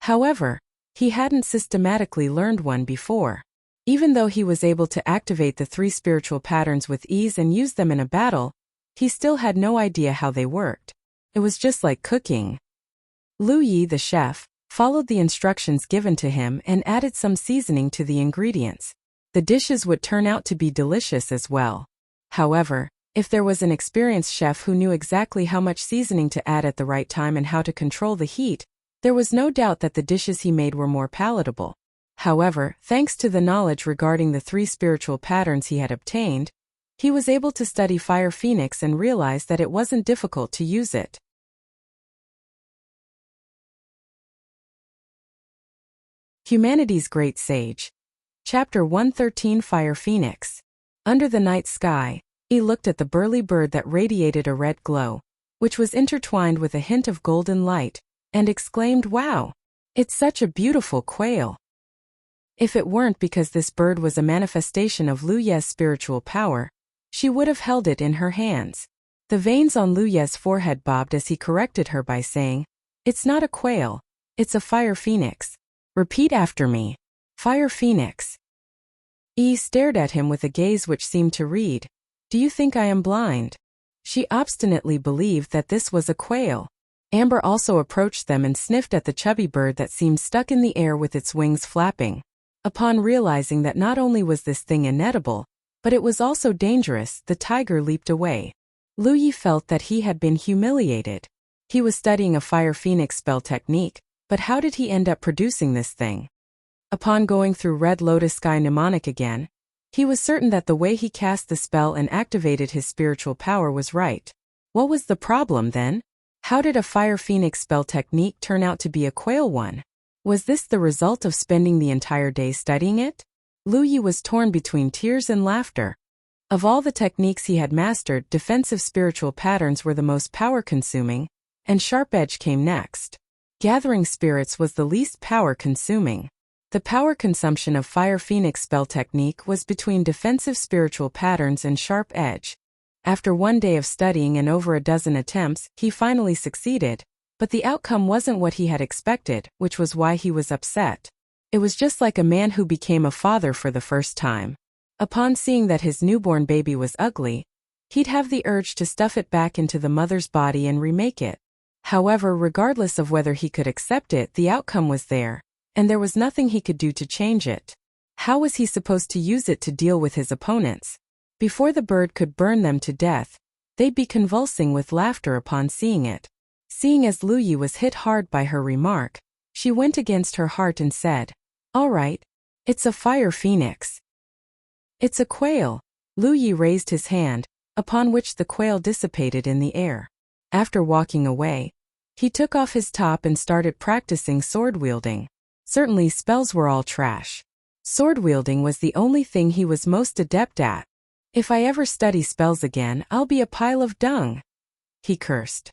However, he hadn't systematically learned one before. Even though he was able to activate the 3 spiritual patterns with ease and use them in a battle, he still had no idea how they worked. It was just like cooking. Lu Yi, the chef, followed the instructions given to him and added some seasoning to the ingredients. The dishes would turn out to be delicious as well. However, if there was an experienced chef who knew exactly how much seasoning to add at the right time and how to control the heat, there was no doubt that the dishes he made were more palatable. However, thanks to the knowledge regarding the 3 spiritual patterns he had obtained, he was able to study Fire Phoenix and realize that it wasn't difficult to use it. Humanity's Great Sage. Chapter 113, Fire Phoenix. Under the night sky, he looked at the burly bird that radiated a red glow, which was intertwined with a hint of golden light, and exclaimed, "Wow! It's such a beautiful quail." If it weren't because this bird was a manifestation of Lu Ye's spiritual power, she would have held it in her hands. The veins on Lu Ye's forehead bobbed as he corrected her by saying, "It's not a quail, it's a fire phoenix. Repeat after me. Fire Phoenix." Yi stared at him with a gaze which seemed to read, "Do you think I am blind?" She obstinately believed that this was a quail. Amber also approached them and sniffed at the chubby bird that seemed stuck in the air with its wings flapping. Upon realizing that not only was this thing inedible, but it was also dangerous, the tiger leaped away. Lu Yi felt that he had been humiliated. He was studying a Fire Phoenix spell technique, but how did he end up producing this thing? Upon going through Red Lotus Sky Mnemonic again, he was certain that the way he cast the spell and activated his spiritual power was right. What was the problem then? How did a Fire Phoenix spell technique turn out to be a quail one? Was this the result of spending the entire day studying it? Lu Yi was torn between tears and laughter. Of all the techniques he had mastered, defensive spiritual patterns were the most power-consuming, and Sharp Edge came next. Gathering spirits was the least power-consuming. The power consumption of Fire Phoenix spell technique was between defensive spiritual patterns and Sharp Edge. After 1 day of studying and over a dozen attempts, he finally succeeded, but the outcome wasn't what he had expected, which was why he was upset. It was just like a man who became a father for the first time. Upon seeing that his newborn baby was ugly, He'd have the urge to stuff it back into the mother's body and remake it. However, regardless of whether he could accept it, the outcome was there, and there was nothing he could do to change it. How was he supposed to use it to deal with his opponents? Before the bird could burn them to death, they'd be convulsing with laughter upon seeing it. Seeing as Lu Yi was hit hard by her remark, she went against her heart and said, "All right, it's a fire phoenix." "It's a quail." Lu Yi raised his hand, upon which the quail dissipated in the air. After walking away, he took off his top and started practicing sword wielding. Certainly spells were all trash. Sword wielding was the only thing he was most adept at. "If I ever study spells again, I'll be a pile of dung," he cursed.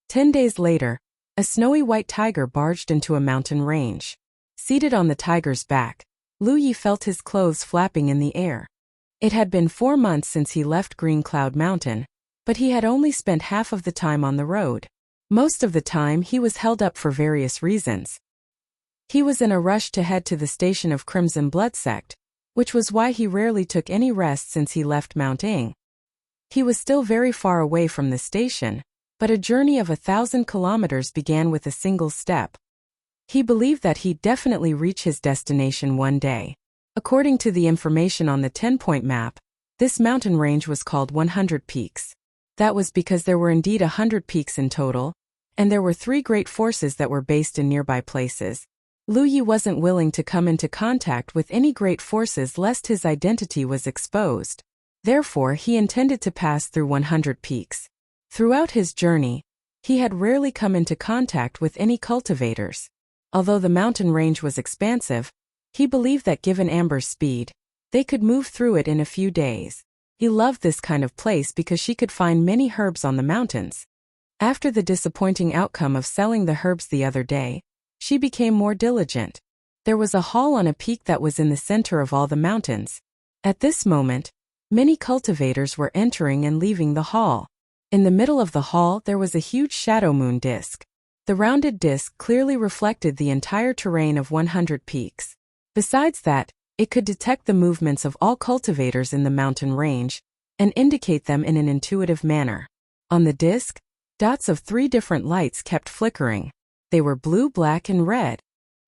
10 days later, a snowy white tiger barged into a mountain range. Seated on the tiger's back, Lu Yi felt his clothes flapping in the air. It had been 4 months since he left Green Cloud Mountain, but he had only spent half of the time on the road. Most of the time he was held up for various reasons. He was in a rush to head to the station of Crimson Blood Sect, which was why he rarely took any rest since he left Mount Ing. He was still very far away from the station, but a journey of 1,000 kilometers began with a single step. He believed that he'd definitely reach his destination one day. According to the information on the 10-point map, this mountain range was called 100 Peaks. That was because there were indeed 100 peaks in total, and there were 3 great forces that were based in nearby places. Lu Yi wasn't willing to come into contact with any great forces lest his identity was exposed. Therefore, he intended to pass through 100 peaks. Throughout his journey, he had rarely come into contact with any cultivators. Although the mountain range was expansive, he believed that given Amber's speed, they could move through it in a few days. He loved this kind of place because she could find many herbs on the mountains. After the disappointing outcome of selling the herbs the other day, she became more diligent. There was a hall on a peak that was in the center of all the mountains. At this moment, many cultivators were entering and leaving the hall. In the middle of the hall there was a huge shadow moon disk. The rounded disk clearly reflected the entire terrain of 100 peaks. Besides that, it could detect the movements of all cultivators in the mountain range, and indicate them in an intuitive manner. On the disk, dots of 3 different lights kept flickering. They were blue, black, and red.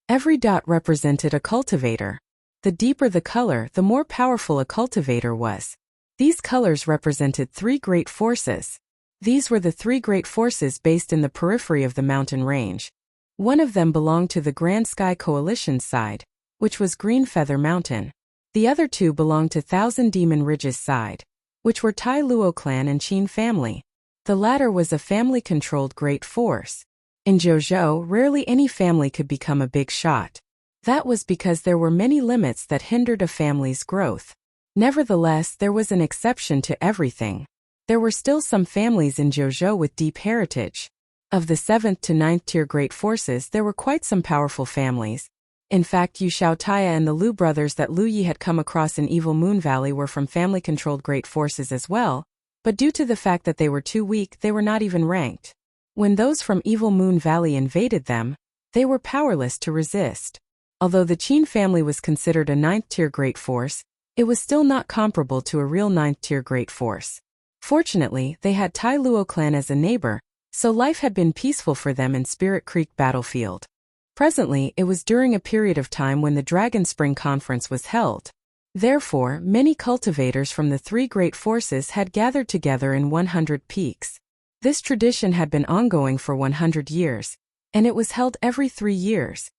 Every dot represented a cultivator. The deeper the color, the more powerful a cultivator was. These colors represented 3 great forces. These were the 3 great forces based in the periphery of the mountain range. One of them belonged to the Grand Sky Coalition's side, which was Green Feather Mountain. The other 2 belonged to Thousand Demon Ridge's side, which were Tai Luo clan and Qin family. The latter was a family-controlled great force. In Zhou, rarely any family could become a big shot. That was because there were many limits that hindered a family's growth. Nevertheless, there was an exception to everything. There were still some families in Zhou with deep heritage. Of the 7th to 9th tier great forces, there were quite some powerful families. In fact, Yu Xiaotaya and the Lu brothers that Lu Yi had come across in Evil Moon Valley were from family-controlled great forces as well, but due to the fact that they were too weak, they were not even ranked. When those from Evil Moon Valley invaded them, they were powerless to resist. Although the Qin family was considered a 9th tier great force, it was still not comparable to a real 9th tier great force. Fortunately, they had Tai Luo clan as a neighbor, so life had been peaceful for them in Spirit Creek battlefield. Presently, it was during a period of time when the Dragon Spring Conference was held. Therefore, many cultivators from the 3 great forces had gathered together in 100 peaks. This tradition had been ongoing for 100 years, and it was held every 3 years.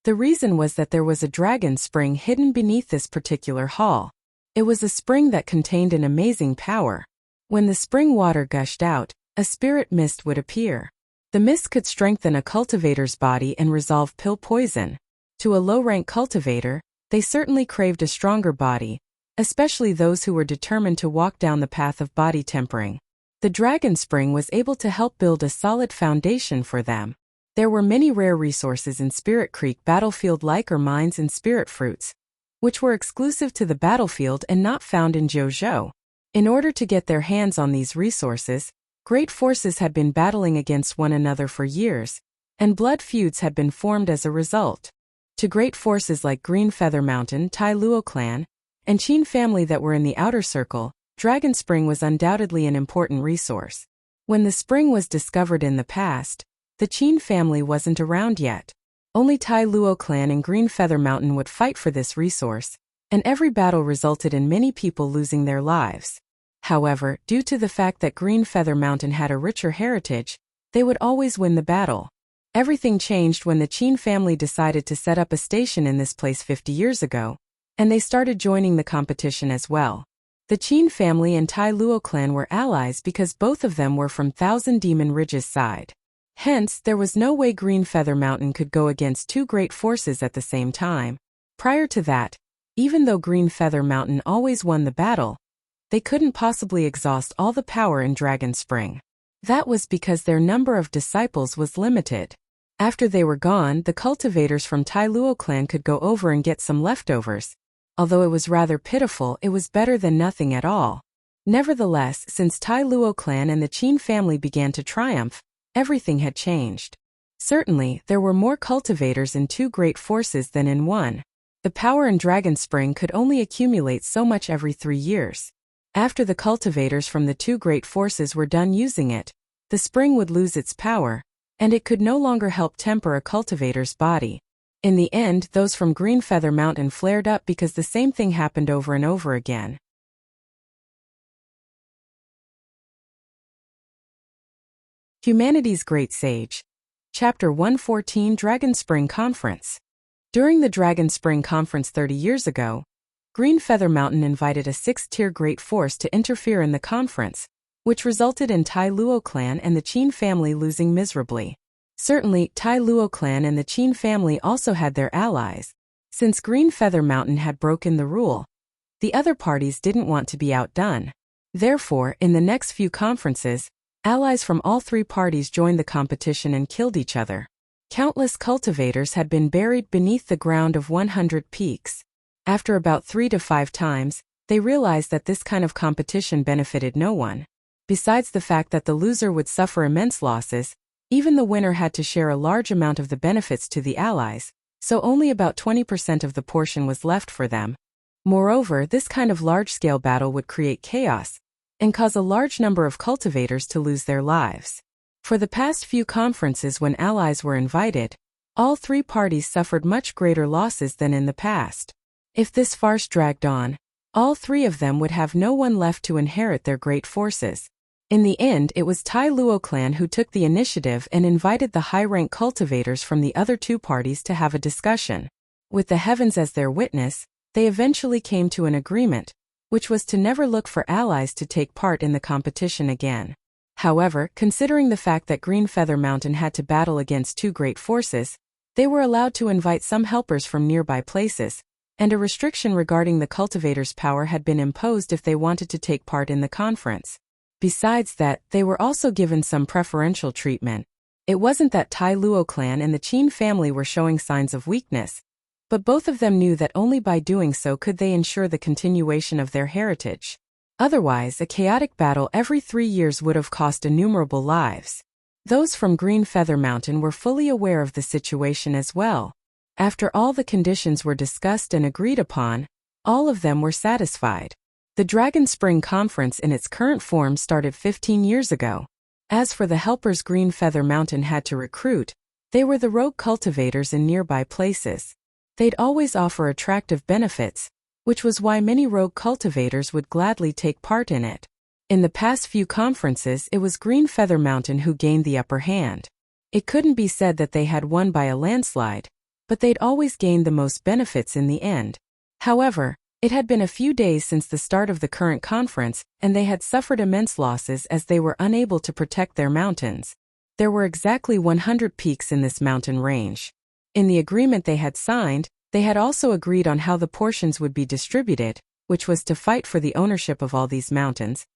The reason was that there was a dragon spring hidden beneath this particular hall. It was a spring that contained an amazing power. When the spring water gushed out, a spirit mist would appear. The mist could strengthen a cultivator's body and resolve pill poison. To a low-rank cultivator, they certainly craved a stronger body, especially those who were determined to walk down the path of body tempering. The Dragon Spring was able to help build a solid foundation for them. There were many rare resources in Spirit Creek battlefield like mines and spirit fruits, which were exclusive to the battlefield and not found in Zhou. In order to get their hands on these resources, great forces had been battling against one another for years, and blood feuds had been formed as a result. To great forces like Green Feather Mountain, Tai Luo clan, and Qin family that were in the outer circle, Dragon Spring was undoubtedly an important resource. When the spring was discovered in the past, the Qin family wasn't around yet. Only Tai Luo clan and Green Feather Mountain would fight for this resource, and every battle resulted in many people losing their lives. However, due to the fact that Green Feather Mountain had a richer heritage, they would always win the battle. Everything changed when the Qin family decided to set up a station in this place 50 years ago, and they started joining the competition as well. The Qin family and Tai Luo clan were allies because both of them were from Thousand Demon Ridge's side. Hence, there was no way Green Feather Mountain could go against two great forces at the same time. Prior to that, even though Green Feather Mountain always won the battle, they couldn't possibly exhaust all the power in Dragon Spring. That was because their number of disciples was limited. After they were gone, the cultivators from Tai Luo clan could go over and get some leftovers. Although it was rather pitiful, it was better than nothing at all. Nevertheless, since Tai Luo clan and the Qin family began to triumph, everything had changed. Certainly, there were more cultivators in two great forces than in one. The power in Dragon Spring could only accumulate so much every 3 years. After the cultivators from the two great forces were done using it, the spring would lose its power, and it could no longer help temper a cultivator's body. In the end, those from Green Feather Mountain flared up because the same thing happened over and over again. Humanity's Great Sage. Chapter 114 Dragon Spring Conference. During the Dragon Spring Conference 30 years ago, Green Feather Mountain invited a 6th-tier great force to interfere in the conference, which resulted in Tai Luo clan and the Qin family losing miserably. Certainly, Tai Luo clan and the Qin family also had their allies. Since Green Feather Mountain had broken the rule, the other parties didn't want to be outdone. Therefore, in the next few conferences, allies from all three parties joined the competition and killed each other. Countless cultivators had been buried beneath the ground of 100 peaks. After about 3 to 5 times, they realized that this kind of competition benefited no one. Besides the fact that the loser would suffer immense losses, even the winner had to share a large amount of the benefits to the allies, so only about 20% of the portion was left for them. Moreover, this kind of large-scale battle would create chaos and cause a large number of cultivators to lose their lives. For the past few conferences when allies were invited, all three parties suffered much greater losses than in the past. If this farce dragged on, all three of them would have no one left to inherit their great forces. In the end, it was Tai Luo clan who took the initiative and invited the high-rank cultivators from the other two parties to have a discussion. With the heavens as their witness, they eventually came to an agreement, which was to never look for allies to take part in the competition again. However, considering the fact that Green Feather Mountain had to battle against two great forces, they were allowed to invite some helpers from nearby places, and a restriction regarding the cultivators' power had been imposed if they wanted to take part in the conference. Besides that, they were also given some preferential treatment. It wasn't that Tai Luo clan and the Qin family were showing signs of weakness, but both of them knew that only by doing so could they ensure the continuation of their heritage. Otherwise, a chaotic battle every 3 years would have cost innumerable lives. Those from Green Feather Mountain were fully aware of the situation as well. After all the conditions were discussed and agreed upon, all of them were satisfied. The Dragon Spring Conference in its current form started 15 years ago. As for the helpers Green Feather Mountain had to recruit, they were the rogue cultivators in nearby places. They'd always offer attractive benefits, which was why many rogue cultivators would gladly take part in it. In the past few conferences, it was Green Feather Mountain who gained the upper hand. It couldn't be said that they had won by a landslide, but they'd always gained the most benefits in the end. However, it had been a few days since the start of the current conference, and they had suffered immense losses as they were unable to protect their mountains. There were exactly 100 peaks in this mountain range. In the agreement they had signed, they had also agreed on how the portions would be distributed, which was to fight for the ownership of all these mountains.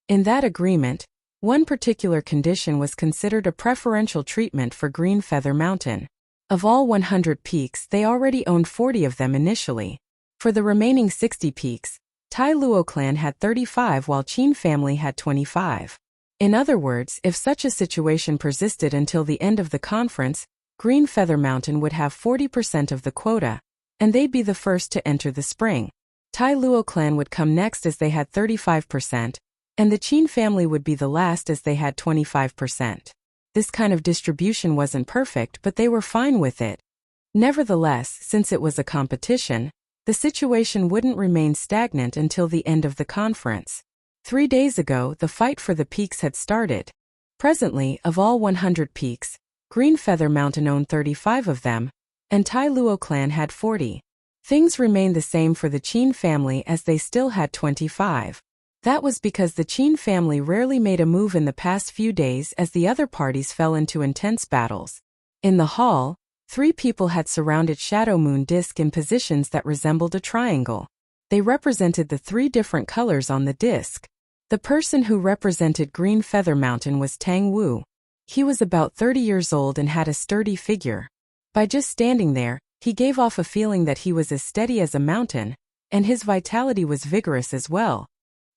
In that agreement, one particular condition was considered a preferential treatment for Green Feather Mountain. Of all 100 peaks, they already owned 40 of them initially. For the remaining 60 peaks, Tai Luo clan had 35 while Qin family had 25. In other words, if such a situation persisted until the end of the conference, Green Feather Mountain would have 40% of the quota, and they'd be the first to enter the spring. Tai Luo clan would come next as they had 35%, and the Qin family would be the last as they had 25%. This kind of distribution wasn't perfect, but they were fine with it. Nevertheless, since it was a competition, the situation wouldn't remain stagnant until the end of the conference. 3 days ago, the fight for the peaks had started. Presently, of all 100 peaks, Green Feather Mountain owned 35 of them, and Tai Luo clan had 40. Things remained the same for the Qin family as they still had 25. That was because the Qin family rarely made a move in the past few days as the other parties fell into intense battles. In the hall, 3 people had surrounded Shadow Moon Disk in positions that resembled a triangle. They represented the 3 different colors on the disc. The person who represented Green Feather Mountain was Tang Wu. He was about 30 years old and had a sturdy figure. By just standing there, he gave off a feeling that he was as steady as a mountain, and his vitality was vigorous as well.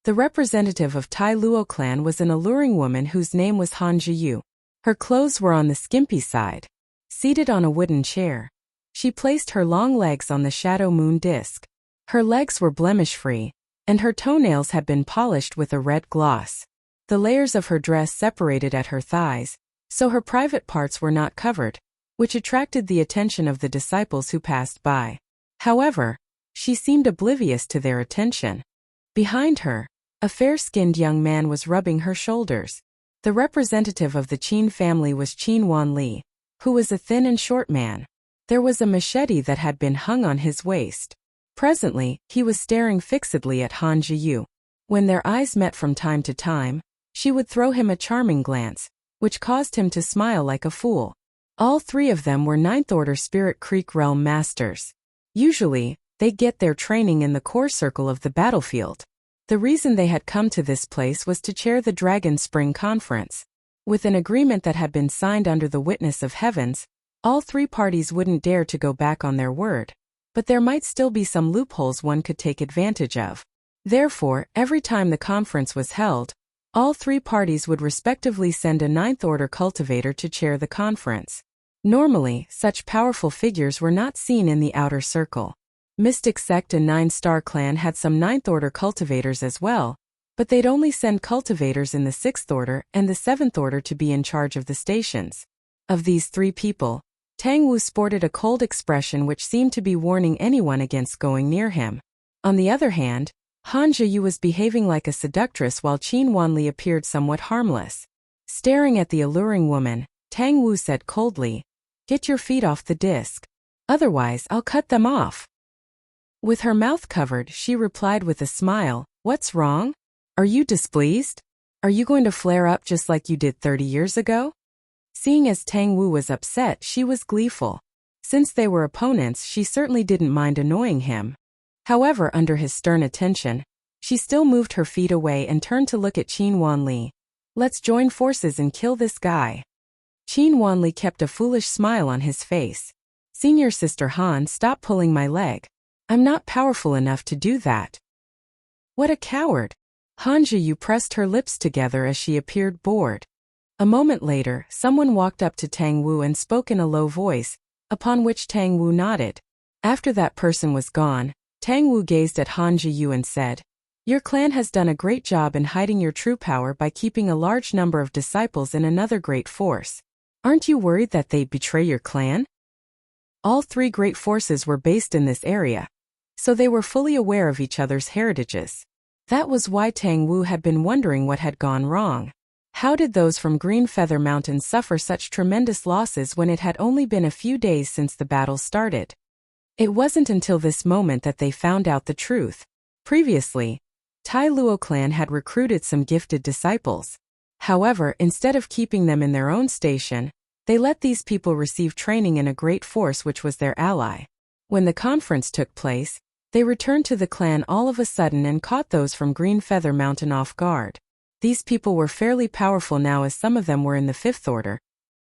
The representative of Tai Luo clan was an alluring woman whose name was Han Jiyu. Her clothes were on the skimpy side. Seated on a wooden chair, she placed her long legs on the Shadow Moon Disk. Her legs were blemish-free, and her toenails had been polished with a red gloss. The layers of her dress separated at her thighs, so her private parts were not covered, which attracted the attention of the disciples who passed by. However, she seemed oblivious to their attention. Behind her, a fair-skinned young man was rubbing her shoulders. The representative of the Qin family was Qin Wanli, who was a thin and short man. There was a machete that had been hung on his waist. Presently, he was staring fixedly at Han Jiyu. When their eyes met from time to time, she would throw him a charming glance, which caused him to smile like a fool. All 3 of them were 9th Order Spirit Creek Realm Masters. Usually, they get their training in the core circle of the battlefield. The reason they had come to this place was to chair the Dragon Spring Conference. With an agreement that had been signed under the witness of heavens, all 3 parties wouldn't dare to go back on their word. But there might still be some loopholes one could take advantage of. Therefore, every time the conference was held, all 3 parties would respectively send a 9th Order cultivator to chair the conference. Normally, such powerful figures were not seen in the outer circle. Mystic Sect and 9-Star Clan had some 9th Order cultivators as well, but they'd only send cultivators in the 6th Order and the 7th Order to be in charge of the stations. Of these 3 people, Tang Wu sported a cold expression which seemed to be warning anyone against going near him. On the other hand, Han Jiyu was behaving like a seductress while Qin Wanli appeared somewhat harmless. Staring at the alluring woman, Tang Wu said coldly, "Get your feet off the disc. Otherwise, I'll cut them off." With her mouth covered, she replied with a smile, "What's wrong? Are you displeased? Are you going to flare up just like you did 30 years ago?" Seeing as Tang Wu was upset, she was gleeful. Since they were opponents, she certainly didn't mind annoying him. However, under his stern attention, she still moved her feet away and turned to look at Qin Wanli. "Let's join forces and kill this guy." Qin Wanli kept a foolish smile on his face. "Senior Sister Han, stop pulling my leg. I'm not powerful enough to do that." "What a coward." Han Jiyu pressed her lips together as she appeared bored. A moment later, someone walked up to Tang Wu and spoke in a low voice, upon which Tang Wu nodded. After that person was gone, Tang Wu gazed at Han Jiyu and said, "Your clan has done a great job in hiding your true power by keeping a large number of disciples in another great force. Aren't you worried that they betray your clan?" All 3 great forces were based in this area, so they were fully aware of each other's heritages. That was why Tang Wu had been wondering what had gone wrong. How did those from Green Feather Mountain suffer such tremendous losses when it had only been a few days since the battle started? It wasn't until this moment that they found out the truth. Previously, Tai Luo clan had recruited some gifted disciples. However, instead of keeping them in their own station, they let these people receive training in a great force which was their ally. When the conference took place, they returned to the clan all of a sudden and caught those from Green Feather Mountain off guard. These people were fairly powerful now, as some of them were in the 5th Order.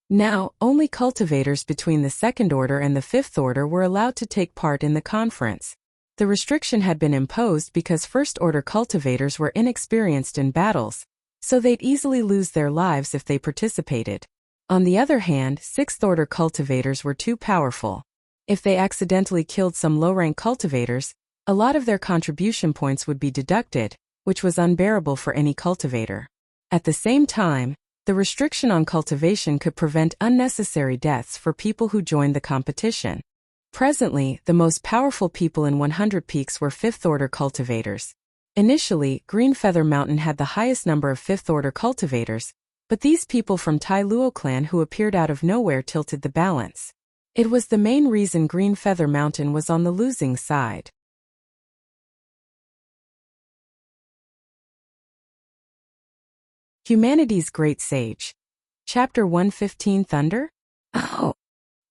Now, only cultivators between the 2nd Order and the 5th Order were allowed to take part in the conference. The restriction had been imposed because 1st Order cultivators were inexperienced in battles, so they'd easily lose their lives if they participated. On the other hand, 6th Order cultivators were too powerful. If they accidentally killed some low-rank cultivators, A lot of their contribution points would be deducted, which was unbearable for any cultivator. At the same time, the restriction on cultivation could prevent unnecessary deaths for people who joined the competition. Presently, the most powerful people in 100 Peaks were 5th-order cultivators. Initially, Green Feather Mountain had the highest number of 5th-order cultivators, but these people from Tai Luo clan who appeared out of nowhere tilted the balance. It was the main reason Green Feather Mountain was on the losing side. Humanity's Great Sage. Chapter 115 Thunder? Oh!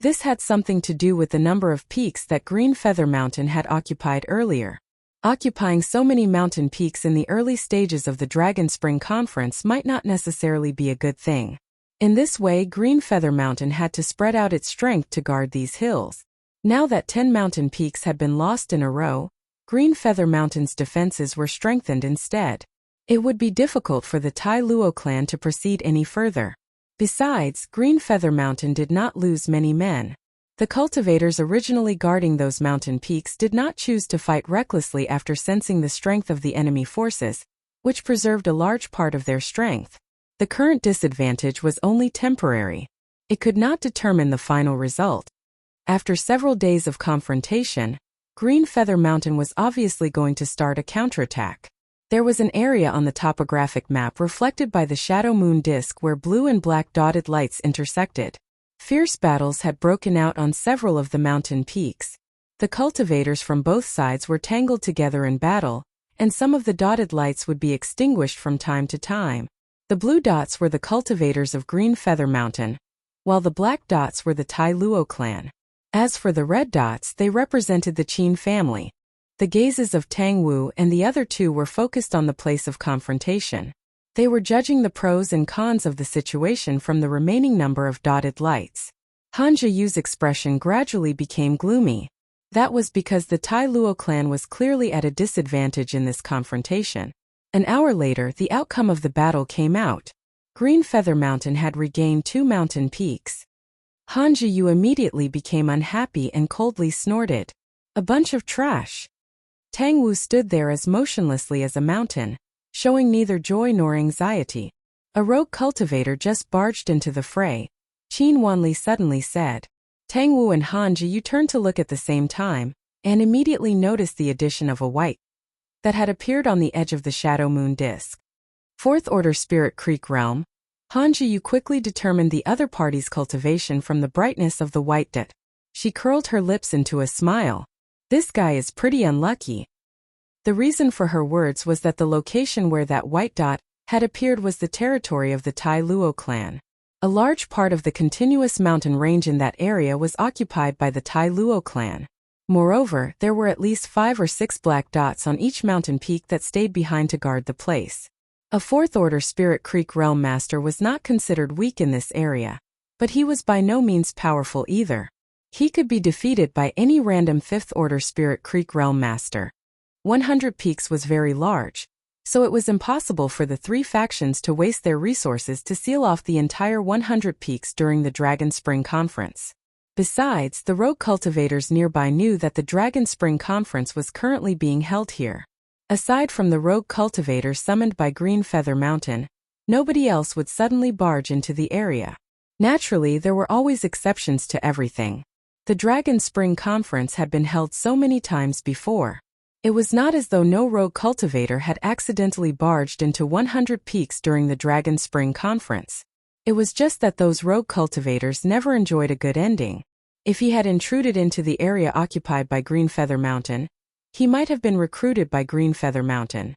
This had something to do with the number of peaks that Green Feather Mountain had occupied earlier. Occupying so many mountain peaks in the early stages of the Dragon Spring Conference might not necessarily be a good thing. In this way, Green Feather Mountain had to spread out its strength to guard these hills. Now that 10 mountain peaks had been lost in a row, Green Feather Mountain's defenses were strengthened instead. It would be difficult for the Tai Luo clan to proceed any further. Besides, Green Feather Mountain did not lose many men. The cultivators originally guarding those mountain peaks did not choose to fight recklessly after sensing the strength of the enemy forces, which preserved a large part of their strength. The current disadvantage was only temporary. It could not determine the final result. After several days of confrontation, Green Feather Mountain was obviously going to start a counterattack. There was an area on the topographic map reflected by the shadow moon disk where blue and black dotted lights intersected. Fierce battles had broken out on several of the mountain peaks. The cultivators from both sides were tangled together in battle, and some of the dotted lights would be extinguished from time to time. The blue dots were the cultivators of Green Feather Mountain, while the black dots were the Tai Luo clan. As for the red dots, they represented the Qin family. The gazes of Tang Wu and the other two were focused on the place of confrontation. They were judging the pros and cons of the situation from the remaining number of dotted lights. Han Zhiyu's expression gradually became gloomy. That was because the Tai Luo clan was clearly at a disadvantage in this confrontation. An hour later, the outcome of the battle came out. Green Feather Mountain had regained 2 mountain peaks. Han Zhiyu immediately became unhappy and coldly snorted. A bunch of trash. Tang Wu stood there as motionlessly as a mountain, showing neither joy nor anxiety. A rogue cultivator just barged into the fray. Qin Wanli suddenly said. Tang Wu and Han Zhiyu turned to look at the same time, and immediately noticed the addition of a white that had appeared on the edge of the shadow moon disk. 4th Order Spirit Creek Realm. Han Zhiyu quickly determined the other party's cultivation from the brightness of the white dot. She curled her lips into a smile. This guy is pretty unlucky. The reason for her words was that the location where that white dot had appeared was the territory of the Tai Luo clan. A large part of the continuous mountain range in that area was occupied by the Tai Luo clan. Moreover, there were at least 5 or 6 black dots on each mountain peak that stayed behind to guard the place. A 4th Order Spirit Creek Realm Master was not considered weak in this area, but he was by no means powerful either. He could be defeated by any random 5th Order Spirit Creek Realm Master. 100 Peaks was very large, so it was impossible for the 3 factions to waste their resources to seal off the entire 100 Peaks during the Dragon Spring Conference. Besides, the rogue cultivators nearby knew that the Dragon Spring Conference was currently being held here. Aside from the rogue cultivators summoned by Green Feather Mountain, nobody else would suddenly barge into the area. Naturally, there were always exceptions to everything. The Dragon Spring Conference had been held so many times before. It was not as though no rogue cultivator had accidentally barged into 100 Peaks during the Dragon Spring Conference. It was just that those rogue cultivators never enjoyed a good ending. If he had intruded into the area occupied by Green Feather Mountain, he might have been recruited by Green Feather Mountain.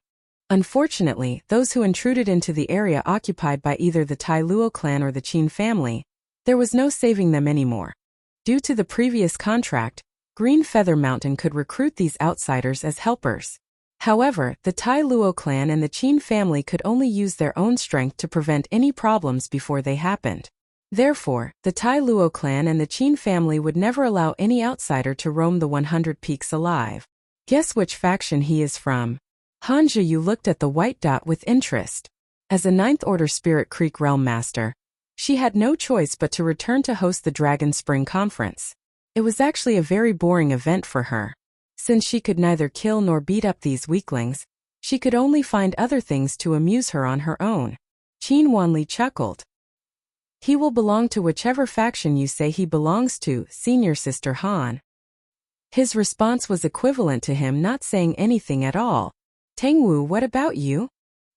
Unfortunately, those who intruded into the area occupied by either the Tai Luo clan or the Qin family, there was no saving them anymore. Due to the previous contract, Green Feather Mountain could recruit these outsiders as helpers. However, the Tai Luo clan and the Qin family could only use their own strength to prevent any problems before they happened. Therefore, the Tai Luo clan and the Qin family would never allow any outsider to roam the 100 Peaks alive. Guess which faction he is from? Han Zhiyu looked at the white dot with interest. As a 9th Order Spirit Creek Realm Master, she had no choice but to return to host the Dragon Spring Conference. It was actually a very boring event for her. Since she could neither kill nor beat up these weaklings, she could only find other things to amuse her on her own. Qin Wanli chuckled. He will belong to whichever faction you say he belongs to, Senior Sister Han. His response was equivalent to him not saying anything at all. Tang Wu, what about you?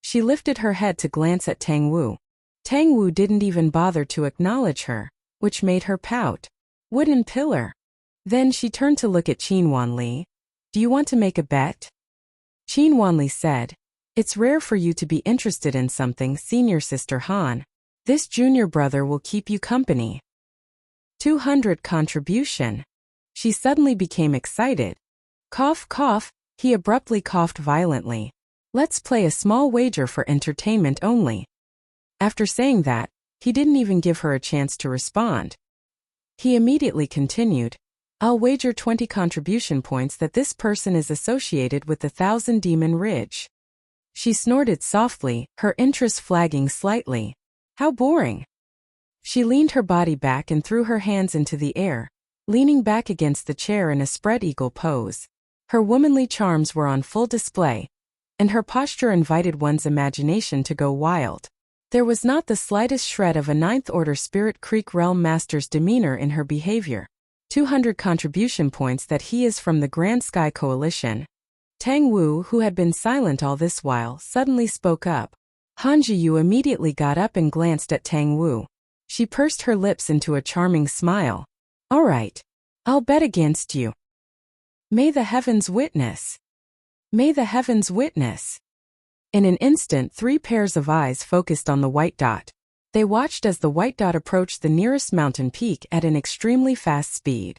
She lifted her head to glance at Tang Wu. Tang Wu didn't even bother to acknowledge her, which made her pout. Wooden pillar. Then she turned to look at Qin Wanli. Do you want to make a bet? Qin Wanli said. It's rare for you to be interested in something, Senior Sister Han. This junior brother will keep you company. 200 contribution. She suddenly became excited. Cough, cough, he abruptly coughed violently. Let's play a small wager for entertainment only. After saying that, he didn't even give her a chance to respond. He immediately continued. I'll wager 20 contribution points that this person is associated with the 1,000 Demon Ridge. She snorted softly, her interest flagging slightly. How boring. She leaned her body back and threw her hands into the air, leaning back against the chair in a spread eagle pose. Her womanly charms were on full display, and her posture invited one's imagination to go wild. There was not the slightest shred of a Ninth-Order Spirit Creek Realm Master's demeanor in her behavior. 200 contribution points that he is from the Grand Sky Coalition. Tang Wu, who had been silent all this while, suddenly spoke up. Han Jiyu immediately got up and glanced at Tang Wu. She pursed her lips into a charming smile. All right. I'll bet against you. May the heavens witness. May the heavens witness. In an instant, 3 pairs of eyes focused on the white dot. They watched as the white dot approached the nearest mountain peak at an extremely fast speed.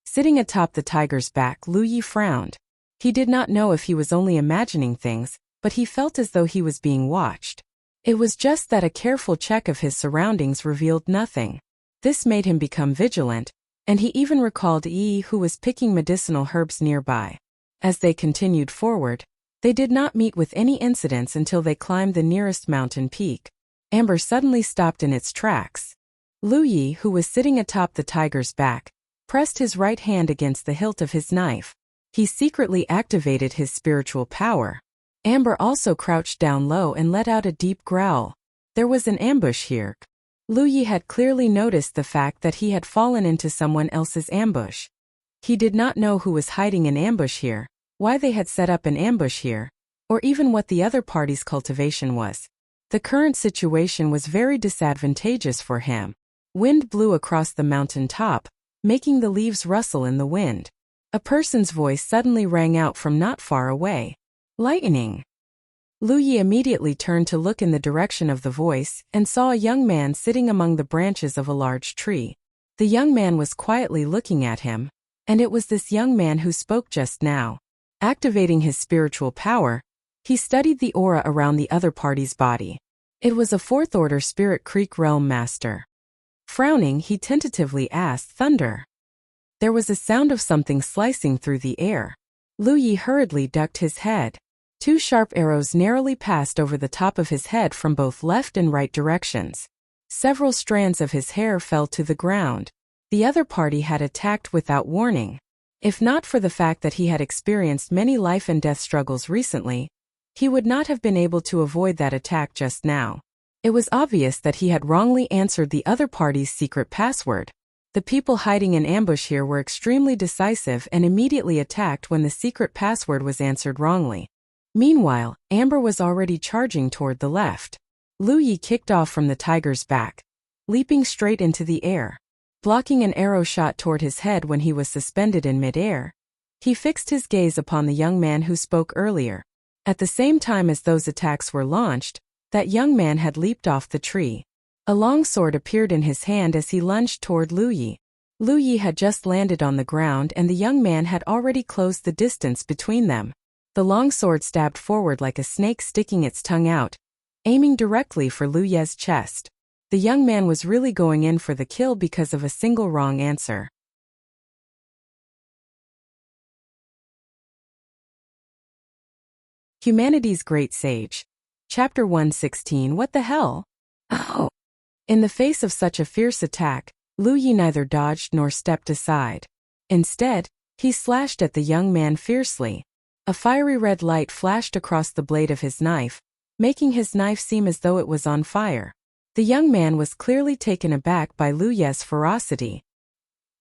Sitting atop the tiger's back, Lu Yi frowned. He did not know if he was only imagining things, but he felt as though he was being watched. It was just that a careful check of his surroundings revealed nothing. This made him become vigilant, and he even recalled Yi, who was picking medicinal herbs nearby. As they continued forward, they did not meet with any incidents until they climbed the nearest mountain peak. Amber suddenly stopped in its tracks. Lu Yi, who was sitting atop the tiger's back, pressed his right hand against the hilt of his knife. He secretly activated his spiritual power. Amber also crouched down low and let out a deep growl. There was an ambush here. Lu Yi had clearly noticed the fact that he had fallen into someone else's ambush. He did not know who was hiding an ambush here, why they had set up an ambush here, or even what the other party's cultivation was. The current situation was very disadvantageous for him. Wind blew across the mountain top, making the leaves rustle in the wind. A person's voice suddenly rang out from not far away. Lightning! Lu Yi immediately turned to look in the direction of the voice and saw a young man sitting among the branches of a large tree. The young man was quietly looking at him, and it was this young man who spoke just now. Activating his spiritual power, he studied the aura around the other party's body. It was a 4th-order Spirit Creek Realm Master. Frowning, he tentatively asked, Thunder. There was a sound of something slicing through the air. Lu Yi hurriedly ducked his head. 2 sharp arrows narrowly passed over the top of his head from both left and right directions. Several strands of his hair fell to the ground. The other party had attacked without warning. If not for the fact that he had experienced many life and death struggles recently, he would not have been able to avoid that attack just now. It was obvious that he had wrongly answered the other party's secret password. The people hiding in ambush here were extremely decisive and immediately attacked when the secret password was answered wrongly. Meanwhile, Amber was already charging toward the left. Lu Yi kicked off from the tiger's back, leaping straight into the air. Blocking an arrow shot toward his head when he was suspended in midair, he fixed his gaze upon the young man who spoke earlier. At the same time as those attacks were launched, that young man had leaped off the tree. A long sword appeared in his hand as he lunged toward Lu Yi. Lu Yi had just landed on the ground and the young man had already closed the distance between them. The long sword stabbed forward like a snake sticking its tongue out, aiming directly for Lu Ye's chest. The young man was really going in for the kill because of a single wrong answer. Humanity's Great Sage. Chapter 116. What the hell? Oh! In the face of such a fierce attack, Lu Yi neither dodged nor stepped aside. Instead, He slashed at the young man fiercely. A fiery red light flashed across the blade of his knife, making his knife seem as though it was on fire. The young man was clearly taken aback by Lu Ye's ferocity.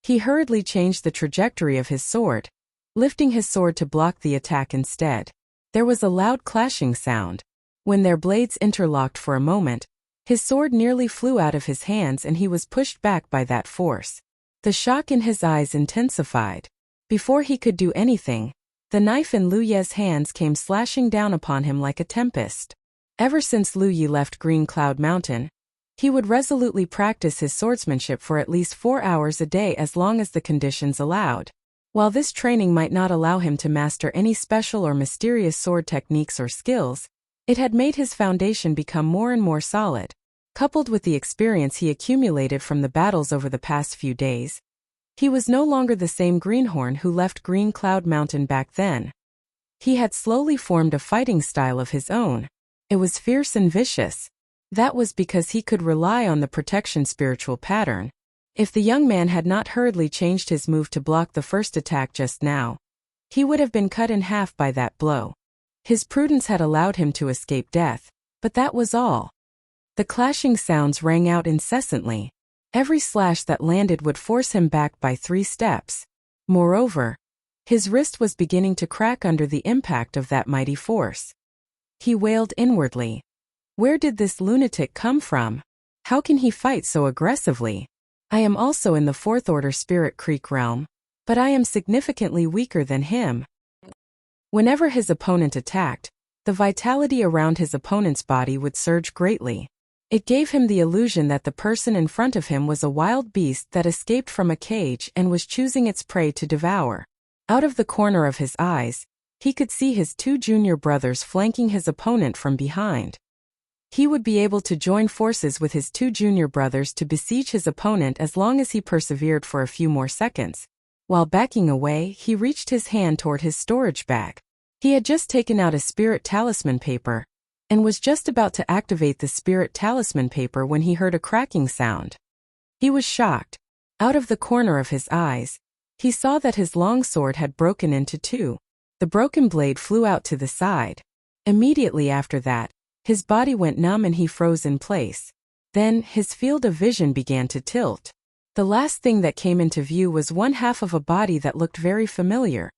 He hurriedly changed the trajectory of his sword, lifting his sword to block the attack instead. There was a loud clashing sound. When their blades interlocked for a moment, his sword nearly flew out of his hands and he was pushed back by that force. The shock in his eyes intensified. Before he could do anything, the knife in Lu Ye's hands came slashing down upon him like a tempest. Ever since Lu Ye left Green Cloud Mountain, he would resolutely practice his swordsmanship for at least 4 hours a day as long as the conditions allowed. While this training might not allow him to master any special or mysterious sword techniques or skills, it had made his foundation become more and more solid. Coupled with the experience he accumulated from the battles over the past few days, he was no longer the same greenhorn who left Green Cloud Mountain back then. He had slowly formed a fighting style of his own. It was fierce and vicious. That was because he could rely on the protection spiritual pattern. If the young man had not hurriedly changed his move to block the first attack just now, he would have been cut in half by that blow. His prudence had allowed him to escape death, but that was all. The clashing sounds rang out incessantly. Every slash that landed would force him back by 3 steps. Moreover, his wrist was beginning to crack under the impact of that mighty force. He wailed inwardly. Where did this lunatic come from? How can he fight so aggressively? I am also in the 4th Order Spirit Creek realm, but I am significantly weaker than him. Whenever his opponent attacked, the vitality around his opponent's body would surge greatly. It gave him the illusion that the person in front of him was a wild beast that escaped from a cage and was choosing its prey to devour. Out of the corner of his eyes, he could see his 2 junior brothers flanking his opponent from behind. He would be able to join forces with his 2 junior brothers to besiege his opponent as long as he persevered for a few more seconds. While backing away, he reached his hand toward his storage bag. He had just taken out a spirit talisman paper, and was just about to activate the spirit talisman paper when he heard a cracking sound. He was shocked. Out of the corner of his eyes, he saw that his long sword had broken into 2. The broken blade flew out to the side. Immediately after that, his body went numb and he froze in place. Then, his field of vision began to tilt. The last thing that came into view was one half of a body that looked very familiar.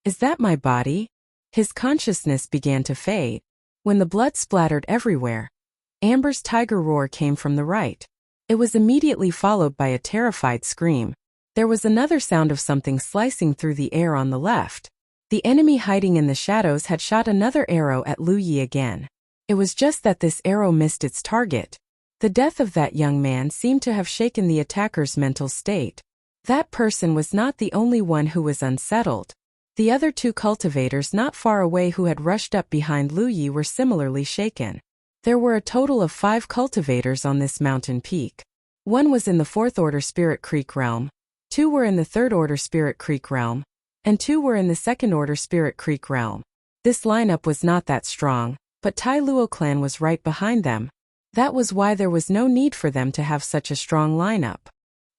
Is that my body? His consciousness began to fade. When the blood splattered everywhere, Amber's tiger roar came from the right. It was immediately followed by a terrified scream. There was another sound of something slicing through the air on the left. The enemy hiding in the shadows had shot another arrow at Lu Ye again. It was just that this arrow missed its target. The death of that young man seemed to have shaken the attacker's mental state. That person was not the only one who was unsettled. The other 2 cultivators not far away who had rushed up behind Lu Ye were similarly shaken. There were a total of 5 cultivators on this mountain peak. 1 was in the 4th Order Spirit Creek realm, 2 were in the 3rd Order Spirit Creek realm, and 2 were in the 2nd Order Spirit Creek realm. This lineup was not that strong, but Tai Luo clan was right behind them. That was why there was no need for them to have such a strong lineup.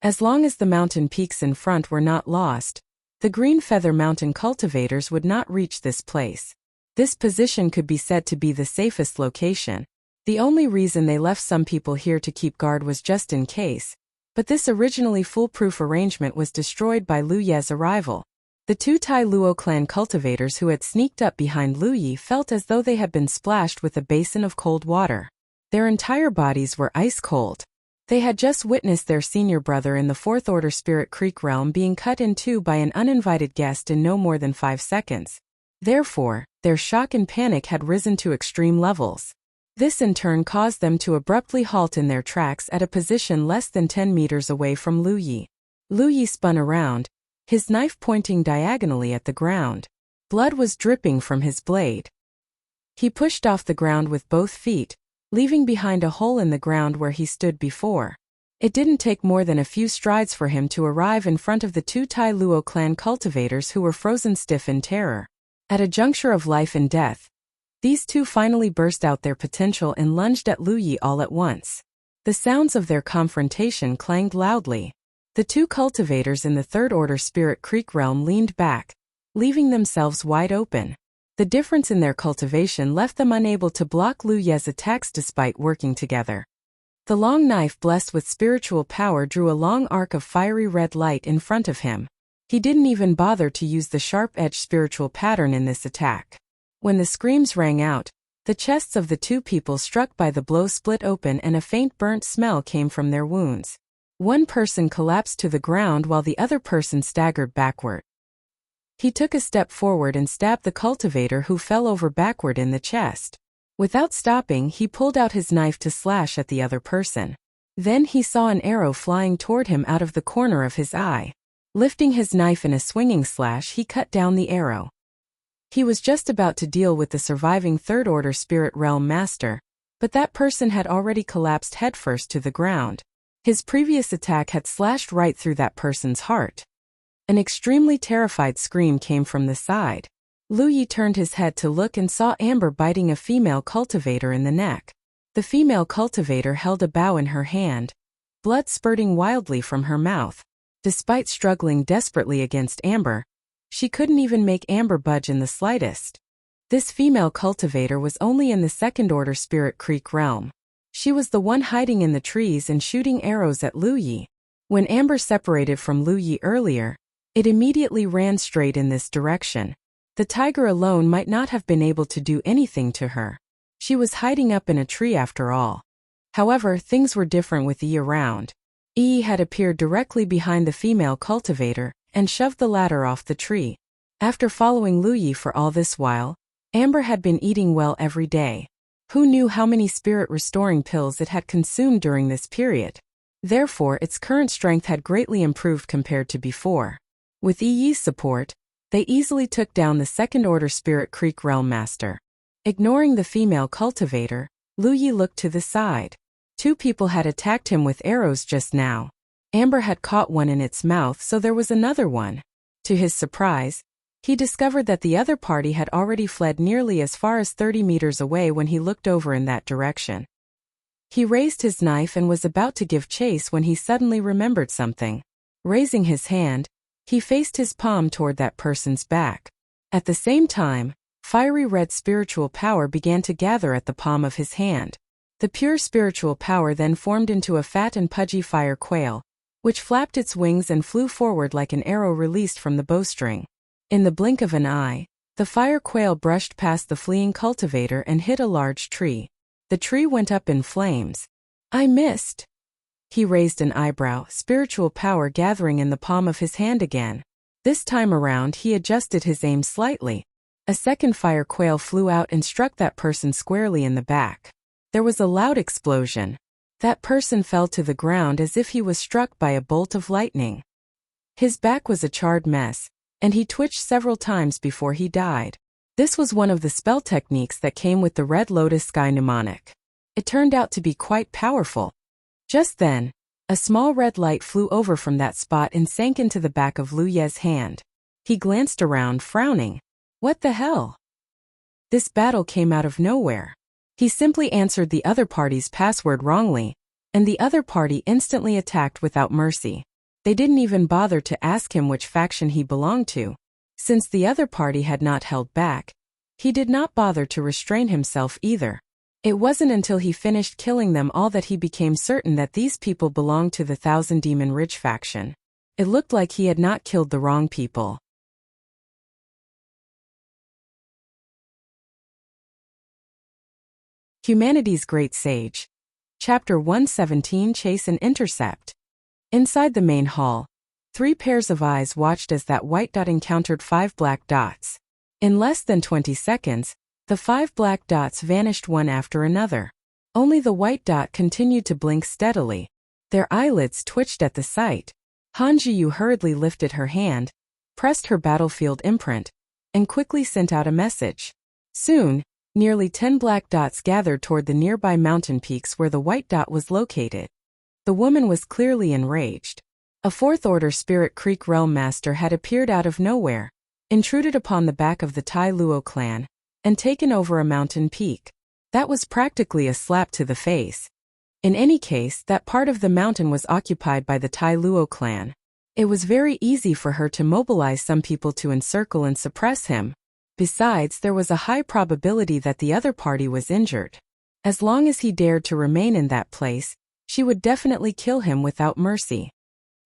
As long as the mountain peaks in front were not lost, the Green Feather Mountain cultivators would not reach this place. This position could be said to be the safest location. The only reason they left some people here to keep guard was just in case, but this originally foolproof arrangement was destroyed by Lu Ye's arrival. The 2 Tai Luo clan cultivators who had sneaked up behind Lu Ye felt as though they had been splashed with a basin of cold water. Their entire bodies were ice cold. They had just witnessed their senior brother in the 4th Order Spirit Creek realm being cut in 2 by an uninvited guest in no more than 5 seconds. Therefore, their shock and panic had risen to extreme levels. This in turn caused them to abruptly halt in their tracks at a position less than 10 meters away from Lu Ye. Lu Ye spun around, his knife pointing diagonally at the ground. Blood was dripping from his blade. He pushed off the ground with both feet, leaving behind a hole in the ground where he stood before. It didn't take more than a few strides for him to arrive in front of the 2 Tai Luo clan cultivators who were frozen stiff in terror. At a juncture of life and death, these 2 finally burst out their potential and lunged at Lu Ye all at once. The sounds of their confrontation clanged loudly. The two cultivators in the third-order Spirit Creek realm leaned back, leaving themselves wide open. The difference in their cultivation left them unable to block Lu Ye's attacks despite working together. The long knife blessed with spiritual power drew a long arc of fiery red light in front of him. He didn't even bother to use the sharp-edged spiritual pattern in this attack. When the screams rang out, the chests of the two people struck by the blow split open and a faint burnt smell came from their wounds. One person collapsed to the ground while the other person staggered backward. He took a step forward and stabbed the cultivator, who fell over backward in the chest. Without stopping, he pulled out his knife to slash at the other person. Then he saw an arrow flying toward him out of the corner of his eye. Lifting his knife in a swinging slash, he cut down the arrow. He was just about to deal with the surviving third-order Spirit Realm Master, but that person had already collapsed headfirst to the ground. His previous attack had slashed right through that person's heart. An extremely terrified scream came from the side. Lu Yi turned his head to look and saw Amber biting a female cultivator in the neck. The female cultivator held a bow in her hand, blood spurting wildly from her mouth. Despite struggling desperately against Amber, she couldn't even make Amber budge in the slightest. This female cultivator was only in the second-order Spirit Creek realm. She was the one hiding in the trees and shooting arrows at Lu Yi. When Amber separated from Lu Yi earlier, it immediately ran straight in this direction. The tiger alone might not have been able to do anything to her. She was hiding up in a tree after all. However, things were different with Yi around. Yi had appeared directly behind the female cultivator and shoved the latter off the tree. After following Lu Yi for all this while, Amber had been eating well every day. Who knew how many spirit-restoring pills it had consumed during this period? Therefore, its current strength had greatly improved compared to before. With Yi's support, they easily took down the second-order Spirit Creek Realm Master. Ignoring the female cultivator, Lu Yi looked to the side. Two people had attacked him with arrows just now. Amber had caught one in its mouth, so there was another one. To his surprise, he discovered that the other party had already fled nearly as far as 30 meters away when he looked over in that direction. He raised his knife and was about to give chase when he suddenly remembered something. Raising his hand, he faced his palm toward that person's back. At the same time, fiery red spiritual power began to gather at the palm of his hand. The pure spiritual power then formed into a fat and pudgy fire quail, which flapped its wings and flew forward like an arrow released from the bowstring. In the blink of an eye, the fire quail brushed past the fleeing cultivator and hit a large tree. The tree went up in flames. "I missed." He raised an eyebrow, spiritual power gathering in the palm of his hand again. This time around he adjusted his aim slightly. A second fire quail flew out and struck that person squarely in the back. There was a loud explosion. That person fell to the ground as if he was struck by a bolt of lightning. His back was a charred mess, and he twitched several times before he died. This was one of the spell techniques that came with the Red Lotus Sky mnemonic. It turned out to be quite powerful. Just then, a small red light flew over from that spot and sank into the back of Lu Ye's hand. He glanced around, frowning. What the hell? This battle came out of nowhere. He simply answered the other party's password wrongly, and the other party instantly attacked without mercy. They didn't even bother to ask him which faction he belonged to. Since the other party had not held back, he did not bother to restrain himself either. It wasn't until he finished killing them all that he became certain that these people belonged to the Thousand Demon Ridge faction. It looked like he had not killed the wrong people. Humanity's Great Sage. Chapter 117, Chase and Intercept. Inside the main hall, 3 pairs of eyes watched as that white dot encountered 5 black dots. In less than 20 seconds, the 5 black dots vanished one after another. Only the white dot continued to blink steadily. Their eyelids twitched at the sight. Han Jiyu hurriedly lifted her hand, pressed her battlefield imprint, and quickly sent out a message. Soon, nearly 10 black dots gathered toward the nearby mountain peaks where the white dot was located. The woman was clearly enraged. A 4th-order Spirit Creek Realm Master had appeared out of nowhere, intruded upon the back of the Tai Luo clan, and taken over a mountain peak. That was practically a slap to the face. In any case, that part of the mountain was occupied by the Tai Luo clan. It was very easy for her to mobilize some people to encircle and suppress him. Besides, there was a high probability that the other party was injured. As long as he dared to remain in that place, she would definitely kill him without mercy.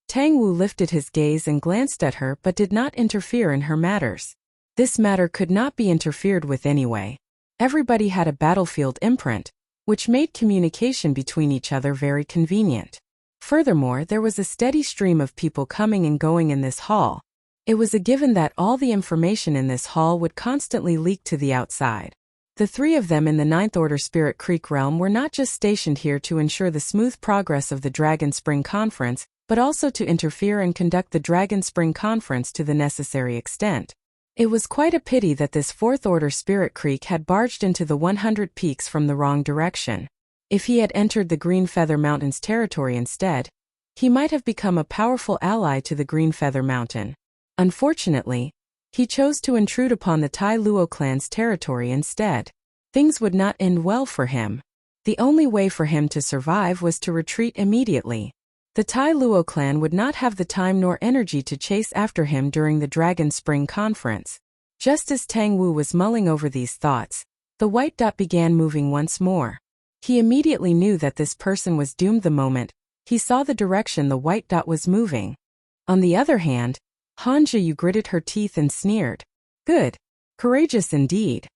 Tang Wu lifted his gaze and glanced at her but did not interfere in her matters. This matter could not be interfered with anyway. Everybody had a battlefield imprint, which made communication between each other very convenient. Furthermore, there was a steady stream of people coming and going in this hall. It was a given that all the information in this hall would constantly leak to the outside. The three of them in the Ninth Order Spirit Creek realm were not just stationed here to ensure the smooth progress of the Dragon Spring Conference, but also to interfere and conduct the Dragon Spring Conference to the necessary extent. It was quite a pity that this Fourth Order Spirit Creek had barged into the 100 Peaks from the wrong direction. If he had entered the Green Feather Mountain's territory instead, he might have become a powerful ally to the Green Feather Mountain. Unfortunately, he chose to intrude upon the Tai Luo clan's territory instead. Things would not end well for him. The only way for him to survive was to retreat immediately. The Tai Luo clan would not have the time nor energy to chase after him during the Dragon Spring Conference. Just as Tang Wu was mulling over these thoughts, the white dot began moving once more. He immediately knew that this person was doomed the moment he saw the direction the white dot was moving. On the other hand, Han Zhiyu gritted her teeth and sneered. Good. Courageous indeed.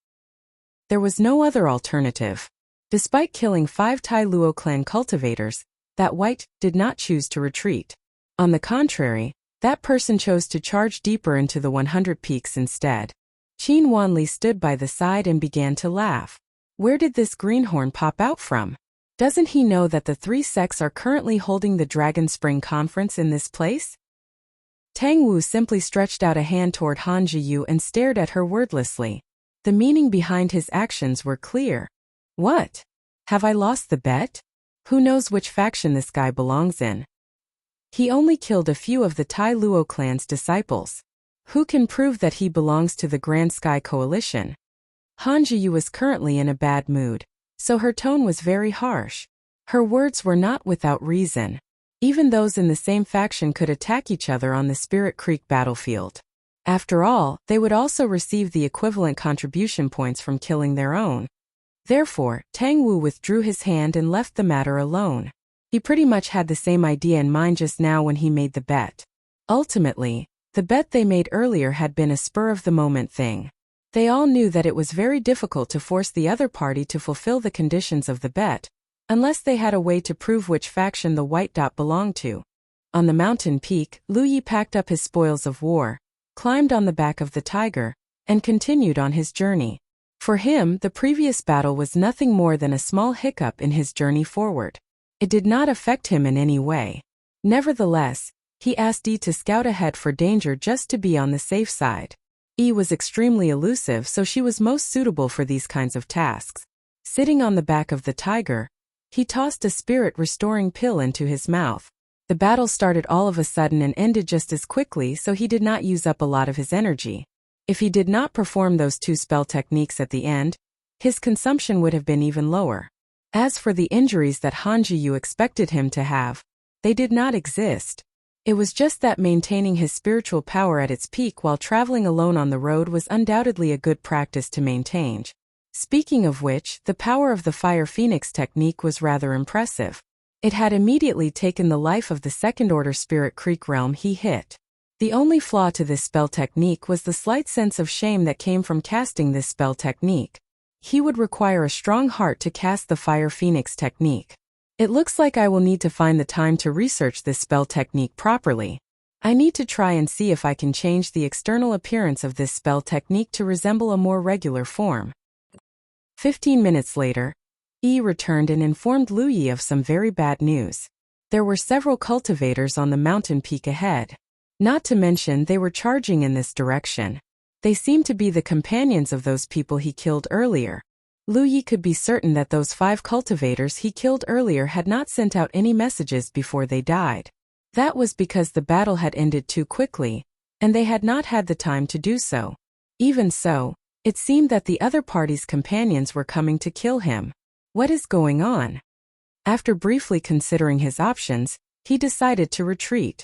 There was no other alternative. Despite killing 5 Tai Luo clan cultivators, that white did not choose to retreat. On the contrary, that person chose to charge deeper into the 100 Peaks instead. Qin Wanli stood by the side and began to laugh. Where did this greenhorn pop out from? Doesn't he know that the 3 sects are currently holding the Dragon Spring Conference in this place? Tang Wu simply stretched out a hand toward Han Zhiyu and stared at her wordlessly. The meaning behind his actions were clear. What? Have I lost the bet? Who knows which faction this guy belongs in? He only killed a few of the Tai Luo clan's disciples. Who can prove that he belongs to the Grand Sky Coalition? Han Zhiyu was currently in a bad mood, so her tone was very harsh. Her words were not without reason. Even those in the same faction could attack each other on the Spirit Creek battlefield. After all, they would also receive the equivalent contribution points from killing their own. Therefore, Tang Wu withdrew his hand and left the matter alone. He pretty much had the same idea in mind just now when he made the bet. Ultimately, the bet they made earlier had been a spur-of-the-moment thing. They all knew that it was very difficult to force the other party to fulfill the conditions of the bet, unless they had a way to prove which faction the white dot belonged to. On the mountain peak, Lu Yi packed up his spoils of war, climbed on the back of the tiger, and continued on his journey. For him, the previous battle was nothing more than a small hiccup in his journey forward. It did not affect him in any way. Nevertheless, he asked Yi to scout ahead for danger just to be on the safe side. Yi was extremely elusive, so she was most suitable for these kinds of tasks. Sitting on the back of the tiger, he tossed a spirit-restoring pill into his mouth. The battle started all of a sudden and ended just as quickly, so he did not use up a lot of his energy. If he did not perform those 2 spell techniques at the end, his consumption would have been even lower. As for the injuries that Han Zhiyu expected him to have, they did not exist. It was just that maintaining his spiritual power at its peak while traveling alone on the road was undoubtedly a good practice to maintain. Speaking of which, the power of the Fire Phoenix technique was rather impressive. It had immediately taken the life of the Second Order Spirit Creek realm he hit. The only flaw to this spell technique was the slight sense of shame that came from casting this spell technique. He would require a strong heart to cast the Fire Phoenix technique. It looks like I will need to find the time to research this spell technique properly. I need to try and see if I can change the external appearance of this spell technique to resemble a more regular form. 15 minutes later, Yi returned and informed Lu Yi of some very bad news. There were several cultivators on the mountain peak ahead. Not to mention they were charging in this direction. They seemed to be the companions of those people he killed earlier. Lu Yi could be certain that those 5 cultivators he killed earlier had not sent out any messages before they died. That was because the battle had ended too quickly, and they had not had the time to do so. Even so, it seemed that the other party's companions were coming to kill him. What is going on? After briefly considering his options, he decided to retreat.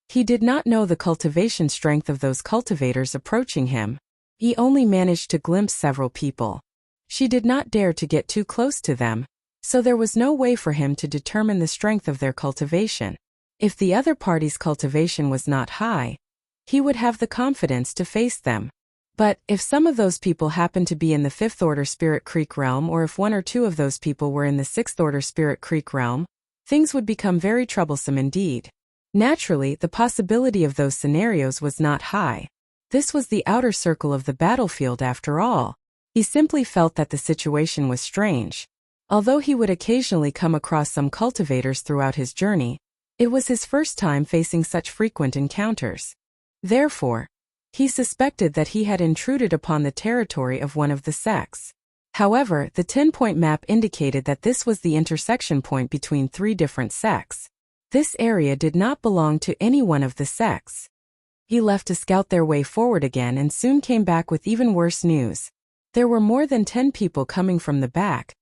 He did not know the cultivation strength of those cultivators approaching him. He only managed to glimpse several people. She did not dare to get too close to them, so there was no way for him to determine the strength of their cultivation. If the other party's cultivation was not high, he would have the confidence to face them. But if some of those people happened to be in the 5th Order Spirit Creek realm, or if 1 or 2 of those people were in the 6th Order Spirit Creek realm, things would become very troublesome indeed. Naturally, the possibility of those scenarios was not high. This was the outer circle of the battlefield after all. He simply felt that the situation was strange. Although he would occasionally come across some cultivators throughout his journey, it was his first time facing such frequent encounters. Therefore, he suspected that he had intruded upon the territory of one of the sects. However, the 10-point map indicated that this was the intersection point between 3 different sects. This area did not belong to any one of the sects. He left to scout their way forward again and soon came back with even worse news. There were more than 10 people coming from the back,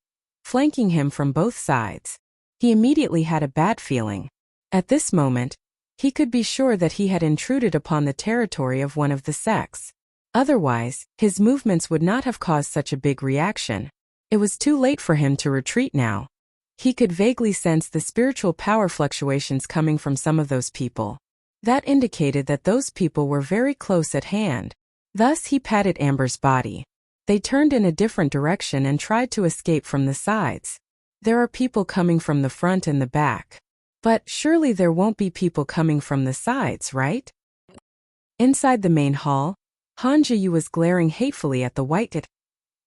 flanking him from both sides. He immediately had a bad feeling. At this moment, he could be sure that he had intruded upon the territory of one of the sects. Otherwise, his movements would not have caused such a big reaction. It was too late for him to retreat now. He could vaguely sense the spiritual power fluctuations coming from some of those people. That indicated that those people were very close at hand. Thus he patted Amber's body. They turned in a different direction and tried to escape from the sides. There are people coming from the front and the back. But surely there won't be people coming from the sides, right? Inside the main hall, Han Jiyu was glaring hatefully at the white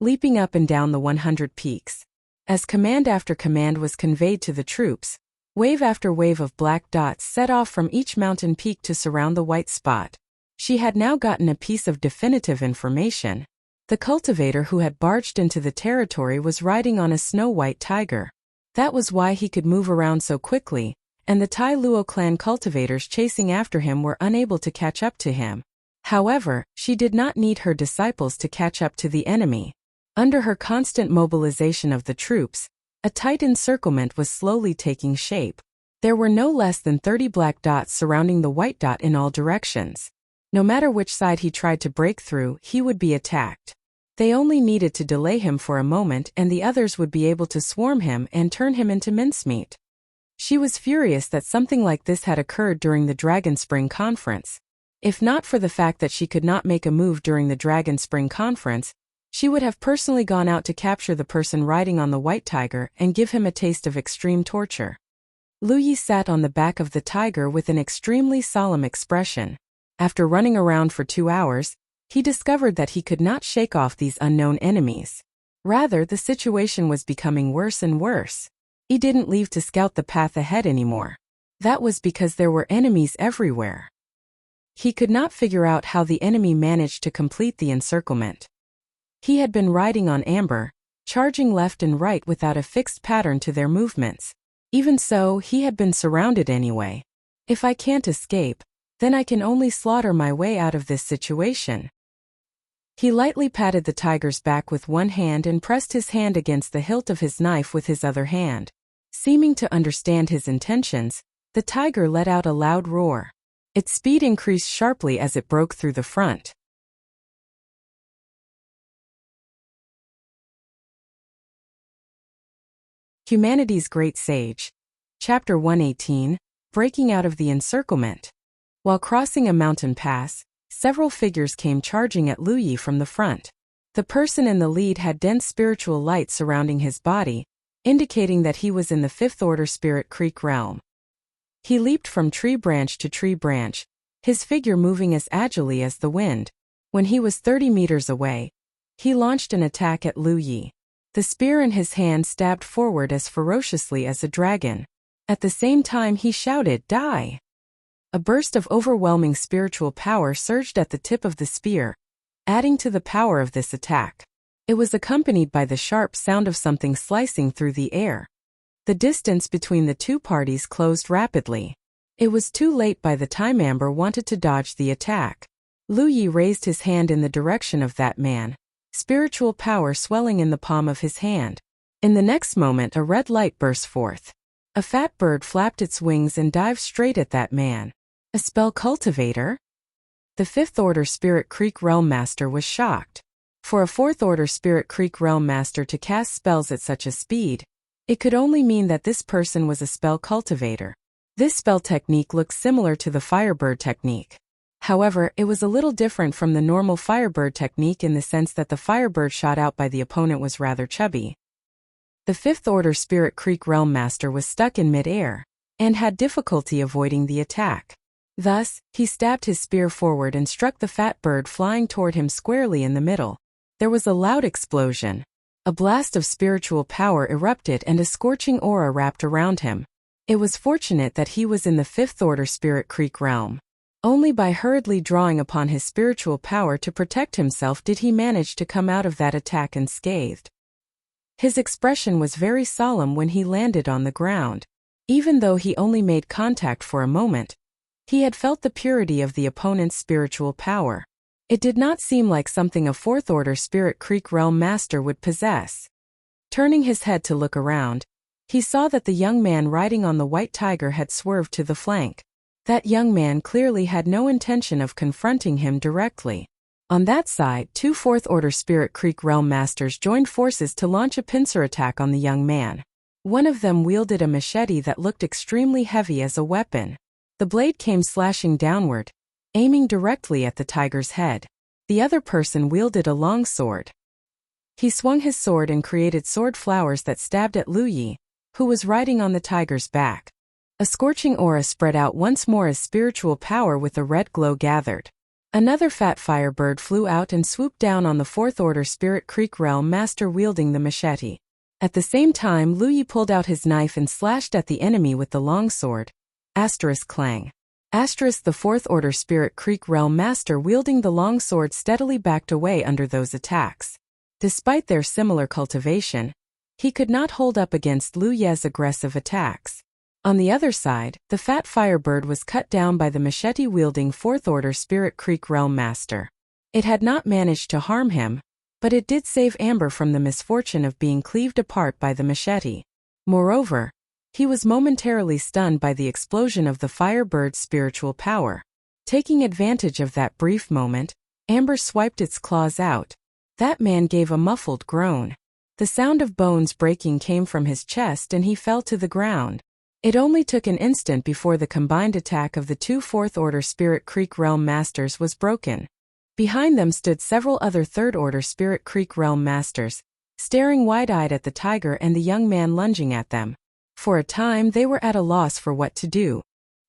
leaping up and down the 100 peaks. As command after command was conveyed to the troops, wave after wave of black dots set off from each mountain peak to surround the white spot. She had now gotten a piece of definitive information. The cultivator who had barged into the territory was riding on a snow-white tiger. That was why he could move around so quickly, and the Tai Luo clan cultivators chasing after him were unable to catch up to him. However, she did not need her disciples to catch up to the enemy. Under her constant mobilization of the troops, a tight encirclement was slowly taking shape. There were no less than 30 black dots surrounding the white dot in all directions. No matter which side he tried to break through, he would be attacked. They only needed to delay him for a moment and the others would be able to swarm him and turn him into mincemeat. She was furious that something like this had occurred during the Dragon Spring Conference. If not for the fact that she could not make a move during the Dragon Spring Conference, she would have personally gone out to capture the person riding on the white tiger and give him a taste of extreme torture. Lu Yi sat on the back of the tiger with an extremely solemn expression. After running around for 2 hours, he discovered that he could not shake off these unknown enemies. Rather, the situation was becoming worse and worse. He didn't leave to scout the path ahead anymore. That was because there were enemies everywhere. He could not figure out how the enemy managed to complete the encirclement. He had been riding on Amber, charging left and right without a fixed pattern to their movements. Even so, he had been surrounded anyway. If I can't escape, then I can only slaughter my way out of this situation. He lightly patted the tiger's back with one hand and pressed his hand against the hilt of his knife with his other hand. Seeming to understand his intentions, the tiger let out a loud roar. Its speed increased sharply as it broke through the front. Humanity's Great Sage. Chapter 118, Breaking Out of the Encirclement. While crossing a mountain pass, several figures came charging at Lu Yi from the front. The person in the lead had dense spiritual light surrounding his body, indicating that he was in the 5th Order Spirit Creek realm. He leaped from tree branch to tree branch, his figure moving as agilely as the wind. When he was 30 meters away, he launched an attack at Lu Yi. The spear in his hand stabbed forward as ferociously as a dragon. At the same time he shouted, "Die!" A burst of overwhelming spiritual power surged at the tip of the spear, adding to the power of this attack. It was accompanied by the sharp sound of something slicing through the air. The distance between the two parties closed rapidly. It was too late by the time Amber wanted to dodge the attack. Lu Yi raised his hand in the direction of that man, spiritual power swelling in the palm of his hand. In the next moment, a red light burst forth. A fat bird flapped its wings and dived straight at that man. A spell cultivator? The Fifth Order Spirit Creek Realm Master was shocked. For a Fourth Order Spirit Creek Realm Master to cast spells at such a speed, it could only mean that this person was a spell cultivator. This spell technique looked similar to the Firebird technique. However, it was a little different from the normal Firebird technique in the sense that the Firebird shot out by the opponent was rather chubby. The Fifth Order Spirit Creek Realm Master was stuck in mid-air and had difficulty avoiding the attack. Thus, he stabbed his spear forward and struck the fat bird flying toward him squarely in the middle. There was a loud explosion. A blast of spiritual power erupted and a scorching aura wrapped around him. It was fortunate that he was in the Fifth Order Spirit Creek realm. Only by hurriedly drawing upon his spiritual power to protect himself did he manage to come out of that attack unscathed. His expression was very solemn when he landed on the ground. Even though he only made contact for a moment, he had felt the purity of the opponent's spiritual power. It did not seem like something a Fourth Order Spirit Creek Realm Master would possess. Turning his head to look around, he saw that the young man riding on the white tiger had swerved to the flank. That young man clearly had no intention of confronting him directly. On that side, two Fourth Order Spirit Creek Realm Masters joined forces to launch a pincer attack on the young man. One of them wielded a machete that looked extremely heavy as a weapon. The blade came slashing downward, aiming directly at the tiger's head. The other person wielded a long sword. He swung his sword and created sword flowers that stabbed at Lu Yi, who was riding on the tiger's back. A scorching aura spread out once more as spiritual power with a red glow gathered. Another fat firebird flew out and swooped down on the Fourth Order Spirit Creek Realm Master wielding the machete. At the same time, Lu Yi pulled out his knife and slashed at the enemy with the long sword. Clang. The Fourth Order Spirit Creek Realm Master wielding the long sword steadily backed away under those attacks. Despite their similar cultivation, he could not hold up against Lu Ye's aggressive attacks. On the other side, the fat firebird was cut down by the machete-wielding Fourth Order Spirit Creek Realm Master. It had not managed to harm him, but it did save Amber from the misfortune of being cleaved apart by the machete. Moreover, he was momentarily stunned by the explosion of the Firebird's spiritual power. Taking advantage of that brief moment, Amber swiped its claws out. That man gave a muffled groan. The sound of bones breaking came from his chest and he fell to the ground. It only took an instant before the combined attack of the two Fourth Order Spirit Creek Realm Masters was broken. Behind them stood several other Third Order Spirit Creek Realm Masters, staring wide-eyed at the tiger and the young man lunging at them. For a time they were at a loss for what to do.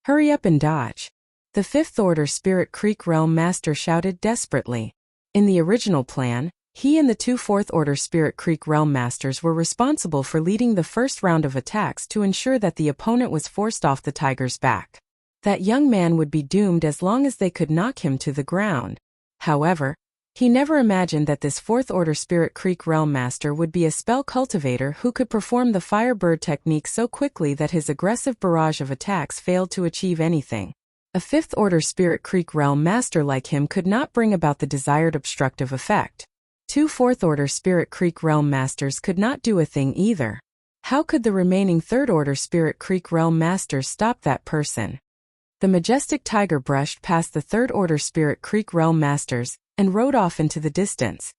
"Hurry up and dodge!" The Fifth Order Spirit Creek Realm Master shouted desperately. In the original plan, he and the two Fourth Order Spirit Creek Realm Masters were responsible for leading the first round of attacks to ensure that the opponent was forced off the tiger's back. That young man would be doomed as long as they could knock him to the ground. However, he never imagined that this Fourth Order Spirit Creek Realm Master would be a spell cultivator who could perform the Firebird technique so quickly that his aggressive barrage of attacks failed to achieve anything. A Fifth Order Spirit Creek Realm Master like him could not bring about the desired obstructive effect. Two Fourth Order Spirit Creek Realm Masters could not do a thing either. How could the remaining Third Order Spirit Creek Realm Masters stop that person? The majestic tiger brushed past the Third Order Spirit Creek Realm Masters and rode off into the distance.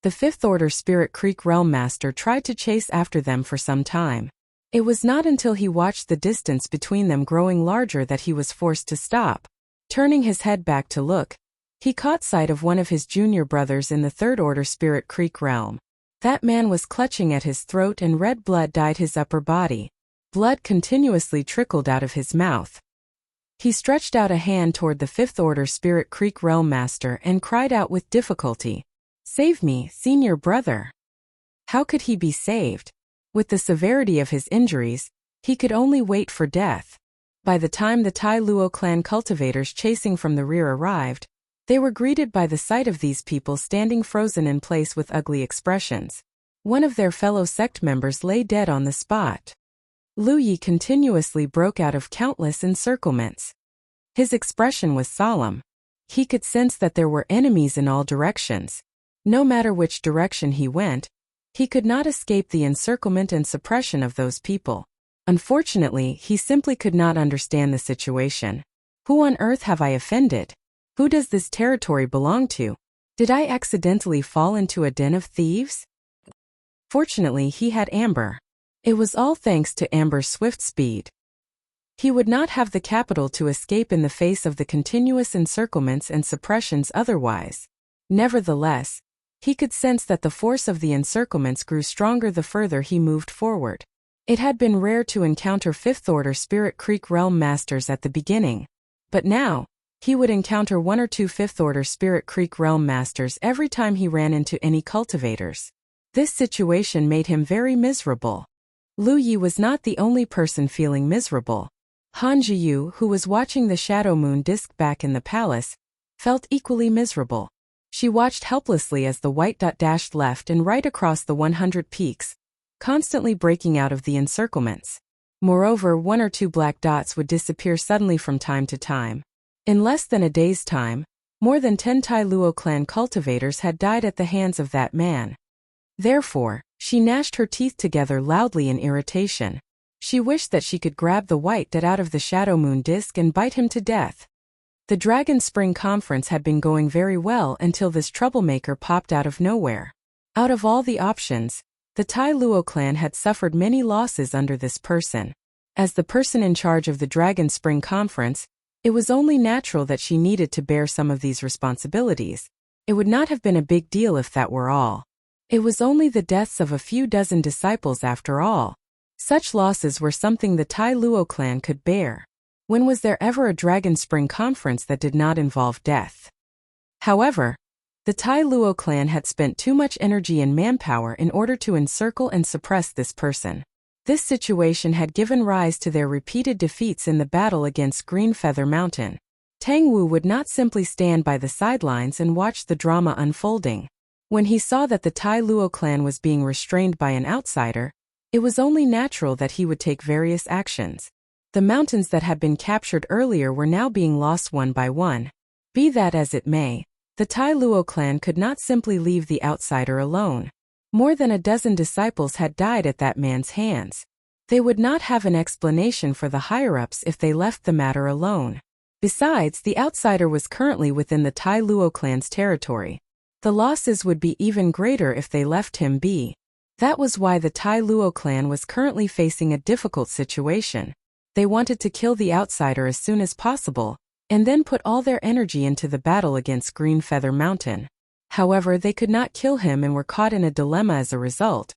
The Fifth Order Spirit Creek Realm Master tried to chase after them for some time. It was not until he watched the distance between them growing larger that he was forced to stop. Turning his head back to look, he caught sight of one of his junior brothers in the Third Order Spirit Creek realm. That man was clutching at his throat and red blood dyed his upper body. Blood continuously trickled out of his mouth. He stretched out a hand toward the Fifth Order Spirit Creek Realm Master and cried out with difficulty, "Save me, senior brother!" How could he be saved? With the severity of his injuries, he could only wait for death. By the time the Tai Luo clan cultivators chasing from the rear arrived, they were greeted by the sight of these people standing frozen in place with ugly expressions. One of their fellow sect members lay dead on the spot. Lu Yi continuously broke out of countless encirclements. His expression was solemn. He could sense that there were enemies in all directions. No matter which direction he went, He could not escape the encirclement and suppression of those people. Unfortunately, he simply could not understand the situation. Who on earth have I offended? Who does this territory belong to? Did I accidentally fall into a den of thieves? Fortunately, he had Amber. It was all thanks to Amber's swift speed. He would not have the capital to escape in the face of the continuous encirclements and suppressions otherwise. Nevertheless, he could sense that the force of the encirclements grew stronger the further he moved forward. It had been rare to encounter Fifth-Order Spirit Creek Realm Masters at the beginning, but now, he would encounter 1 or 2 Fifth-Order Spirit Creek Realm Masters every time he ran into any cultivators. This situation made him very miserable. Lu Yi was not the only person feeling miserable. Han Jiyu, who was watching the shadow moon disk back in the palace, felt equally miserable. She watched helplessly as the white dot dashed left and right across the 100 peaks, constantly breaking out of the encirclements. Moreover, 1 or 2 black dots would disappear suddenly from time to time. In less than a day's time, more than 10 Tai Luo clan cultivators had died at the hands of that man. Therefore, she gnashed her teeth together loudly in irritation. She wished that she could grab the white dot out of the shadow moon disk and bite him to death. The Dragon Spring Conference had been going very well until this troublemaker popped out of nowhere. Out of all the options, the Tai Luo clan had suffered many losses under this person. As the person in charge of the Dragon Spring Conference, it was only natural that she needed to bear some of these responsibilities. It would not have been a big deal if that were all. It was only the deaths of a few dozen disciples after all. Such losses were something the Tai Luo clan could bear. When was there ever a Dragon Spring Conference that did not involve death? However, the Tai Luo clan had spent too much energy and manpower in order to encircle and suppress this person. This situation had given rise to their repeated defeats in the battle against Green Feather Mountain. Tang Wu would not simply stand by the sidelines and watch the drama unfolding. When he saw that the Tai Luo clan was being restrained by an outsider, it was only natural that he would take various actions. The mountains that had been captured earlier were now being lost one by one. Be that as it may, the Tai Luo clan could not simply leave the outsider alone. More than a dozen disciples had died at that man's hands. They would not have an explanation for the higher-ups if they left the matter alone. Besides, the outsider was currently within the Tai Luo clan's territory. The losses would be even greater if they left him be. That was why the Tai Luo clan was currently facing a difficult situation. They wanted to kill the outsider as soon as possible, and then put all their energy into the battle against Green Feather Mountain. However, they could not kill him and were caught in a dilemma as a result.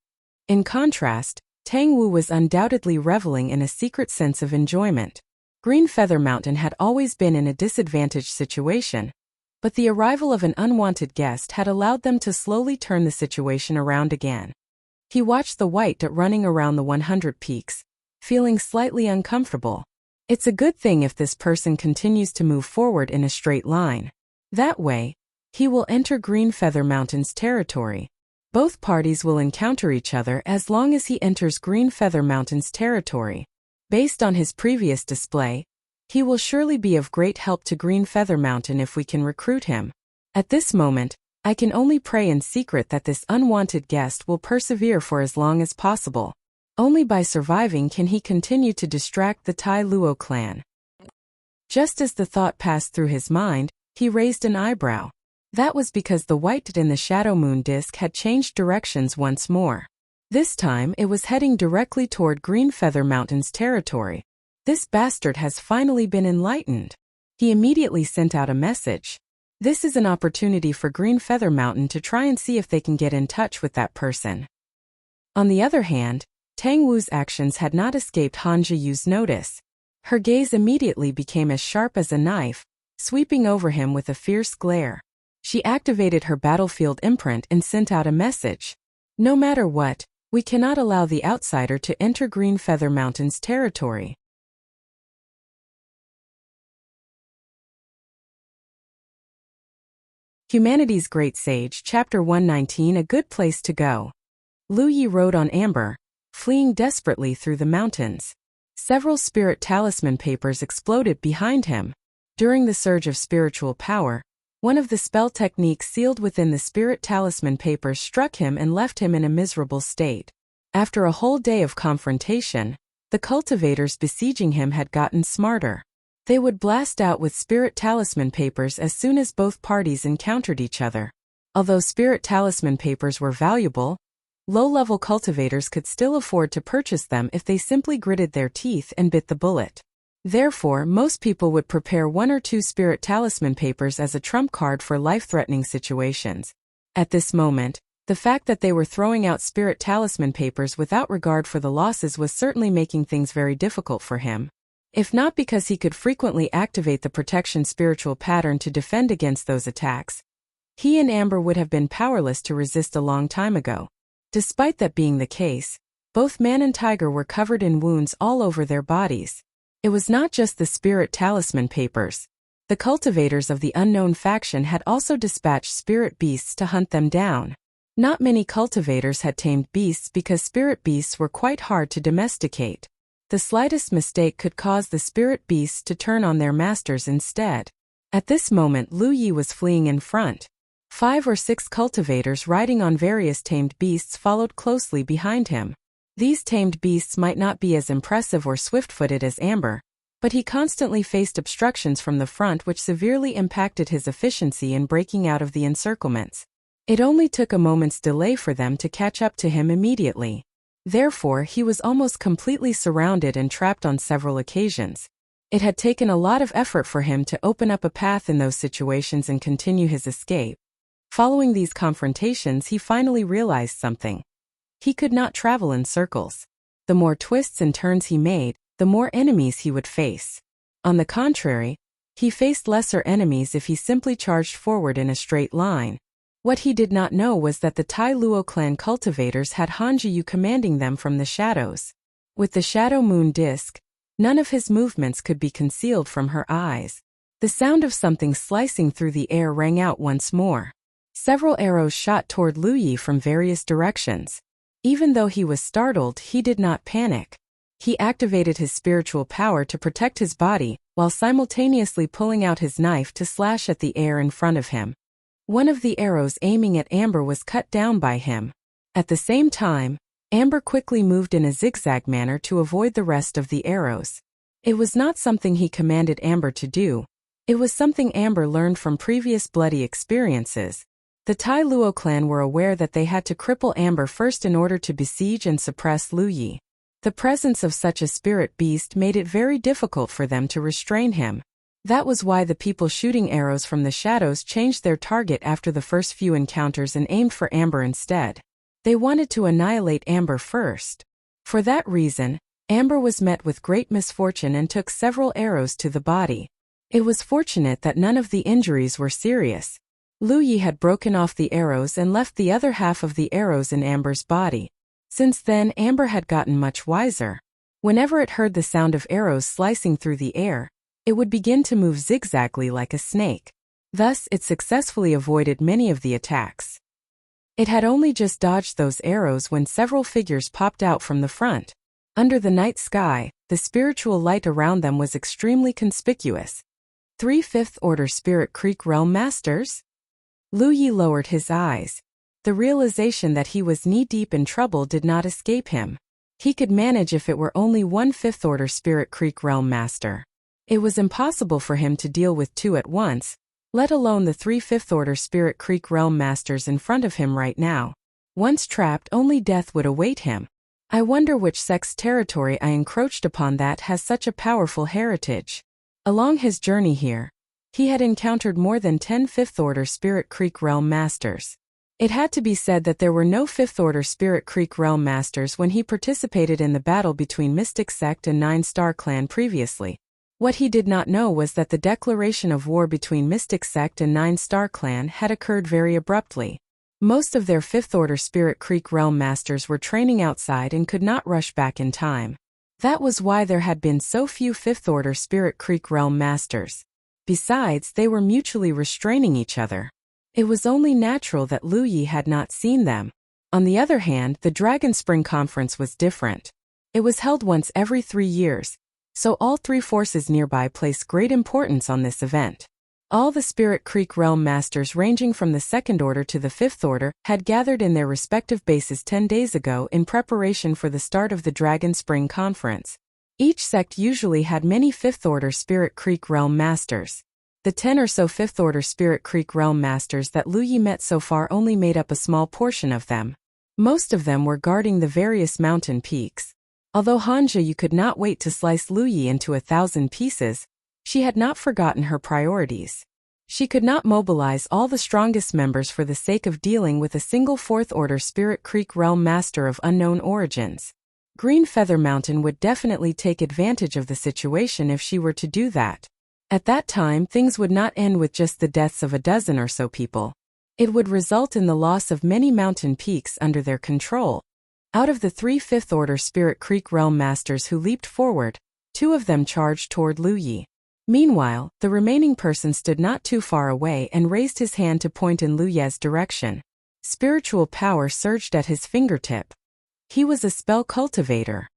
In contrast, Tang Wu was undoubtedly reveling in a secret sense of enjoyment. Green Feather Mountain had always been in a disadvantaged situation, but the arrival of an unwanted guest had allowed them to slowly turn the situation around again. He watched the white dot running around the 100 peaks, feeling slightly uncomfortable. It's a good thing if this person continues to move forward in a straight line. That way, he will enter Green Feather Mountain's territory. Both parties will encounter each other as long as he enters Green Feather Mountain's territory. Based on his previous display, he will surely be of great help to Green Feather Mountain if we can recruit him. At this moment, I can only pray in secret that this unwanted guest will persevere for as long as possible. Only by surviving can he continue to distract the Tai Luo clan. Just as the thought passed through his mind, he raised an eyebrow. That was because the white dot in the shadow moon disk had changed directions once more. This time it was heading directly toward Green Feather Mountain's territory. This bastard has finally been enlightened. He immediately sent out a message. This is an opportunity for Green Feather Mountain to try and see if they can get in touch with that person. On the other hand, Tang Wu's actions had not escaped Han Jiyu's notice. Her gaze immediately became as sharp as a knife, sweeping over him with a fierce glare. She activated her battlefield imprint and sent out a message. No matter what, we cannot allow the outsider to enter Green Feather Mountain's territory. Humanity's Great Sage, Chapter 119, A Good Place to Go. Lu Yi rode on Amber, fleeing desperately through the mountains. Several spirit talisman papers exploded behind him. During the surge of spiritual power, One of the spell techniques sealed within the spirit talisman papers struck him and left him in a miserable state. After a whole day of confrontation, the cultivators besieging him had gotten smarter. They would blast out with spirit talisman papers as soon as both parties encountered each other. Although spirit talisman papers were valuable, low-level cultivators could still afford to purchase them if they simply gritted their teeth and bit the bullet. Therefore, most people would prepare 1 or 2 spirit talisman papers as a trump card for life-threatening situations. At this moment, the fact that they were throwing out spirit talisman papers without regard for the losses was certainly making things very difficult for him. If not because he could frequently activate the protection spiritual pattern to defend against those attacks, he and Amber would have been powerless to resist a long time ago. Despite that being the case, both man and tiger were covered in wounds all over their bodies. It was not just the spirit talisman papers. The cultivators of the unknown faction had also dispatched spirit beasts to hunt them down. Not many cultivators had tamed beasts because spirit beasts were quite hard to domesticate. The slightest mistake could cause the spirit beasts to turn on their masters instead. At this moment, Lu Yi was fleeing in front. 5 or 6 cultivators riding on various tamed beasts followed closely behind him. These tamed beasts might not be as impressive or swift-footed as Amber, but he constantly faced obstructions from the front which severely impacted his efficiency in breaking out of the encirclements. It only took a moment's delay for them to catch up to him immediately. Therefore, he was almost completely surrounded and trapped on several occasions. It had taken a lot of effort for him to open up a path in those situations and continue his escape. Following these confrontations, he finally realized something. He could not travel in circles. The more twists and turns he made, the more enemies he would face. On the contrary, he faced lesser enemies if he simply charged forward in a straight line. What he did not know was that the Tai Luo clan cultivators had Han Jiyu commanding them from the shadows. With the shadow moon disk, none of his movements could be concealed from her eyes. The sound of something slicing through the air rang out once more. Several arrows shot toward Lu Yi from various directions. Even though he was startled, he did not panic. He activated his spiritual power to protect his body, while simultaneously pulling out his knife to slash at the air in front of him. One of the arrows aiming at Amber was cut down by him. At the same time, Amber quickly moved in a zigzag manner to avoid the rest of the arrows. It was not something he commanded Amber to do. It was something Amber learned from previous bloody experiences. The Tai Luo clan were aware that they had to cripple Amber first in order to besiege and suppress Lu Yi. The presence of such a spirit beast made it very difficult for them to restrain him. That was why the people shooting arrows from the shadows changed their target after the first few encounters and aimed for Amber instead. They wanted to annihilate Amber first. For that reason, Amber was met with great misfortune and took several arrows to the body. It was fortunate that none of the injuries were serious. Lu Yi had broken off the arrows and left the other half of the arrows in Amber's body. Since then, Amber had gotten much wiser. Whenever it heard the sound of arrows slicing through the air, it would begin to move zigzagly like a snake. Thus, it successfully avoided many of the attacks. It had only just dodged those arrows when several figures popped out from the front. Under the night sky, the spiritual light around them was extremely conspicuous. 3 5th Order Spirit Creek Realm Masters? Lu Yi lowered his eyes. The realization that he was knee-deep in trouble did not escape him. He could manage if it were only 1 5th Order Spirit Creek Realm Master. It was impossible for him to deal with 2 at once, let alone the 3 5th Order Spirit Creek Realm Masters in front of him right now. Once trapped, only death would await him. I wonder which sect's territory I encroached upon that has such a powerful heritage. Along his journey here, he had encountered more than 10 5th Order Spirit Creek Realm Masters. It had to be said that there were no 5th Order Spirit Creek Realm Masters when he participated in the battle between Mystic Sect and 9-Star Clan previously. What he did not know was that the declaration of war between Mystic Sect and 9-Star Clan had occurred very abruptly. Most of their 5th Order Spirit Creek Realm Masters were training outside and could not rush back in time. That was why there had been so few 5th Order Spirit Creek Realm Masters. Besides, they were mutually restraining each other. It was only natural that Lu Yi had not seen them. On the other hand, the Dragon Spring Conference was different. It was held once every 3 years, so all 3 forces nearby placed great importance on this event. All the Spirit Creek Realm Masters ranging from the 2nd Order to the 5th Order had gathered in their respective bases 10 days ago in preparation for the start of the Dragon Spring Conference. Each sect usually had many 5th Order Spirit Creek Realm Masters. The 10 or so 5th Order Spirit Creek Realm Masters that Lu Yi met so far only made up a small portion of them. Most of them were guarding the various mountain peaks. Although Hanja Yu could not wait to slice Lu Yi into 1,000 pieces, she had not forgotten her priorities. She could not mobilize all the strongest members for the sake of dealing with a single 4th Order Spirit Creek Realm Master of unknown origins. Green Feather Mountain would definitely take advantage of the situation if she were to do that. At that time, things would not end with just the deaths of a dozen or so people. It would result in the loss of many mountain peaks under their control. Out of the 3 5th Order Spirit Creek Realm Masters who leaped forward, 2 of them charged toward Lu Yi. Meanwhile, the remaining person stood not too far away and raised his hand to point in Lu Ye's direction. Spiritual power surged at his fingertip. He was a spell cultivator.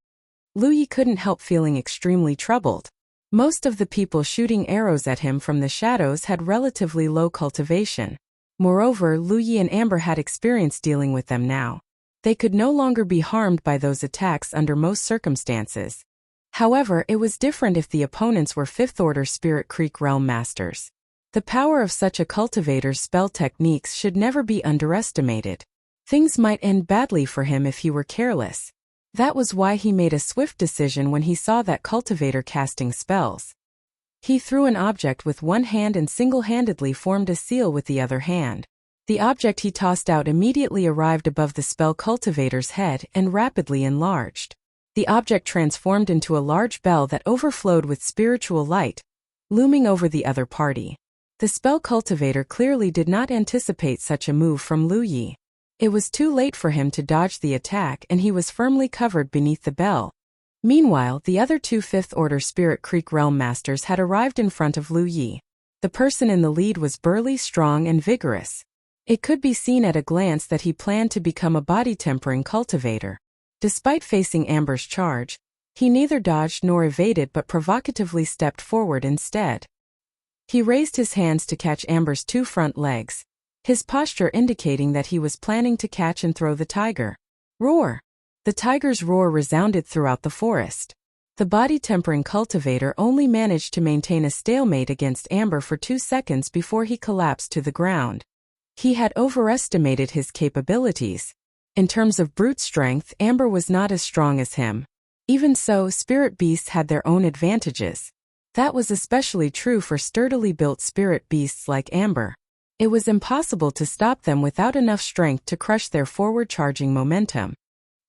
Lu Yi couldn't help feeling extremely troubled. Most of the people shooting arrows at him from the shadows had relatively low cultivation. Moreover, Lu Yi and Amber had experience dealing with them now. They could no longer be harmed by those attacks under most circumstances. However, it was different if the opponents were 5th Order Spirit Creek Realm Masters. The power of such a cultivator's spell techniques should never be underestimated. Things might end badly for him if he were careless. That was why he made a swift decision when he saw that cultivator casting spells. He threw an object with one hand and single-handedly formed a seal with the other hand. The object he tossed out immediately arrived above the spell cultivator's head and rapidly enlarged. The object transformed into a large bell that overflowed with spiritual light, looming over the other party. The spell cultivator clearly did not anticipate such a move from Lu Yi. It was too late for him to dodge the attack and he was firmly covered beneath the bell. Meanwhile, the other 2 5th Order Spirit Creek Realm Masters had arrived in front of Lu Yi. The person in the lead was burly, strong, and vigorous. It could be seen at a glance that he planned to become a body-tempering cultivator. Despite facing Amber's charge, he neither dodged nor evaded but provocatively stepped forward instead. He raised his hands to catch Amber's 2 front legs, his posture indicating that he was planning to catch and throw the tiger. Roar! The tiger's roar resounded throughout the forest. The body-tempering cultivator only managed to maintain a stalemate against Amber for 2 seconds before he collapsed to the ground. He had overestimated his capabilities. In terms of brute strength, Amber was not as strong as him. Even so, spirit beasts had their own advantages. That was especially true for sturdily built spirit beasts like Amber. It was impossible to stop them without enough strength to crush their forward-charging momentum.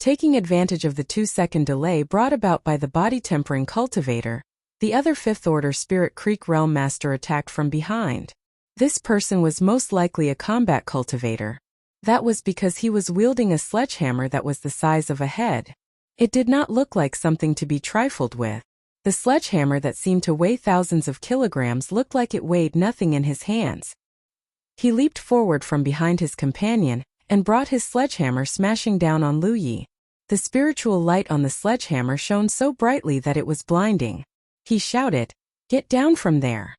Taking advantage of the 2-second delay brought about by the body-tempering cultivator, the other 5th Order Spirit Creek Realm Master attacked from behind. This person was most likely a combat cultivator. That was because he was wielding a sledgehammer that was the size of a head. It did not look like something to be trifled with. The sledgehammer that seemed to weigh thousands of kilograms looked like it weighed nothing in his hands. He leaped forward from behind his companion and brought his sledgehammer smashing down on Lu Yi. The spiritual light on the sledgehammer shone so brightly that it was blinding. He shouted, "Get down from there!"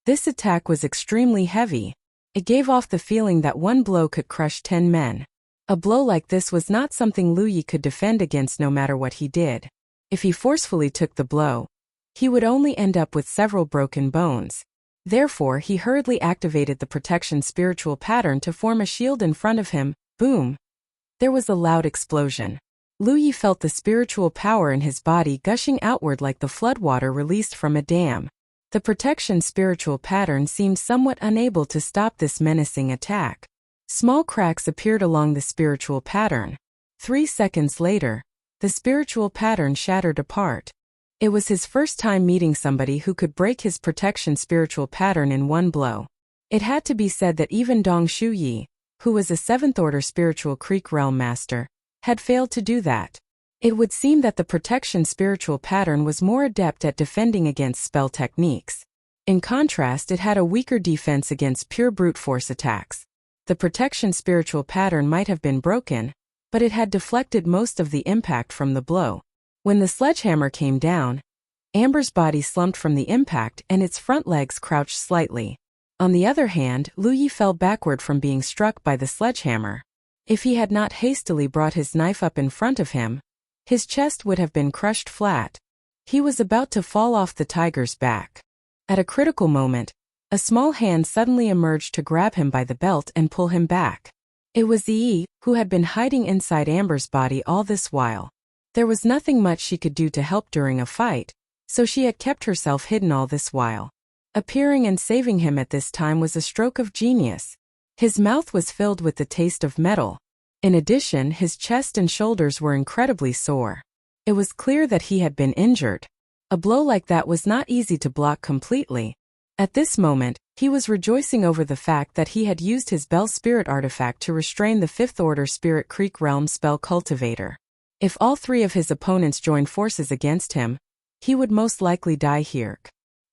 This attack was extremely heavy. It gave off the feeling that one blow could crush 10 men. A blow like this was not something Lu Yi could defend against no matter what he did. If he forcefully took the blow, he would only end up with several broken bones. Therefore, he hurriedly activated the protection spiritual pattern to form a shield in front of him. Boom! There was a loud explosion. Lu Yi felt the spiritual power in his body gushing outward like the floodwater released from a dam. The protection spiritual pattern seemed somewhat unable to stop this menacing attack. Small cracks appeared along the spiritual pattern. 3 seconds later, the spiritual pattern shattered apart. It was his first time meeting somebody who could break his protection spiritual pattern in one blow. It had to be said that even Dong Shuyi, who was a 7th Order Spiritual Creek Realm Master, had failed to do that. It would seem that the protection spiritual pattern was more adept at defending against spell techniques. In contrast, it had a weaker defense against pure brute force attacks. The protection spiritual pattern might have been broken, but it had deflected most of the impact from the blow. When the sledgehammer came down, Amber's body slumped from the impact and its front legs crouched slightly. On the other hand, Lu Yi fell backward from being struck by the sledgehammer. If he had not hastily brought his knife up in front of him, his chest would have been crushed flat. He was about to fall off the tiger's back. At a critical moment, a small hand suddenly emerged to grab him by the belt and pull him back. It was Yi, who had been hiding inside Amber's body all this while. There was nothing much she could do to help during a fight, so she had kept herself hidden all this while. Appearing and saving him at this time was a stroke of genius. His mouth was filled with the taste of metal. In addition, his chest and shoulders were incredibly sore. It was clear that he had been injured. A blow like that was not easy to block completely. At this moment, he was rejoicing over the fact that he had used his Bell Spirit artifact to restrain the 5th Order Spirit Creek Realm spell cultivator. If all 3 of his opponents joined forces against him, he would most likely die here.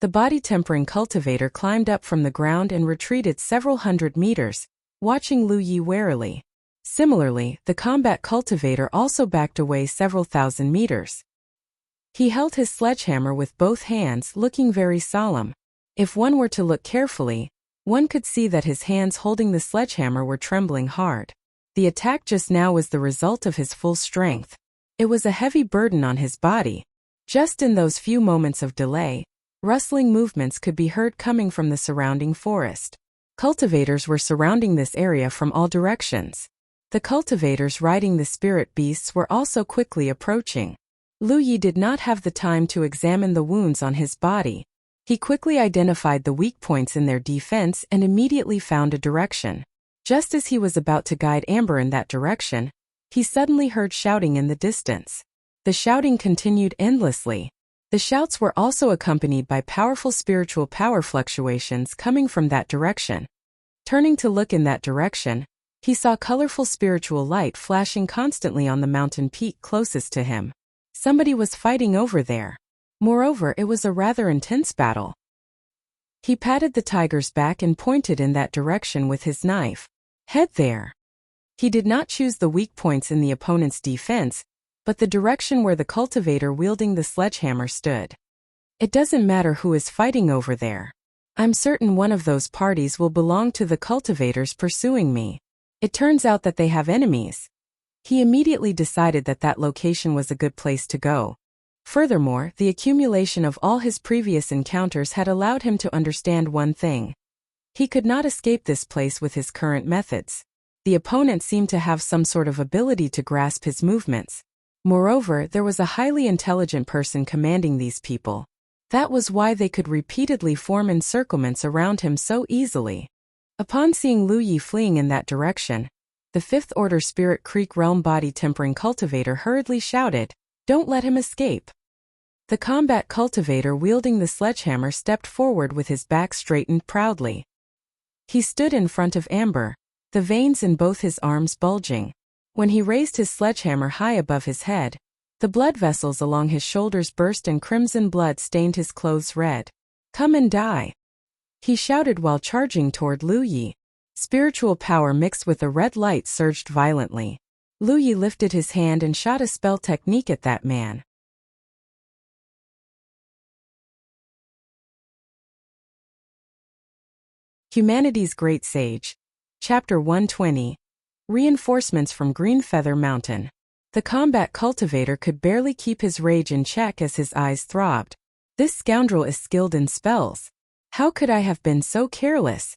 The body-tempering cultivator climbed up from the ground and retreated several hundred meters, watching Lu Yi warily. Similarly, the combat cultivator also backed away several thousand meters. He held his sledgehammer with both hands, looking very solemn. If one were to look carefully, one could see that his hands holding the sledgehammer were trembling hard. The attack just now was the result of his full strength. It was a heavy burden on his body. Just in those few moments of delay, rustling movements could be heard coming from the surrounding forest. Cultivators were surrounding this area from all directions. The cultivators riding the spirit beasts were also quickly approaching. Lu Yi did not have the time to examine the wounds on his body. He quickly identified the weak points in their defense and immediately found a direction. Just as he was about to guide Amber in that direction, he suddenly heard shouting in the distance. The shouting continued endlessly. The shouts were also accompanied by powerful spiritual power fluctuations coming from that direction. Turning to look in that direction, he saw colorful spiritual light flashing constantly on the mountain peak closest to him. Somebody was fighting over there. Moreover, it was a rather intense battle. He patted the tiger's back and pointed in that direction with his knife. Head there. He did not choose the weak points in the opponent's defense, but the direction where the cultivator wielding the sledgehammer stood. It doesn't matter who is fighting over there. I'm certain one of those parties will belong to the cultivators pursuing me. It turns out that they have enemies. He immediately decided that that location was a good place to go. Furthermore, the accumulation of all his previous encounters had allowed him to understand one thing. He could not escape this place with his current methods. The opponent seemed to have some sort of ability to grasp his movements. Moreover, there was a highly intelligent person commanding these people. That was why they could repeatedly form encirclements around him so easily. Upon seeing Lu Yi fleeing in that direction, the 5th Order Spirit Creek Realm Body Tempering Cultivator hurriedly shouted, "Don't let him escape." The combat cultivator wielding the sledgehammer stepped forward with his back straightened proudly. He stood in front of Amber, the veins in both his arms bulging. When he raised his sledgehammer high above his head, the blood vessels along his shoulders burst and crimson blood stained his clothes red. "Come and die," he shouted while charging toward Lu Yi. Spiritual power mixed with a red light surged violently. Lu Yi lifted his hand and shot a spell technique at that man. Humanity's Great Sage. Chapter 120. Reinforcements from Green Feather Mountain. The combat cultivator could barely keep his rage in check as his eyes throbbed. This scoundrel is skilled in spells. How could I have been so careless?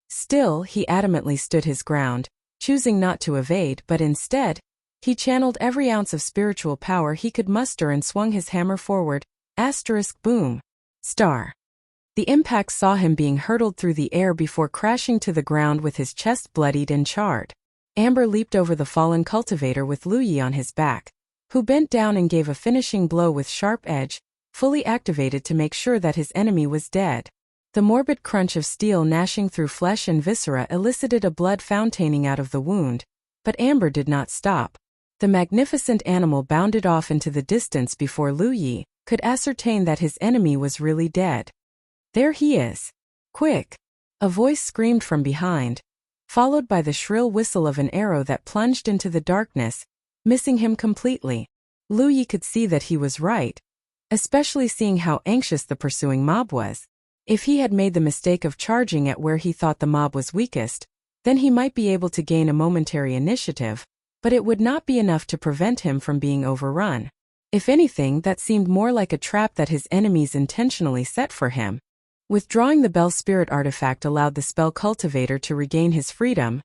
Still, he adamantly stood his ground, choosing not to evade, but instead, he channeled every ounce of spiritual power he could muster and swung his hammer forward. Boom. Star. The impact saw him being hurtled through the air before crashing to the ground with his chest bloodied and charred. Amber leaped over the fallen cultivator with Lu Yi on his back, who bent down and gave a finishing blow with sharp edge, fully activated to make sure that his enemy was dead. The morbid crunch of steel gnashing through flesh and viscera elicited a blood fountaining out of the wound, but Amber did not stop. The magnificent animal bounded off into the distance before Lu Yi could ascertain that his enemy was really dead. "There he is. Quick!" a voice screamed from behind, followed by the shrill whistle of an arrow that plunged into the darkness, missing him completely. Lu Yi could see that he was right, especially seeing how anxious the pursuing mob was. If he had made the mistake of charging at where he thought the mob was weakest, then he might be able to gain a momentary initiative, but it would not be enough to prevent him from being overrun. If anything, that seemed more like a trap that his enemies intentionally set for him. Withdrawing the Bell Spirit artifact allowed the spell cultivator to regain his freedom,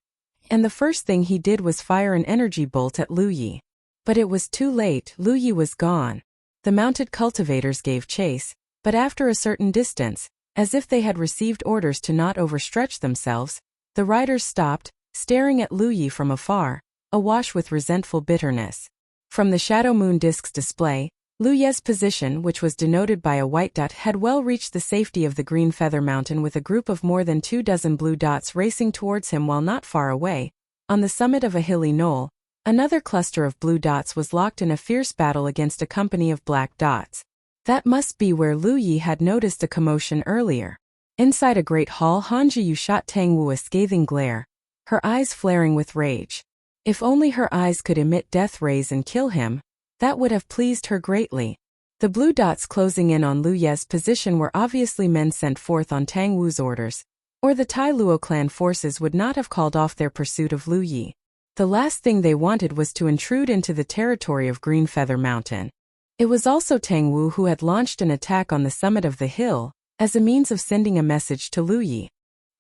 and the first thing he did was fire an energy bolt at Lu Yi. But it was too late. Lu Yi was gone. The mounted cultivators gave chase, but after a certain distance, as if they had received orders to not overstretch themselves, the riders stopped, staring at Lu Yi from afar, awash with resentful bitterness. From the Shadow Moon Disk's display, Lu Ye's position, which was denoted by a white dot, had well reached the safety of the Green Feather Mountain with a group of more than 24 blue dots racing towards him while not far away. On the summit of a hilly knoll, another cluster of blue dots was locked in a fierce battle against a company of black dots. That must be where Lu Yi had noticed a commotion earlier. Inside a great hall, Han Jiyu shot Tang Wu a scathing glare, her eyes flaring with rage. If only her eyes could emit death rays and kill him, that would have pleased her greatly. The blue dots closing in on Lu Ye's position were obviously men sent forth on Tang Wu's orders, or the Tai Luo clan forces would not have called off their pursuit of Lu Yi. The last thing they wanted was to intrude into the territory of Green Feather Mountain. It was also Tang Wu who had launched an attack on the summit of the hill, as a means of sending a message to Lu Yi.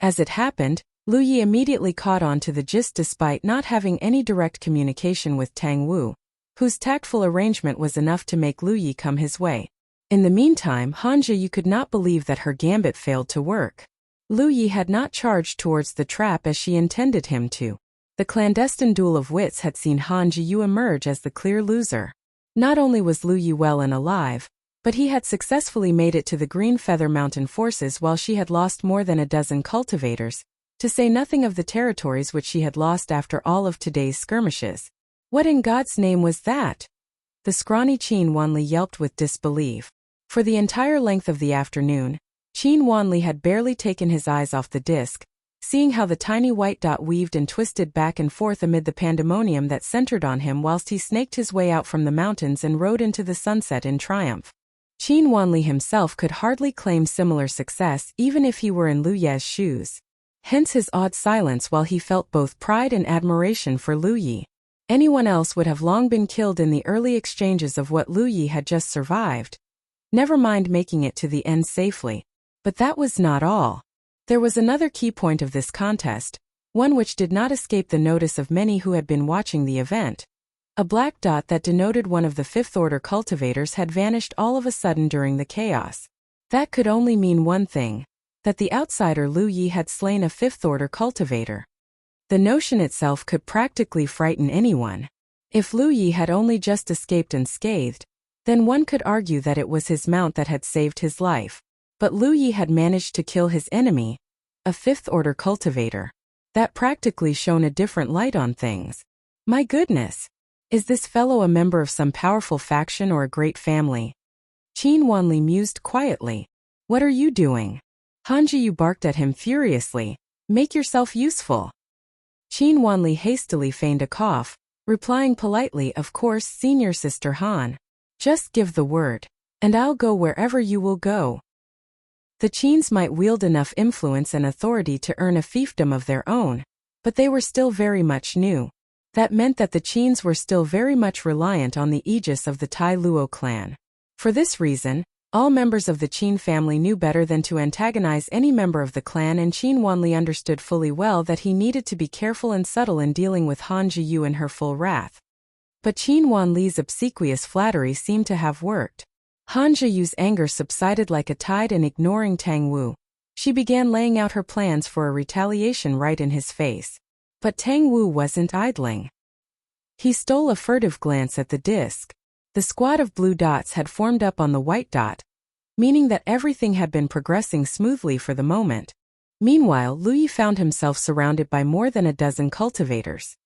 As it happened, Lu Yi immediately caught on to the gist despite not having any direct communication with Tang Wu, whose tactful arrangement was enough to make Lu Yi come his way. In the meantime, Han Jiyu could not believe that her gambit failed to work. Lu Yi had not charged towards the trap as she intended him to. The clandestine duel of wits had seen Han Jiyu emerge as the clear loser. Not only was Lu Yi well and alive, but he had successfully made it to the Green Feather Mountain forces while she had lost more than a dozen cultivators, to say nothing of the territories which she had lost after all of today's skirmishes. What in God's name was that? The scrawny Qin Wanli yelped with disbelief. For the entire length of the afternoon, Qin Wanli had barely taken his eyes off the disc, seeing how the tiny white dot weaved and twisted back and forth amid the pandemonium that centered on him whilst he snaked his way out from the mountains and rode into the sunset in triumph. Qin Wanli himself could hardly claim similar success even if he were in Lu Ye's shoes. Hence his odd silence while he felt both pride and admiration for Lu Yi. Anyone else would have long been killed in the early exchanges of what Lu Yi had just survived. Never mind making it to the end safely. But that was not all. There was another key point of this contest, one which did not escape the notice of many who had been watching the event. A black dot that denoted one of the Fifth Order cultivators had vanished all of a sudden during the chaos. That could only mean one thing, that the outsider Lu Yi had slain a Fifth Order cultivator. The notion itself could practically frighten anyone. If Lu Yi had only just escaped unscathed, then one could argue that it was his mount that had saved his life. But Lu Yi had managed to kill his enemy, a Fifth Order cultivator. That practically shone a different light on things. My goodness! Is this fellow a member of some powerful faction or a great family? Qin Wanli mused quietly. What are you doing? Han Jiyu barked at him furiously. Make yourself useful. Qin Wanli hastily feigned a cough, replying politely, of course, Senior Sister Han. Just give the word, and I'll go wherever you will go. The Qins might wield enough influence and authority to earn a fiefdom of their own, but they were still very much new. That meant that the Qins were still very much reliant on the aegis of the Tai Luo clan. For this reason, all members of the Qin family knew better than to antagonize any member of the clan, and Qin Wanli understood fully well that he needed to be careful and subtle in dealing with Han Jiyu in her full wrath. But Qin Wanli's obsequious flattery seemed to have worked. Han Jiyu's anger subsided like a tide, and ignoring Tang Wu, she began laying out her plans for a retaliation right in his face. But Tang Wu wasn't idling. He stole a furtive glance at the disc. The squad of blue dots had formed up on the white dot, meaning that everything had been progressing smoothly for the moment. Meanwhile, Lu Yi found himself surrounded by more than a dozen cultivators.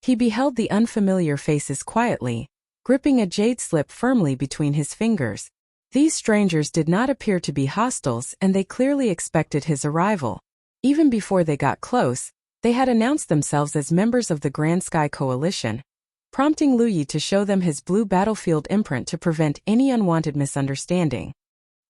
He beheld the unfamiliar faces quietly, gripping a jade slip firmly between his fingers. These strangers did not appear to be hostiles, and they clearly expected his arrival. Even before they got close, they had announced themselves as members of the Grand Sky Coalition, prompting Lu Yi to show them his blue battlefield imprint to prevent any unwanted misunderstanding.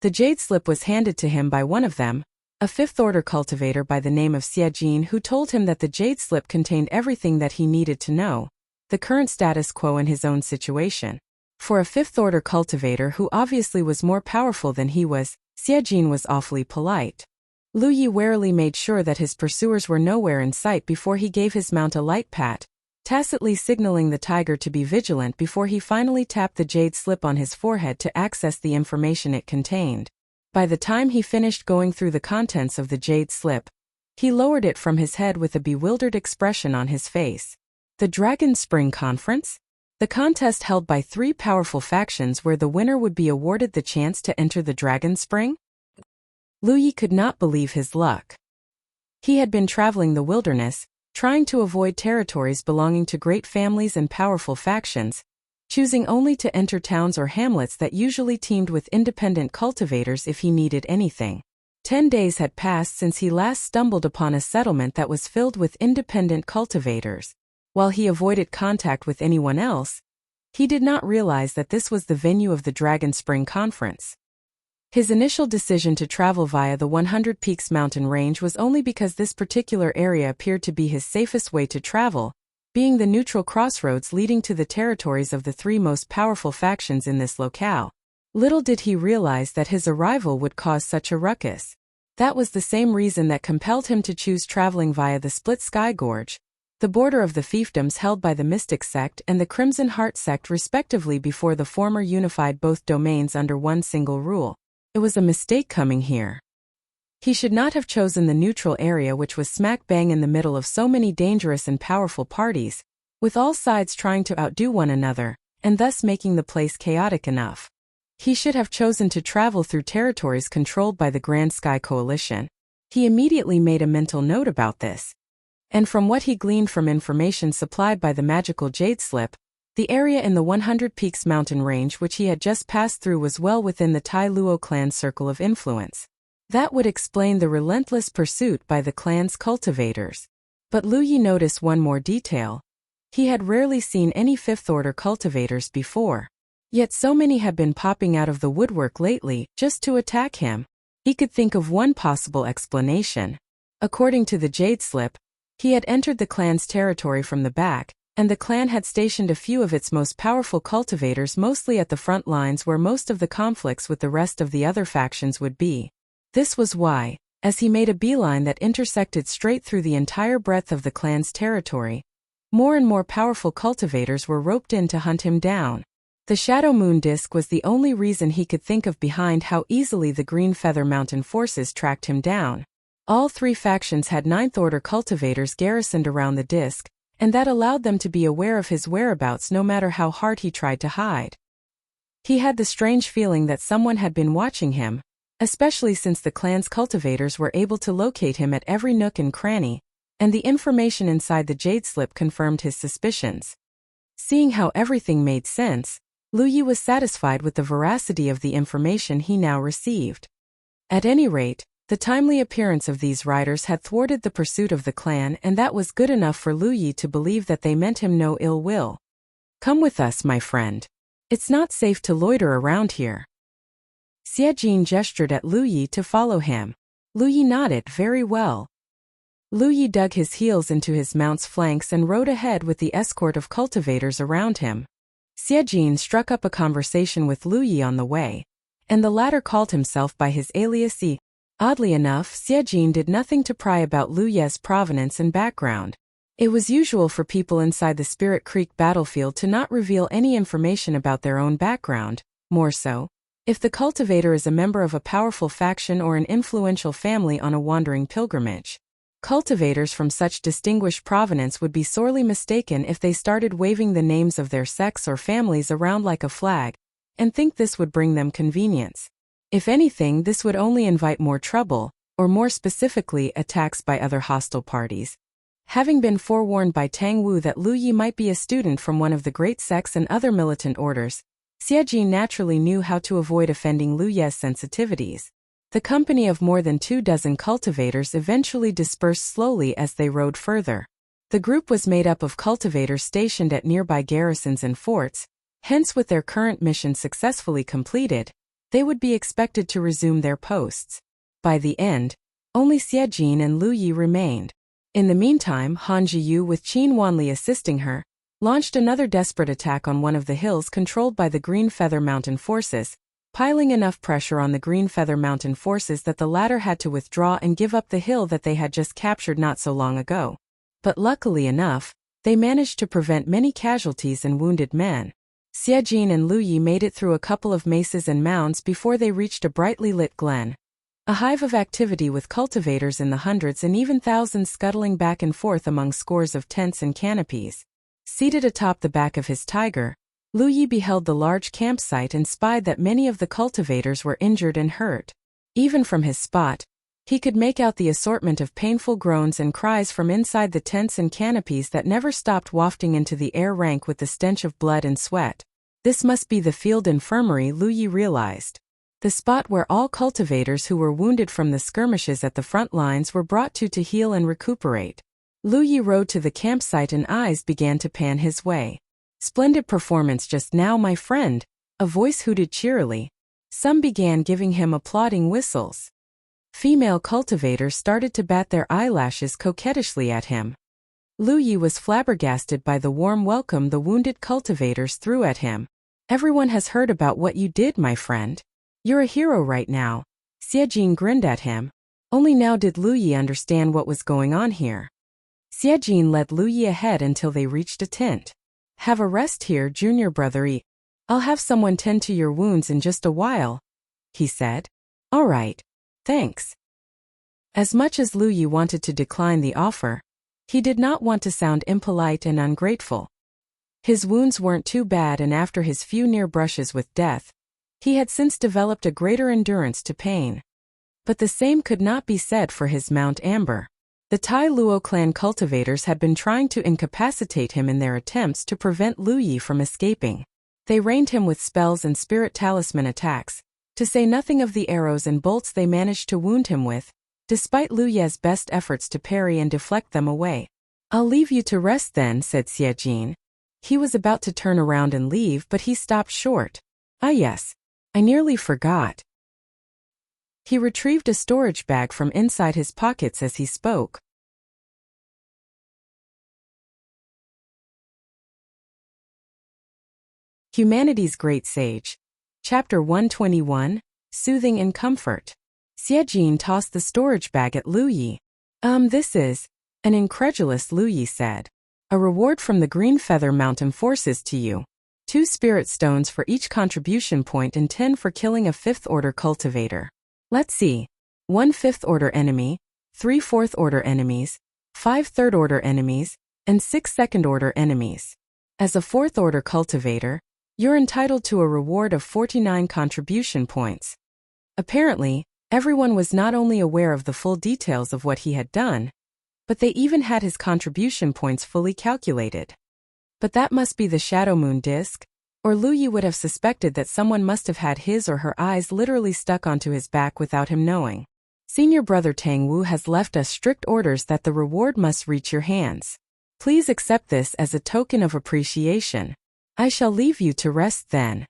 The jade slip was handed to him by one of them, a fifth-order cultivator by the name of Xiejin, who told him that the jade slip contained everything that he needed to know, the current status quo in his own situation. For a fifth-order cultivator who obviously was more powerful than he was, Xiejin was awfully polite. Lu Yi warily made sure that his pursuers were nowhere in sight before he gave his mount a light pat, tacitly signaling the tiger to be vigilant before he finally tapped the jade slip on his forehead to access the information it contained. By the time he finished going through the contents of the jade slip, he lowered it from his head with a bewildered expression on his face. The Dragon Spring Conference? The contest held by 3 powerful factions where the winner would be awarded the chance to enter the Dragon Spring? Lu Yi could not believe his luck. He had been traveling the wilderness, trying to avoid territories belonging to great families and powerful factions, choosing only to enter towns or hamlets that usually teemed with independent cultivators if he needed anything. 10 days had passed since he last stumbled upon a settlement that was filled with independent cultivators. While he avoided contact with anyone else, he did not realize that this was the venue of the Dragon Spring Conference. His initial decision to travel via the 100 Peaks mountain range was only because this particular area appeared to be his safest way to travel, being the neutral crossroads leading to the territories of the 3 most powerful factions in this locale. Little did he realize that his arrival would cause such a ruckus. That was the same reason that compelled him to choose traveling via the Split Sky Gorge, the border of the fiefdoms held by the Mystic Sect and the Crimson Heart Sect respectively, before the former unified both domains under one single rule. It was a mistake coming here. He should not have chosen the neutral area, which was smack bang in the middle of so many dangerous and powerful parties, with all sides trying to outdo one another, and thus making the place chaotic enough. He should have chosen to travel through territories controlled by the Grand Sky Coalition. He immediately made a mental note about this. And from what he gleaned from information supplied by the magical jade slip, the area in the 100 Peaks mountain range which he had just passed through was well within the Tai Luo clan's circle of influence. That would explain the relentless pursuit by the clan's cultivators. But Lu Yi noticed one more detail. He had rarely seen any fifth-order cultivators before. Yet so many had been popping out of the woodwork lately just to attack him. He could think of one possible explanation. According to the jade slip, he had entered the clan's territory from the back, and the clan had stationed a few of its most powerful cultivators mostly at the front lines where most of the conflicts with the rest of the other factions would be. This was why, as he made a beeline that intersected straight through the entire breadth of the clan's territory, more and more powerful cultivators were roped in to hunt him down. The Shadow Moon Disk was the only reason he could think of behind how easily the Green Feather Mountain forces tracked him down. All 3 factions had 9th-order cultivators garrisoned around the disk, and that allowed them to be aware of his whereabouts no matter how hard he tried to hide. He had the strange feeling that someone had been watching him, especially since the clan's cultivators were able to locate him at every nook and cranny, and the information inside the jade slip confirmed his suspicions. Seeing how everything made sense, Lu Yi was satisfied with the veracity of the information he now received. At any rate, the timely appearance of these riders had thwarted the pursuit of the clan, and that was good enough for Lu Yi to believe that they meant him no ill will. "Come with us, my friend. It's not safe to loiter around here." Xiejin gestured at Lu Yi to follow him. Lu Yi nodded. Very well. Lu Yi dug his heels into his mount's flanks and rode ahead with the escort of cultivators around him. Xiejin struck up a conversation with Lu Yi on the way, and the latter called himself by his alias Yi. Oddly enough, Xiejin did nothing to pry about Lu Ye's provenance and background. It was usual for people inside the Spirit Creek battlefield to not reveal any information about their own background, more so, if the cultivator is a member of a powerful faction or an influential family on a wandering pilgrimage. Cultivators from such distinguished provenance would be sorely mistaken if they started waving the names of their sects or families around like a flag, and think this would bring them convenience. If anything, this would only invite more trouble, or more specifically, attacks by other hostile parties. Having been forewarned by Tang Wu that Lu Yi might be a student from one of the great sects and other militant orders, Xiejin naturally knew how to avoid offending Lu Ye's sensitivities. The company of more than 24 cultivators eventually dispersed slowly as they rode further. The group was made up of cultivators stationed at nearby garrisons and forts, hence with their current mission successfully completed, they would be expected to resume their posts. By the end, only Xie Jin and Lu Yi remained. In the meantime, Han Jiyu, with Qin Wanli assisting her, launched another desperate attack on one of the hills controlled by the Green Feather Mountain forces, piling enough pressure on the Green Feather Mountain forces that the latter had to withdraw and give up the hill that they had just captured not so long ago. But luckily enough, they managed to prevent many casualties and wounded men. Xie Jin and Lu Yi made it through a couple of mesas and mounds before they reached a brightly lit glen. A hive of activity with cultivators in the hundreds and even thousands scuttling back and forth among scores of tents and canopies. Seated atop the back of his tiger, Lu Yi beheld the large campsite and spied that many of the cultivators were injured and hurt. Even from his spot, he could make out the assortment of painful groans and cries from inside the tents and canopies that never stopped wafting into the air rank with the stench of blood and sweat. This must be the field infirmary, Lu Yi realized. The spot where all cultivators who were wounded from the skirmishes at the front lines were brought to heal and recuperate. Lu Yi rode to the campsite and eyes began to pan his way. "Splendid performance just now, my friend," a voice hooted cheerily. Some began giving him applauding whistles. Female cultivators started to bat their eyelashes coquettishly at him. Lu Yi was flabbergasted by the warm welcome the wounded cultivators threw at him. "Everyone has heard about what you did, my friend. You're a hero right now." Xie Jin grinned at him. Only now did Lu Yi understand what was going on here. Xie Jin led Lu Yi ahead until they reached a tent. "Have a rest here, junior brother. I'll have someone tend to your wounds in just a while," he said. "All right. Thanks." As much as Lu Yi wanted to decline the offer, he did not want to sound impolite and ungrateful. His wounds weren't too bad, and after his few near brushes with death, he had since developed a greater endurance to pain. But the same could not be said for his mount Amber. The Tai Luo clan cultivators had been trying to incapacitate him in their attempts to prevent Lu Yi from escaping. They rained him with spells and spirit talisman attacks, to say nothing of the arrows and bolts they managed to wound him with, despite Lu Ye's best efforts to parry and deflect them away. "I'll leave you to rest then," said Xie Jin. He was about to turn around and leave, but he stopped short. "Ah yes, I nearly forgot." He retrieved a storage bag from inside his pockets as he spoke. Humanity's Great Sage. Chapter 121, Soothing and Comfort. Xie Jin tossed the storage bag at Lu Yi. This is," an incredulous Lu Yi said. "A reward from the Green Feather Mountain forces to you. 2 spirit stones for each contribution point and 10 for killing a 5th-order cultivator. Let's see. 1 5th-order enemy, 3 4th-order enemies, 5 3rd-order enemies, and 6 2nd-order enemies. As a 4th-order cultivator, you're entitled to a reward of 49 contribution points." Apparently, everyone was not only aware of the full details of what he had done, but they even had his contribution points fully calculated. But that must be the Shadow Moon disc, or Lu Yi would have suspected that someone must have had his or her eyes literally stuck onto his back without him knowing. "Senior Brother Tang Wu has left us strict orders that the reward must reach your hands. Please accept this as a token of appreciation. I shall leave you to rest then."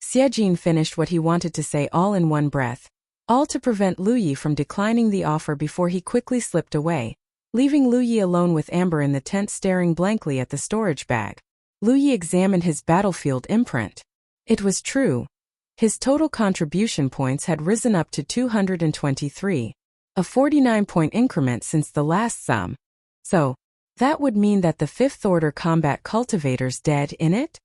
Xie Jin finished what he wanted to say all in one breath, all to prevent Lu Yi from declining the offer before he quickly slipped away, leaving Lu Yi alone with Amber in the tent staring blankly at the storage bag. Lu Yi examined his battlefield imprint. It was true. His total contribution points had risen up to 223, a 49-point increment since the last sum. So, that would mean that the 5th-order combat cultivator's dead in it?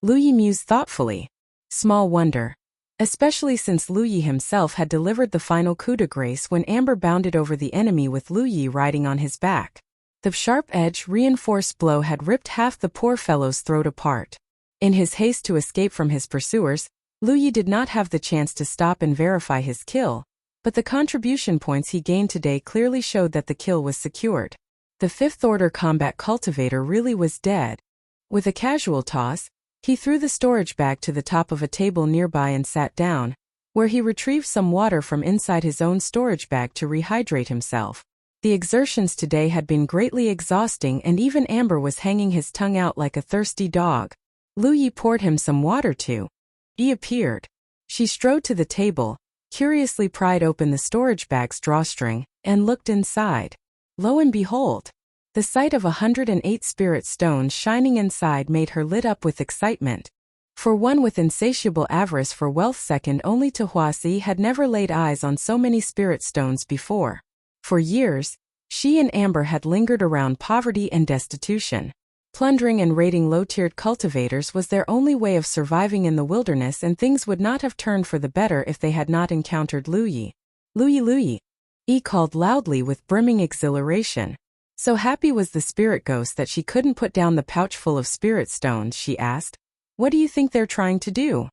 Lu Yi mused thoughtfully. Small wonder. Especially since Lu Yi himself had delivered the final coup de grace when Amber bounded over the enemy with Lu Yi riding on his back. The sharp-edged, reinforced blow had ripped half the poor fellow's throat apart. In his haste to escape from his pursuers, Lu Yi did not have the chance to stop and verify his kill, but the contribution points he gained today clearly showed that the kill was secured. The 5th-order combat cultivator really was dead. With a casual toss, he threw the storage bag to the top of a table nearby and sat down, where he retrieved some water from inside his own storage bag to rehydrate himself. The exertions today had been greatly exhausting, and even Amber was hanging his tongue out like a thirsty dog. Lu Yi poured him some water too. He appeared. She strode to the table, curiously pried open the storage bag's drawstring, and looked inside. Lo and behold! The sight of 108 spirit stones shining inside made her lit up with excitement. For one with insatiable avarice for wealth second only to Wuxia had never laid eyes on so many spirit stones before. For years, she and Amber had lingered around poverty and destitution. Plundering and raiding low-tiered cultivators was their only way of surviving in the wilderness, and things would not have turned for the better if they had not encountered Luyi. Luyi! Yi called loudly with brimming exhilaration. So happy was the spirit ghost that she couldn't put down the pouch full of spirit stones. She asked, "What do you think they're trying to do?"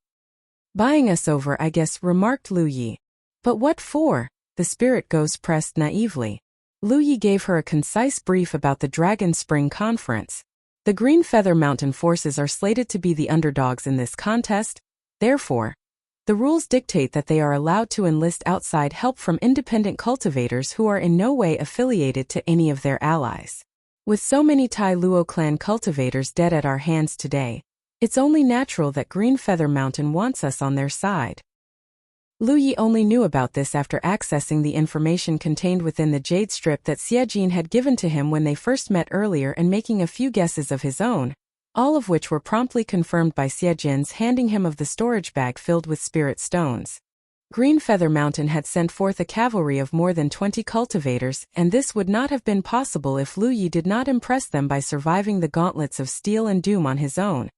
"Buying us over, I guess," remarked Luyi. "But what for?" the spirit ghost pressed naively. Luyi gave her a concise brief about the Dragon Spring Conference. The Green Feather Mountain forces are slated to be the underdogs in this contest. Therefore, the rules dictate that they are allowed to enlist outside help from independent cultivators who are in no way affiliated to any of their allies. With so many Tai Luo clan cultivators dead at our hands today, it's only natural that Green Feather Mountain wants us on their side. Luyi only knew about this after accessing the information contained within the jade strip that Xiejin had given to him when they first met earlier, and making a few guesses of his own, all of which were promptly confirmed by Xiejin's handing him of the storage bag filled with spirit stones. Green Feather Mountain had sent forth a cavalry of more than 20 cultivators, and this would not have been possible if Luyi did not impress them by surviving the gauntlets of steel and doom on his own.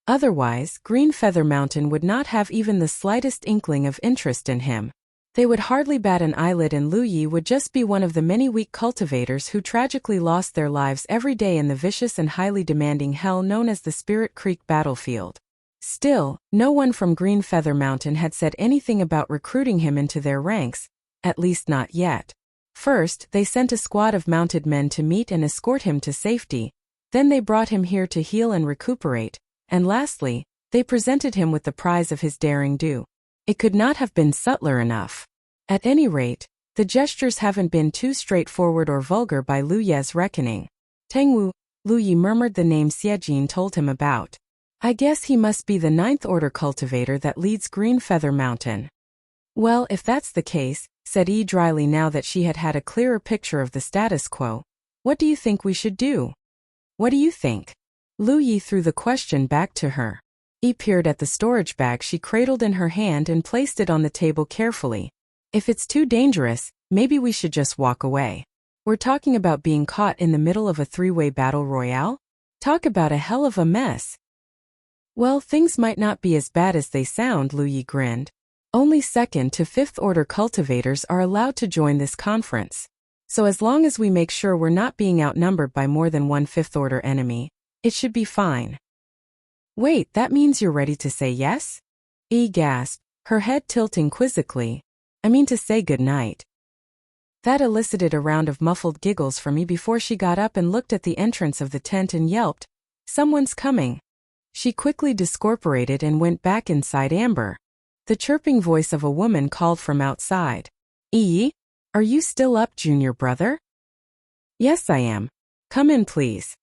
Otherwise, Green Feather Mountain would not have even the slightest inkling of interest in him. They would hardly bat an eyelid, and Luyi would just be one of the many weak cultivators who tragically lost their lives every day in the vicious and highly demanding hell known as the Spirit Creek battlefield. Still, no one from Green Feather Mountain had said anything about recruiting him into their ranks, at least not yet. First, they sent a squad of mounted men to meet and escort him to safety, then they brought him here to heal and recuperate, and lastly, they presented him with the prize of his daring do. It could not have been subtler enough. At any rate, the gestures haven't been too straightforward or vulgar by Luyi's reckoning. Tengwu, Luyi murmured the name Xiejin told him about. "I guess he must be the 9th order cultivator that leads Green Feather Mountain." "Well, if that's the case," said Yi dryly now that she had had a clearer picture of the status quo, "what do you think we should do?" "What do you think?" Luyi threw the question back to her. Yi peered at the storage bag she cradled in her hand and placed it on the table carefully. "If it's too dangerous, maybe we should just walk away. We're talking about being caught in the middle of a 3-way battle royale? Talk about a hell of a mess." "Well, things might not be as bad as they sound," Luyi grinned. "Only 2nd to 5th order cultivators are allowed to join this conference. So as long as we make sure we're not being outnumbered by more than one 5th order enemy, it should be fine." "Wait, that means you're ready to say yes?" Yi gasped, her head tilting quizzically. "I mean to say good night." That elicited a round of muffled giggles from Yi before she got up and looked at the entrance of the tent and yelped, "Someone's coming." She quickly discorporated and went back inside Amber. The chirping voice of a woman called from outside. "Yi, are you still up, junior brother?" "Yes, I am. Come in, please."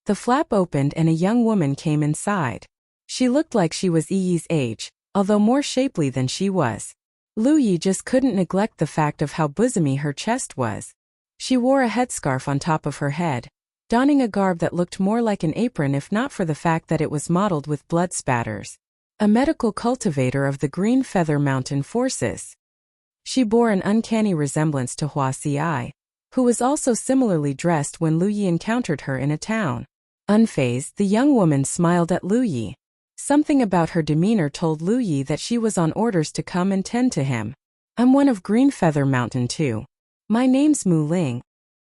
The flap opened and a young woman came inside. She looked like she was Yi's age, although more shapely than she was. Luyi just couldn't neglect the fact of how bosomy her chest was. She wore a headscarf on top of her head, donning a garb that looked more like an apron if not for the fact that it was mottled with blood spatters. A medical cultivator of the Green Feather Mountain forces. She bore an uncanny resemblance to Wuxia, who was also similarly dressed when Luyi encountered her in a town. Unfazed, the young woman smiled at Luyi. Something about her demeanor told Luyi that she was on orders to come and tend to him. "I'm one of Green Feather Mountain too. My name's Mu Ling."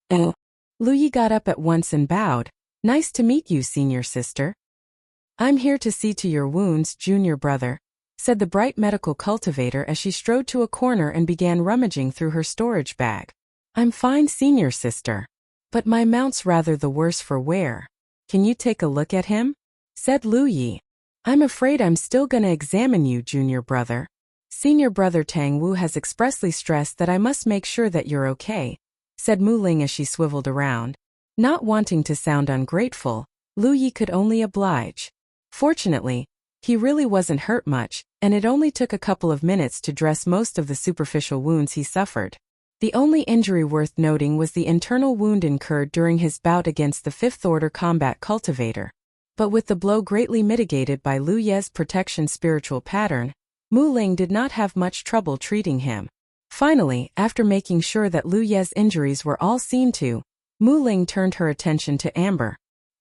"Oh." Luyi got up at once and bowed. "Nice to meet you, senior sister." "I'm here to see to your wounds, junior brother," said the bright medical cultivator as she strode to a corner and began rummaging through her storage bag. "I'm fine, senior sister. But my mount's rather the worse for wear. Can you take a look at him?" said Luyi. "I'm afraid I'm still gonna examine you, junior brother. Senior brother Tang Wu has expressly stressed that I must make sure that you're okay," said Mu Ling as she swiveled around. Not wanting to sound ungrateful, Luyi could only oblige. Fortunately, He really wasn't hurt much, and it only took a couple of minutes to dress most of the superficial wounds he suffered. The only injury worth noting was the internal wound incurred during his bout against the Fifth-Order combat cultivator. But with the blow greatly mitigated by Lu Ye's protection spiritual pattern, Mu Ling did not have much trouble treating him. Finally, after making sure that Lu Ye's injuries were all seen to, Mu Ling turned her attention to Amber.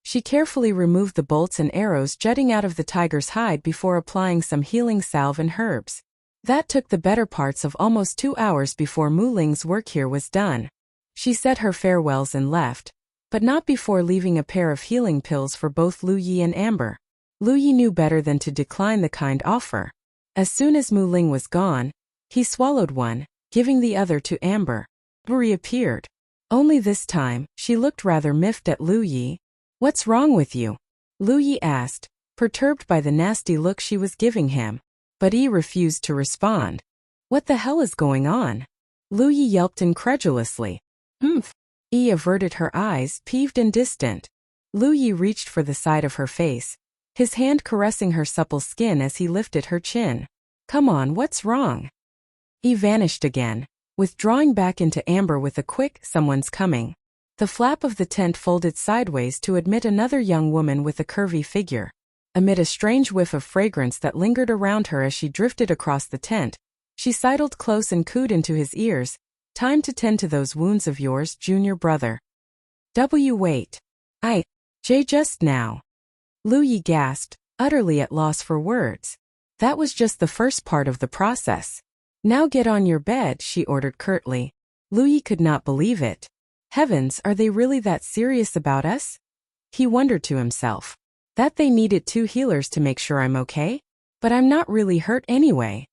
She carefully removed the bolts and arrows jutting out of the tiger's hide before applying some healing salve and herbs. That took the better parts of almost 2 hours before Mu Ling's work here was done. She said her farewells and left, but not before leaving a pair of healing pills for both Lu Yi and Amber. Lu Yi knew better than to decline the kind offer. As soon as Mu Ling was gone, he swallowed one, giving the other to Amber. Reappeared. Only this time, she looked rather miffed at Lu Yi. "What's wrong with you?" Lu Yi asked, perturbed by the nasty look she was giving him. But he refused to respond. "What the hell is going on?" Lu Yi yelped incredulously. "Humph." Yi averted her eyes, peeved and distant. Lu Yi reached for the side of her face, his hand caressing her supple skin as he lifted her chin. "Come on, what's wrong?" Yi vanished again, withdrawing back into Amber with a quick, "Someone's coming." The flap of the tent folded sideways to admit another young woman with a curvy figure. Amid a strange whiff of fragrance that lingered around her as she drifted across the tent, she sidled close and cooed into his ears, "Time to tend to those wounds of yours, junior brother." Wait. Jay just now." Lu Yi gasped, utterly at loss for words. That was just the first part of the process. "Now get on your bed," she ordered curtly. Lu Yi could not believe it. Heavens, are they really that serious about us? He wondered to himself. That they needed 2 healers to make sure I'm okay? But I'm not really hurt anyway.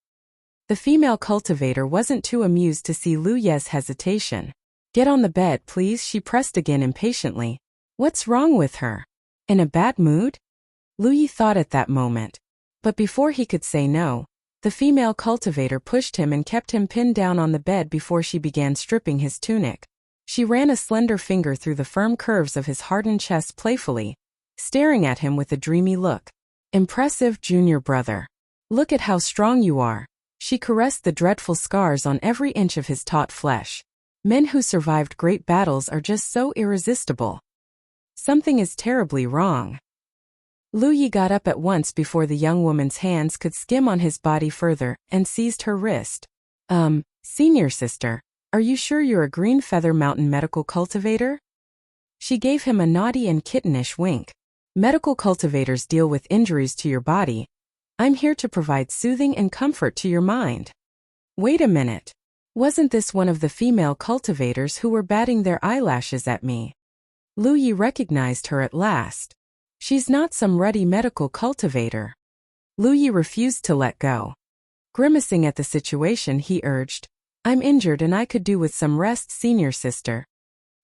The female cultivator wasn't too amused to see Lu Ye's hesitation. "Get on the bed, please," she pressed again impatiently. What's wrong with her? In a bad mood? Lu Yi thought at that moment. But before he could say no, the female cultivator pushed him and kept him pinned down on the bed before she began stripping his tunic. She ran a slender finger through the firm curves of his hardened chest playfully, staring at him with a dreamy look. "Impressive, junior brother. Look at how strong you are." She caressed the dreadful scars on every inch of his taut flesh. Men who survived great battles are just so irresistible. Something is terribly wrong. Lu Yi got up at once before the young woman's hands could skim on his body further, and seized her wrist. Senior sister, are you sure you're a Green Feather Mountain medical cultivator?" She gave him a naughty and kittenish wink. "Medical cultivators deal with injuries to your body. I'm here to provide soothing and comfort to your mind." Wait a minute. Wasn't this one of the female cultivators who were batting their eyelashes at me? Lu Yi recognized her at last. She's not some ruddy medical cultivator. Lu Yi refused to let go. Grimacing at the situation, he urged, "I'm injured and I could do with some rest, senior sister."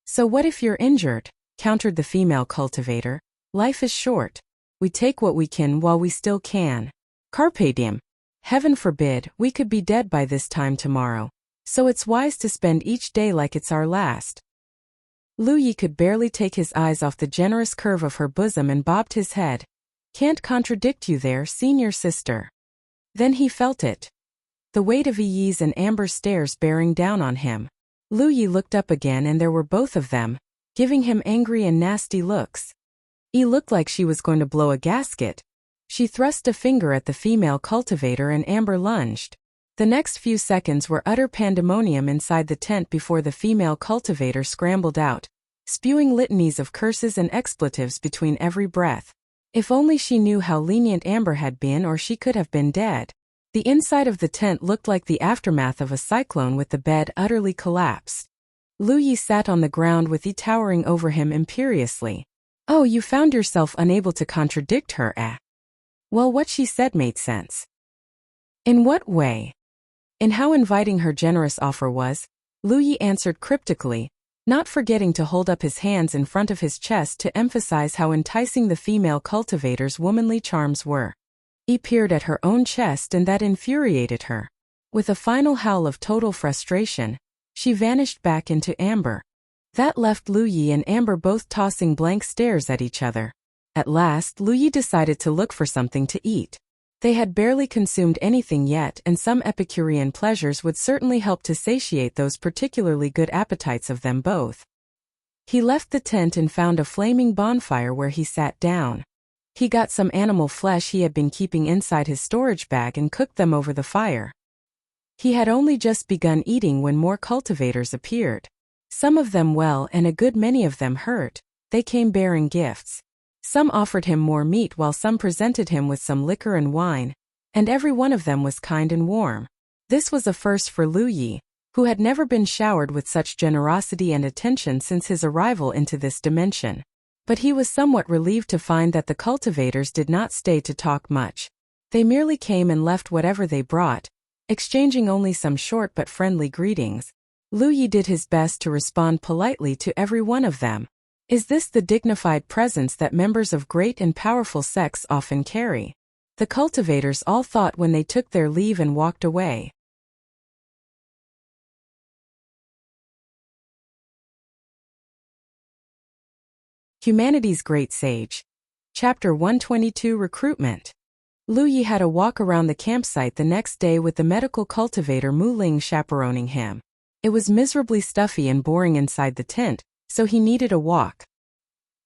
"So what if you're injured?" countered the female cultivator. "Life is short. We take what we can while we still can. Carpe diem. Heaven forbid, we could be dead by this time tomorrow. So it's wise to spend each day like it's our last." Lu Yi could barely take his eyes off the generous curve of her bosom and bobbed his head. "Can't contradict you there, senior sister." Then he felt it. The weight of Yi's and Amber's stares bearing down on him. Lu Yi looked up again and there were both of them, giving him angry and nasty looks. Yi looked like she was going to blow a gasket. She thrust a finger at the female cultivator and Amber lunged. The next few seconds were utter pandemonium inside the tent before the female cultivator scrambled out, spewing litanies of curses and expletives between every breath. If only she knew how lenient Amber had been, or she could have been dead. The inside of the tent looked like the aftermath of a cyclone, with the bed utterly collapsed. Lu Yi sat on the ground with Yi towering over him imperiously. "Oh, you found yourself unable to contradict her, eh?" Well, what she said made sense. In what way? In how inviting her generous offer was, Lu Yi answered cryptically, not forgetting to hold up his hands in front of his chest to emphasize how enticing the female cultivator's womanly charms were. He peered at her own chest, and that infuriated her. With a final howl of total frustration, she vanished back into Amber. That left Lu Yi and Amber both tossing blank stares at each other. At last, Lu Yi decided to look for something to eat. They had barely consumed anything yet, and some Epicurean pleasures would certainly help to satiate those particularly good appetites of them both. He left the tent and found a flaming bonfire where he sat down. He got some animal flesh he had been keeping inside his storage bag and cooked them over the fire. He had only just begun eating when more cultivators appeared. Some of them well and a good many of them hurt. They came bearing gifts. Some offered him more meat while some presented him with some liquor and wine, and every one of them was kind and warm. This was a first for Lu Yi, who had never been showered with such generosity and attention since his arrival into this dimension. But he was somewhat relieved to find that the cultivators did not stay to talk much. They merely came and left whatever they brought, exchanging only some short but friendly greetings. Lu Yi did his best to respond politely to every one of them. Is this the dignified presence that members of great and powerful sects often carry? The cultivators all thought when they took their leave and walked away. Humanity's Great Sage. Chapter 122 Recruitment. Lu Yi had a walk around the campsite the next day with the medical cultivator Mu Ling chaperoning him. It was miserably stuffy and boring inside the tent, so he needed a walk.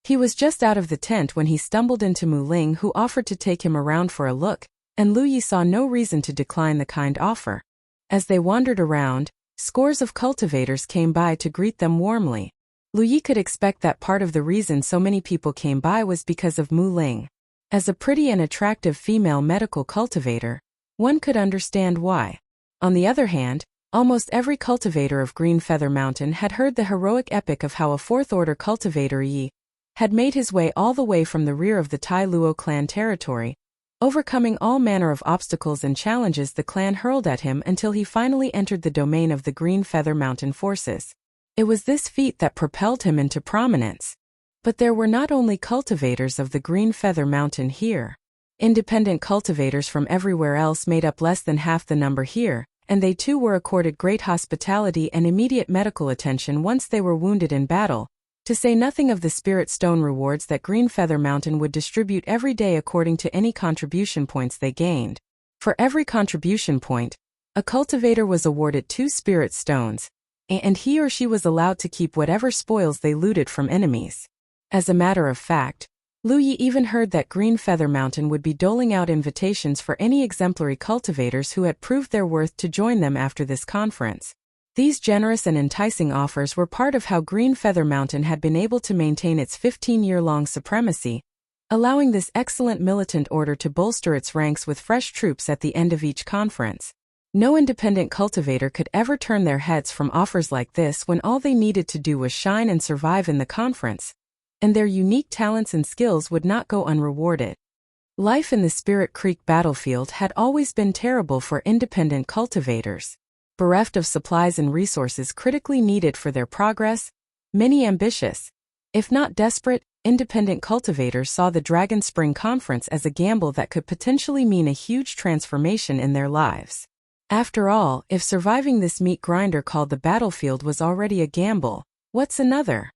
He was just out of the tent when he stumbled into Mu Ling, who offered to take him around for a look, and Lu Yi saw no reason to decline the kind offer. As they wandered around, scores of cultivators came by to greet them warmly. Lu Yi could expect that part of the reason so many people came by was because of Mu Ling. As a pretty and attractive female medical cultivator, one could understand why. On the other hand, almost every cultivator of Green Feather Mountain had heard the heroic epic of how a fourth-order cultivator Yi had made his way all the way from the rear of the Tai Luo clan territory, overcoming all manner of obstacles and challenges the clan hurled at him until he finally entered the domain of the Green Feather Mountain forces. It was this feat that propelled him into prominence. But there were not only cultivators of the Green Feather Mountain here. Independent cultivators from everywhere else made up less than half the number here, and they too were accorded great hospitality and immediate medical attention once they were wounded in battle, to say nothing of the spirit stone rewards that Green Feather Mountain would distribute every day according to any contribution points they gained. For every contribution point, a cultivator was awarded 2 spirit stones, and he or she was allowed to keep whatever spoils they looted from enemies. As a matter of fact, Lu Yi even heard that Green Feather Mountain would be doling out invitations for any exemplary cultivators who had proved their worth to join them after this conference. These generous and enticing offers were part of how Green Feather Mountain had been able to maintain its 15-year-long supremacy, allowing this excellent militant order to bolster its ranks with fresh troops at the end of each conference. No independent cultivator could ever turn their heads from offers like this when all they needed to do was shine and survive in the conference, and their unique talents and skills would not go unrewarded. Life in the Spirit Creek battlefield had always been terrible for independent cultivators. Bereft of supplies and resources critically needed for their progress, many ambitious, if not desperate, independent cultivators saw the Dragon Spring Conference as a gamble that could potentially mean a huge transformation in their lives. After all, if surviving this meat grinder called the battlefield was already a gamble, what's another?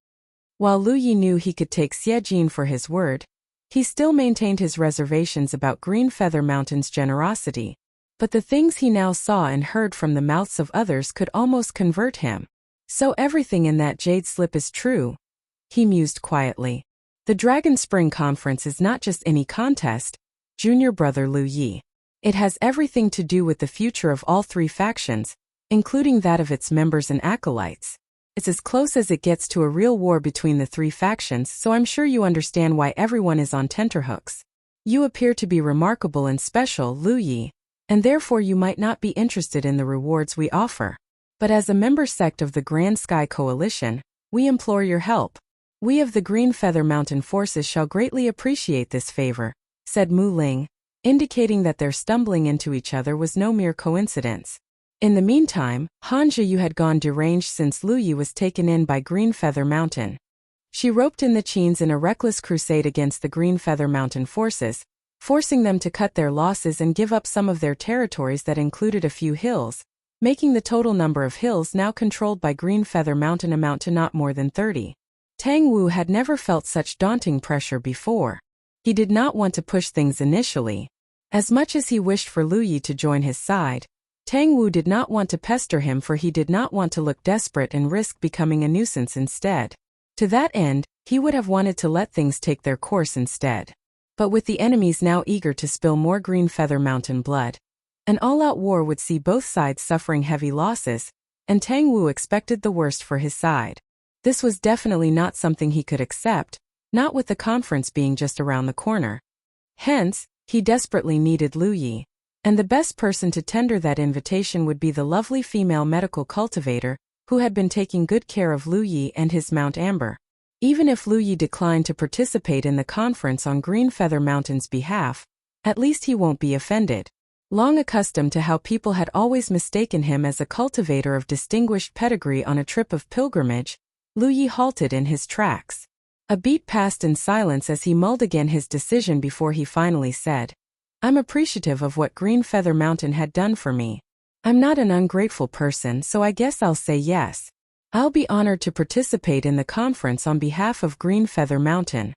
While Lu Yi knew he could take Xie Jin for his word, he still maintained his reservations about Green Feather Mountain's generosity, but the things he now saw and heard from the mouths of others could almost convert him. So everything in that jade slip is true, he mused quietly. The Dragon Spring Conference is not just any contest, junior brother Lu Yi. It has everything to do with the future of all 3 factions, including that of its members and acolytes. It's as close as it gets to a real war between the 3 factions, so I'm sure you understand why everyone is on tenterhooks. You appear to be remarkable and special, Lu Yi, and therefore you might not be interested in the rewards we offer. But as a member sect of the Grand Sky Coalition, we implore your help. We of the Green Feather Mountain forces shall greatly appreciate this favor, said Mu Ling, indicating that their stumbling into each other was no mere coincidence. In the meantime, Han Zhiyu had gone deranged since Lu Yi was taken in by Green Feather Mountain. She roped in the Qins in a reckless crusade against the Green Feather Mountain forces, forcing them to cut their losses and give up some of their territories that included a few hills, making the total number of hills now controlled by Green Feather Mountain amount to not more than 30. Tang Wu had never felt such daunting pressure before. He did not want to push things initially. As much as he wished for Lu Yi to join his side, Tang Wu did not want to pester him, for he did not want to look desperate and risk becoming a nuisance instead. To that end, he would have wanted to let things take their course instead. But with the enemies now eager to spill more Green Feather Mountain blood, an all-out war would see both sides suffering heavy losses, and Tang Wu expected the worst for his side. This was definitely not something he could accept, not with the conference being just around the corner. Hence, he desperately needed Lu Yi, and the best person to tender that invitation would be the lovely female medical cultivator, who had been taking good care of Lu Yi and his Mount Amber. Even if Lu Yi declined to participate in the conference on Green Feather Mountain's behalf, at least he won't be offended. Long accustomed to how people had always mistaken him as a cultivator of distinguished pedigree on a trip of pilgrimage, Lu Yi halted in his tracks. A beat passed in silence as he mulled again his decision before he finally said, "I'm appreciative of what Green Feather Mountain had done for me. I'm not an ungrateful person, so I guess I'll say yes. I'll be honored to participate in the conference on behalf of Green Feather Mountain."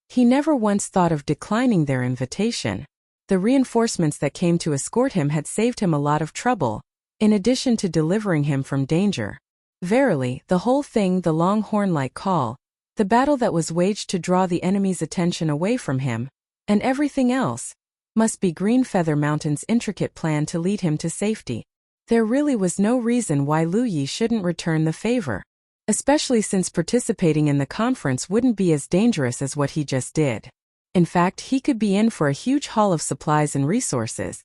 He never once thought of declining their invitation. The reinforcements that came to escort him had saved him a lot of trouble, in addition to delivering him from danger. Verily, the whole thing, the long horn-like call, the battle that was waged to draw the enemy's attention away from him, and everything else, must be Green Feather Mountain's intricate plan to lead him to safety. There really was no reason why Lu Yi shouldn't return the favor, especially since participating in the conference wouldn't be as dangerous as what he just did. In fact, he could be in for a huge haul of supplies and resources.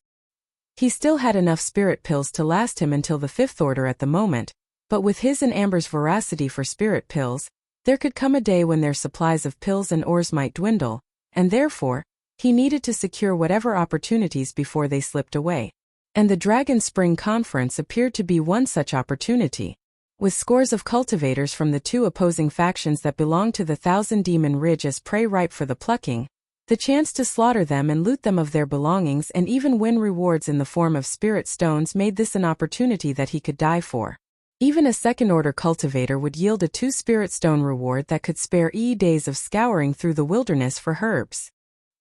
He still had enough spirit pills to last him until the Fifth Order at the moment, but with his and Amber's voracity for spirit pills, there could come a day when their supplies of pills and ores might dwindle, and therefore, he needed to secure whatever opportunities before they slipped away. And the Dragon Spring Conference appeared to be one such opportunity. With scores of cultivators from the two opposing factions that belonged to the Thousand Demon Ridge as prey ripe for the plucking, the chance to slaughter them and loot them of their belongings and even win rewards in the form of spirit stones made this an opportunity that he could die for. Even a second-order cultivator would yield a 2 spirit stone reward that could spare days of scouring through the wilderness for herbs.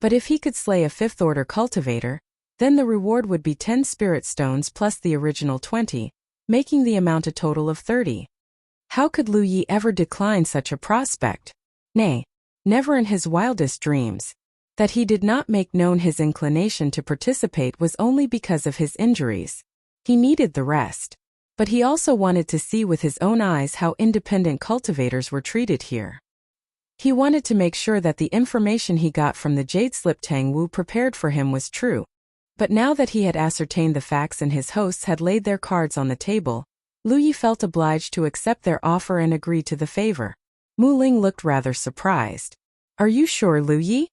But if he could slay a 5th-order cultivator, then the reward would be 10 spirit stones plus the original 20, making the amount a total of 30. How could Lu Yi ever decline such a prospect? Nay, never in his wildest dreams. That he did not make known his inclination to participate was only because of his injuries. He needed the rest. But he also wanted to see with his own eyes how independent cultivators were treated here. He wanted to make sure that the information he got from the Jade Slip Tang Wu prepared for him was true. But now that he had ascertained the facts and his hosts had laid their cards on the table, Lu Yi felt obliged to accept their offer and agree to the favor. Mu Ling looked rather surprised. "Are you sure, Lu Yi?"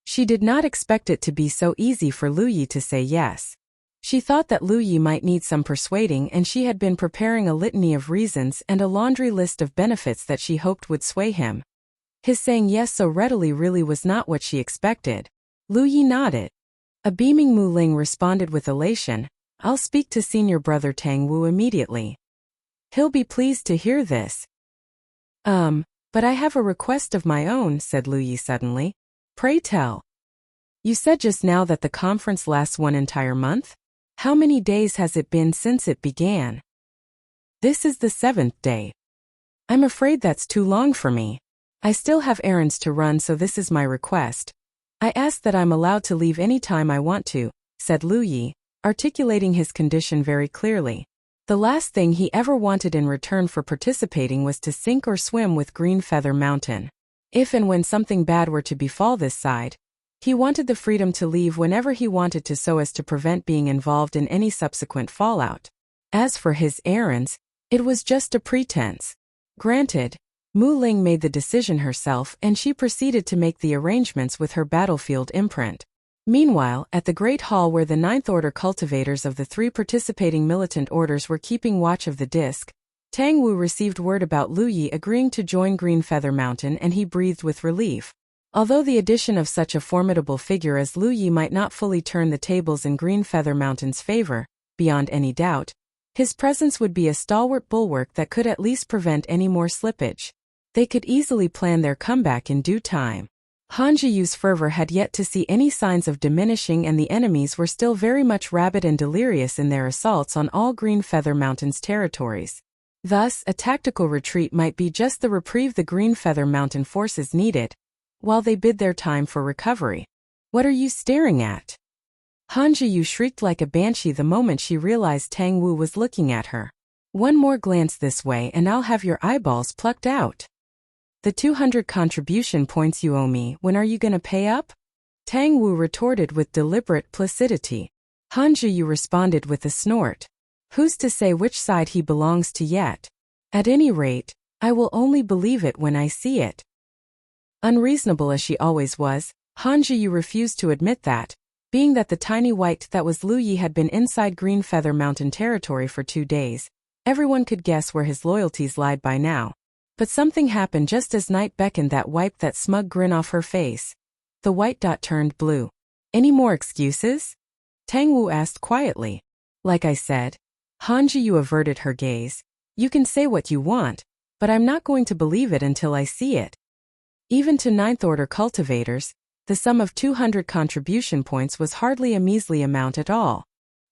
She did not expect it to be so easy for Lu Yi to say yes. She thought that Lu Yi might need some persuading, and she had been preparing a litany of reasons and a laundry list of benefits that she hoped would sway him. His saying yes so readily really was not what she expected. Lu Yi nodded. A beaming Mu Ling responded with elation, "I'll speak to senior brother Tang Wu immediately. He'll be pleased to hear this." But I have a request of my own," said Lu Yi suddenly. "Pray tell. You said just now that the conference lasts one entire month? How many days has it been since it began?" "This is the 7th day. I'm afraid that's too long for me. I still have errands to run, so this is my request. I ask that I'm allowed to leave any time I want to," said Lu Yi, articulating his condition very clearly. The last thing he ever wanted in return for participating was to sink or swim with Green Feather Mountain. If and when something bad were to befall this side, he wanted the freedom to leave whenever he wanted to so as to prevent being involved in any subsequent fallout. As for his errands, it was just a pretense. Granted, Mu Ling made the decision herself and she proceeded to make the arrangements with her battlefield imprint. Meanwhile, at the Great Hall where the 9th Order cultivators of the 3 participating militant orders were keeping watch of the disc, Tang Wu received word about Lu Yi agreeing to join Green Feather Mountain and he breathed with relief. Although the addition of such a formidable figure as Lu Yi might not fully turn the tables in Green Feather Mountain's favor, beyond any doubt, his presence would be a stalwart bulwark that could at least prevent any more slippage. They could easily plan their comeback in due time. Han Zhiyu's fervor had yet to see any signs of diminishing, and the enemies were still very much rabid and delirious in their assaults on all Green Feather Mountain's territories. Thus, a tactical retreat might be just the reprieve the Green Feather Mountain forces needed, while they bid their time for recovery. "What are you staring at?" Han Zhiyu shrieked like a banshee the moment she realized Tang Wu was looking at her. "One more glance this way and I'll have your eyeballs plucked out." "The 200 contribution points you owe me, when are you gonna pay up?" Tang Wu retorted with deliberate placidity. Han Zhiyu responded with a snort. "Who's to say which side he belongs to yet? At any rate, I will only believe it when I see it." Unreasonable as she always was, Han Zhiyu refused to admit that, being that the tiny wight that was Lu Yi had been inside Green Feather Mountain territory for 2 days, everyone could guess where his loyalties lied by now. But something happened just as night beckoned that wiped that smug grin off her face. The white dot turned blue. "Any more excuses?" Tang Wu asked quietly. "Like I said." Han Zhiyu averted her gaze. "You can say what you want, but I'm not going to believe it until I see it." Even to Ninth Order cultivators, the sum of 200 contribution points was hardly a measly amount at all.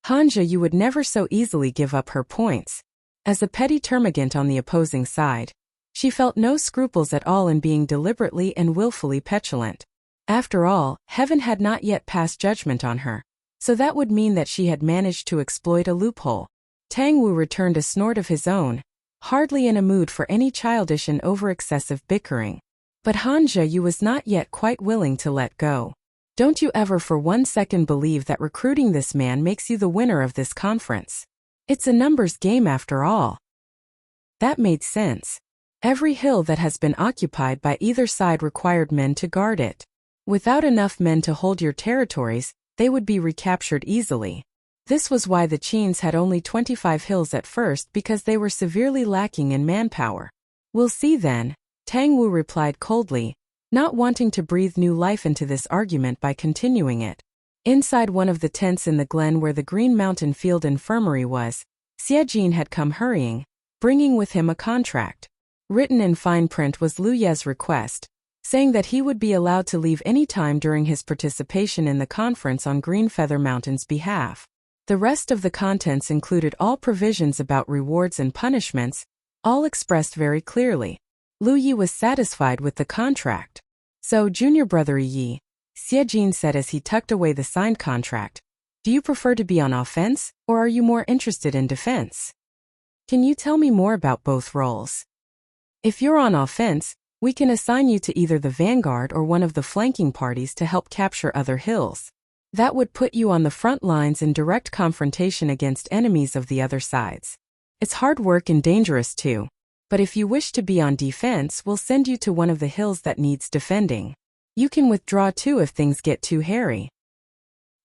Han Zhiyu would never so easily give up her points. As a petty termagant on the opposing side, she felt no scruples at all in being deliberately and willfully petulant. After all, heaven had not yet passed judgment on her, so that would mean that she had managed to exploit a loophole. Tang Wu returned a snort of his own, hardly in a mood for any childish and over-excessive bickering. But Han Zhiyu was not yet quite willing to let go. "Don't you ever for 1 second believe that recruiting this man makes you the winner of this conference. It's a numbers game after all." That made sense. Every hill that has been occupied by either side required men to guard it. Without enough men to hold your territories, they would be recaptured easily. This was why the Qins had only 25 hills at first, because they were severely lacking in manpower. "We'll see then," Tang Wu replied coldly, not wanting to breathe new life into this argument by continuing it. Inside one of the tents in the glen where the Green Mountain Field Infirmary was, Xie Jin had come hurrying, bringing with him a contract. Written in fine print was Lu Ye's request, saying that he would be allowed to leave any time during his participation in the conference on Green Feather Mountain's behalf. The rest of the contents included all provisions about rewards and punishments, all expressed very clearly. Lu Yi was satisfied with the contract. "So, junior brother Yi," Xie Jin said as he tucked away the signed contract, "do you prefer to be on offense, or are you more interested in defense? Can you tell me more about both roles? If you're on offense, we can assign you to either the vanguard or one of the flanking parties to help capture other hills. That would put you on the front lines in direct confrontation against enemies of the other sides. It's hard work and dangerous too. But if you wish to be on defense, we'll send you to one of the hills that needs defending. You can withdraw too if things get too hairy."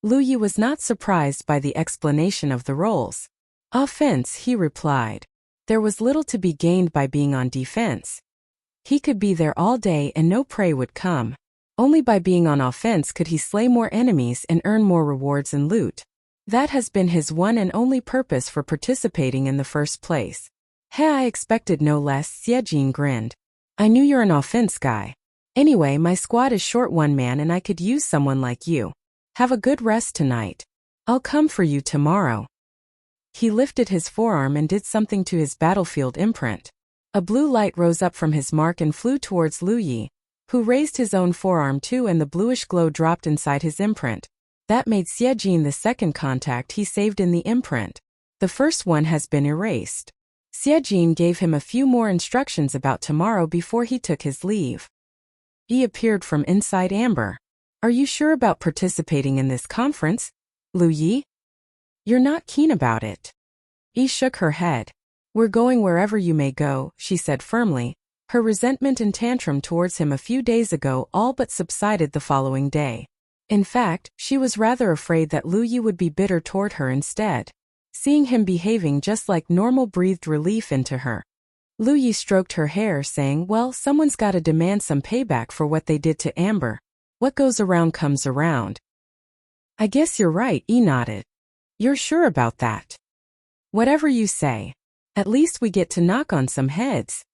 Lu Yi was not surprised by the explanation of the roles. "Offense," he replied. There was little to be gained by being on defense. He could be there all day and no prey would come. Only by being on offense could he slay more enemies and earn more rewards and loot. That has been his one and only purpose for participating in the first place. "Hey, I expected no less," Xie Jin grinned. "I knew you're an offense guy. Anyway, my squad is short one man and I could use someone like you. Have a good rest tonight. I'll come for you tomorrow." He lifted his forearm and did something to his battlefield imprint. A blue light rose up from his mark and flew towards Lu Yi, who raised his own forearm too, and the bluish glow dropped inside his imprint. That made Xie Jin the second contact he saved in the imprint. The first one has been erased. Xie Jin gave him a few more instructions about tomorrow before he took his leave. He appeared from inside amber. "Are you sure about participating in this conference, Lu Yi? You're not keen about it?" Yi shook her head. "We're going wherever you may go," she said firmly. Her resentment and tantrum towards him a few days ago all but subsided the following day. In fact, she was rather afraid that Lu Yi would be bitter toward her instead. Seeing him behaving just like normal breathed relief into her. Lu Yi stroked her hair, saying, "Well, someone's gotta demand some payback for what they did to Amber. What goes around comes around." "I guess you're right," Yi nodded. "You're sure about that?" "Whatever you say. At least we get to knock on some heads,"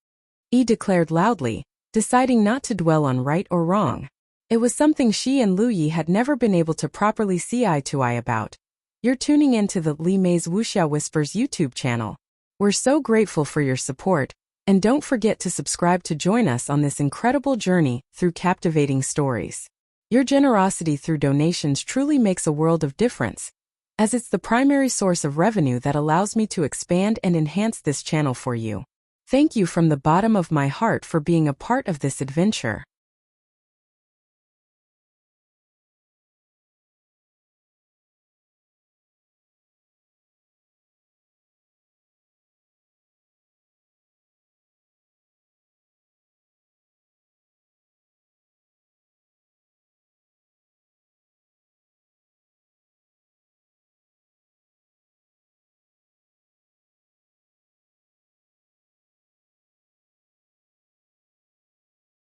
Yi declared loudly, deciding not to dwell on right or wrong. It was something she and Luyi had never been able to properly see eye to eye about. You're tuning into the Li Mei's Wuxia Whispers YouTube channel. We're so grateful for your support, and don't forget to subscribe to join us on this incredible journey through captivating stories. Your generosity through donations truly makes a world of difference, as it's the primary source of revenue that allows me to expand and enhance this channel for you. Thank you from the bottom of my heart for being a part of this adventure.